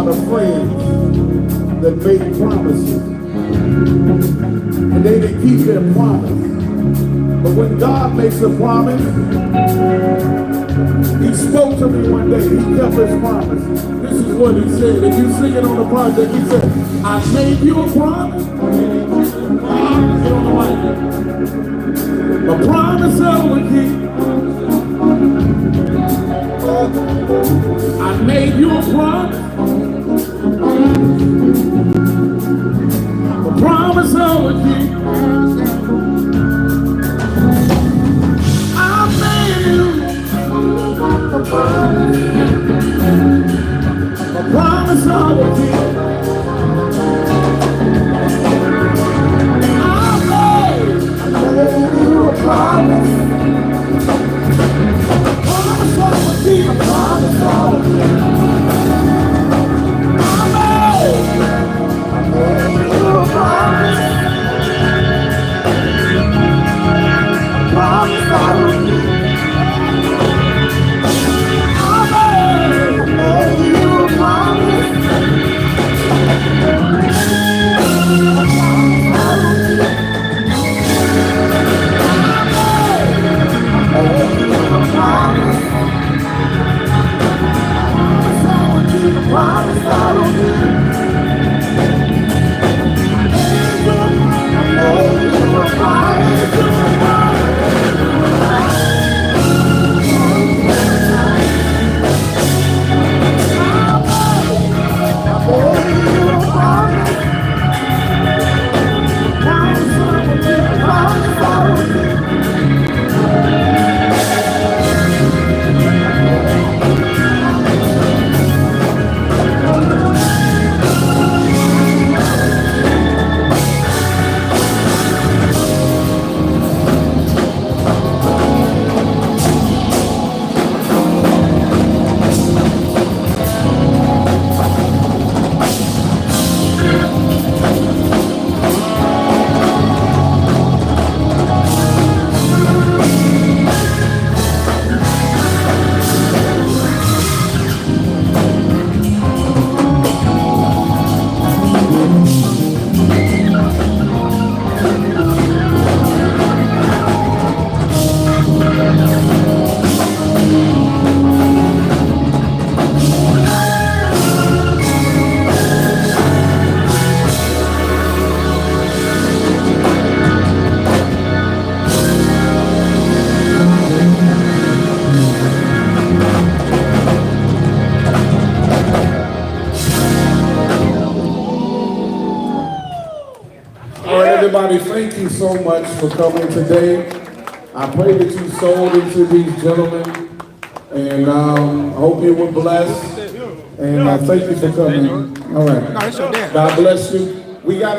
lot of friends that make promises, and they didn't keep their promise. But when God makes a promise, He spoke to me one day. He kept His promise. This is what He said. If you sing it on the project, He said, I made you a promise. Get on the mic. A promise I will keep. I made you a promise. A promise I will keep. I made you a promise. A promise I will keep. I made you a promise. Everybody, thank you so much for coming today. I pray that you sold into these gentlemen, and I hope you were blessed. And thank you for coming. All right. God bless you. We got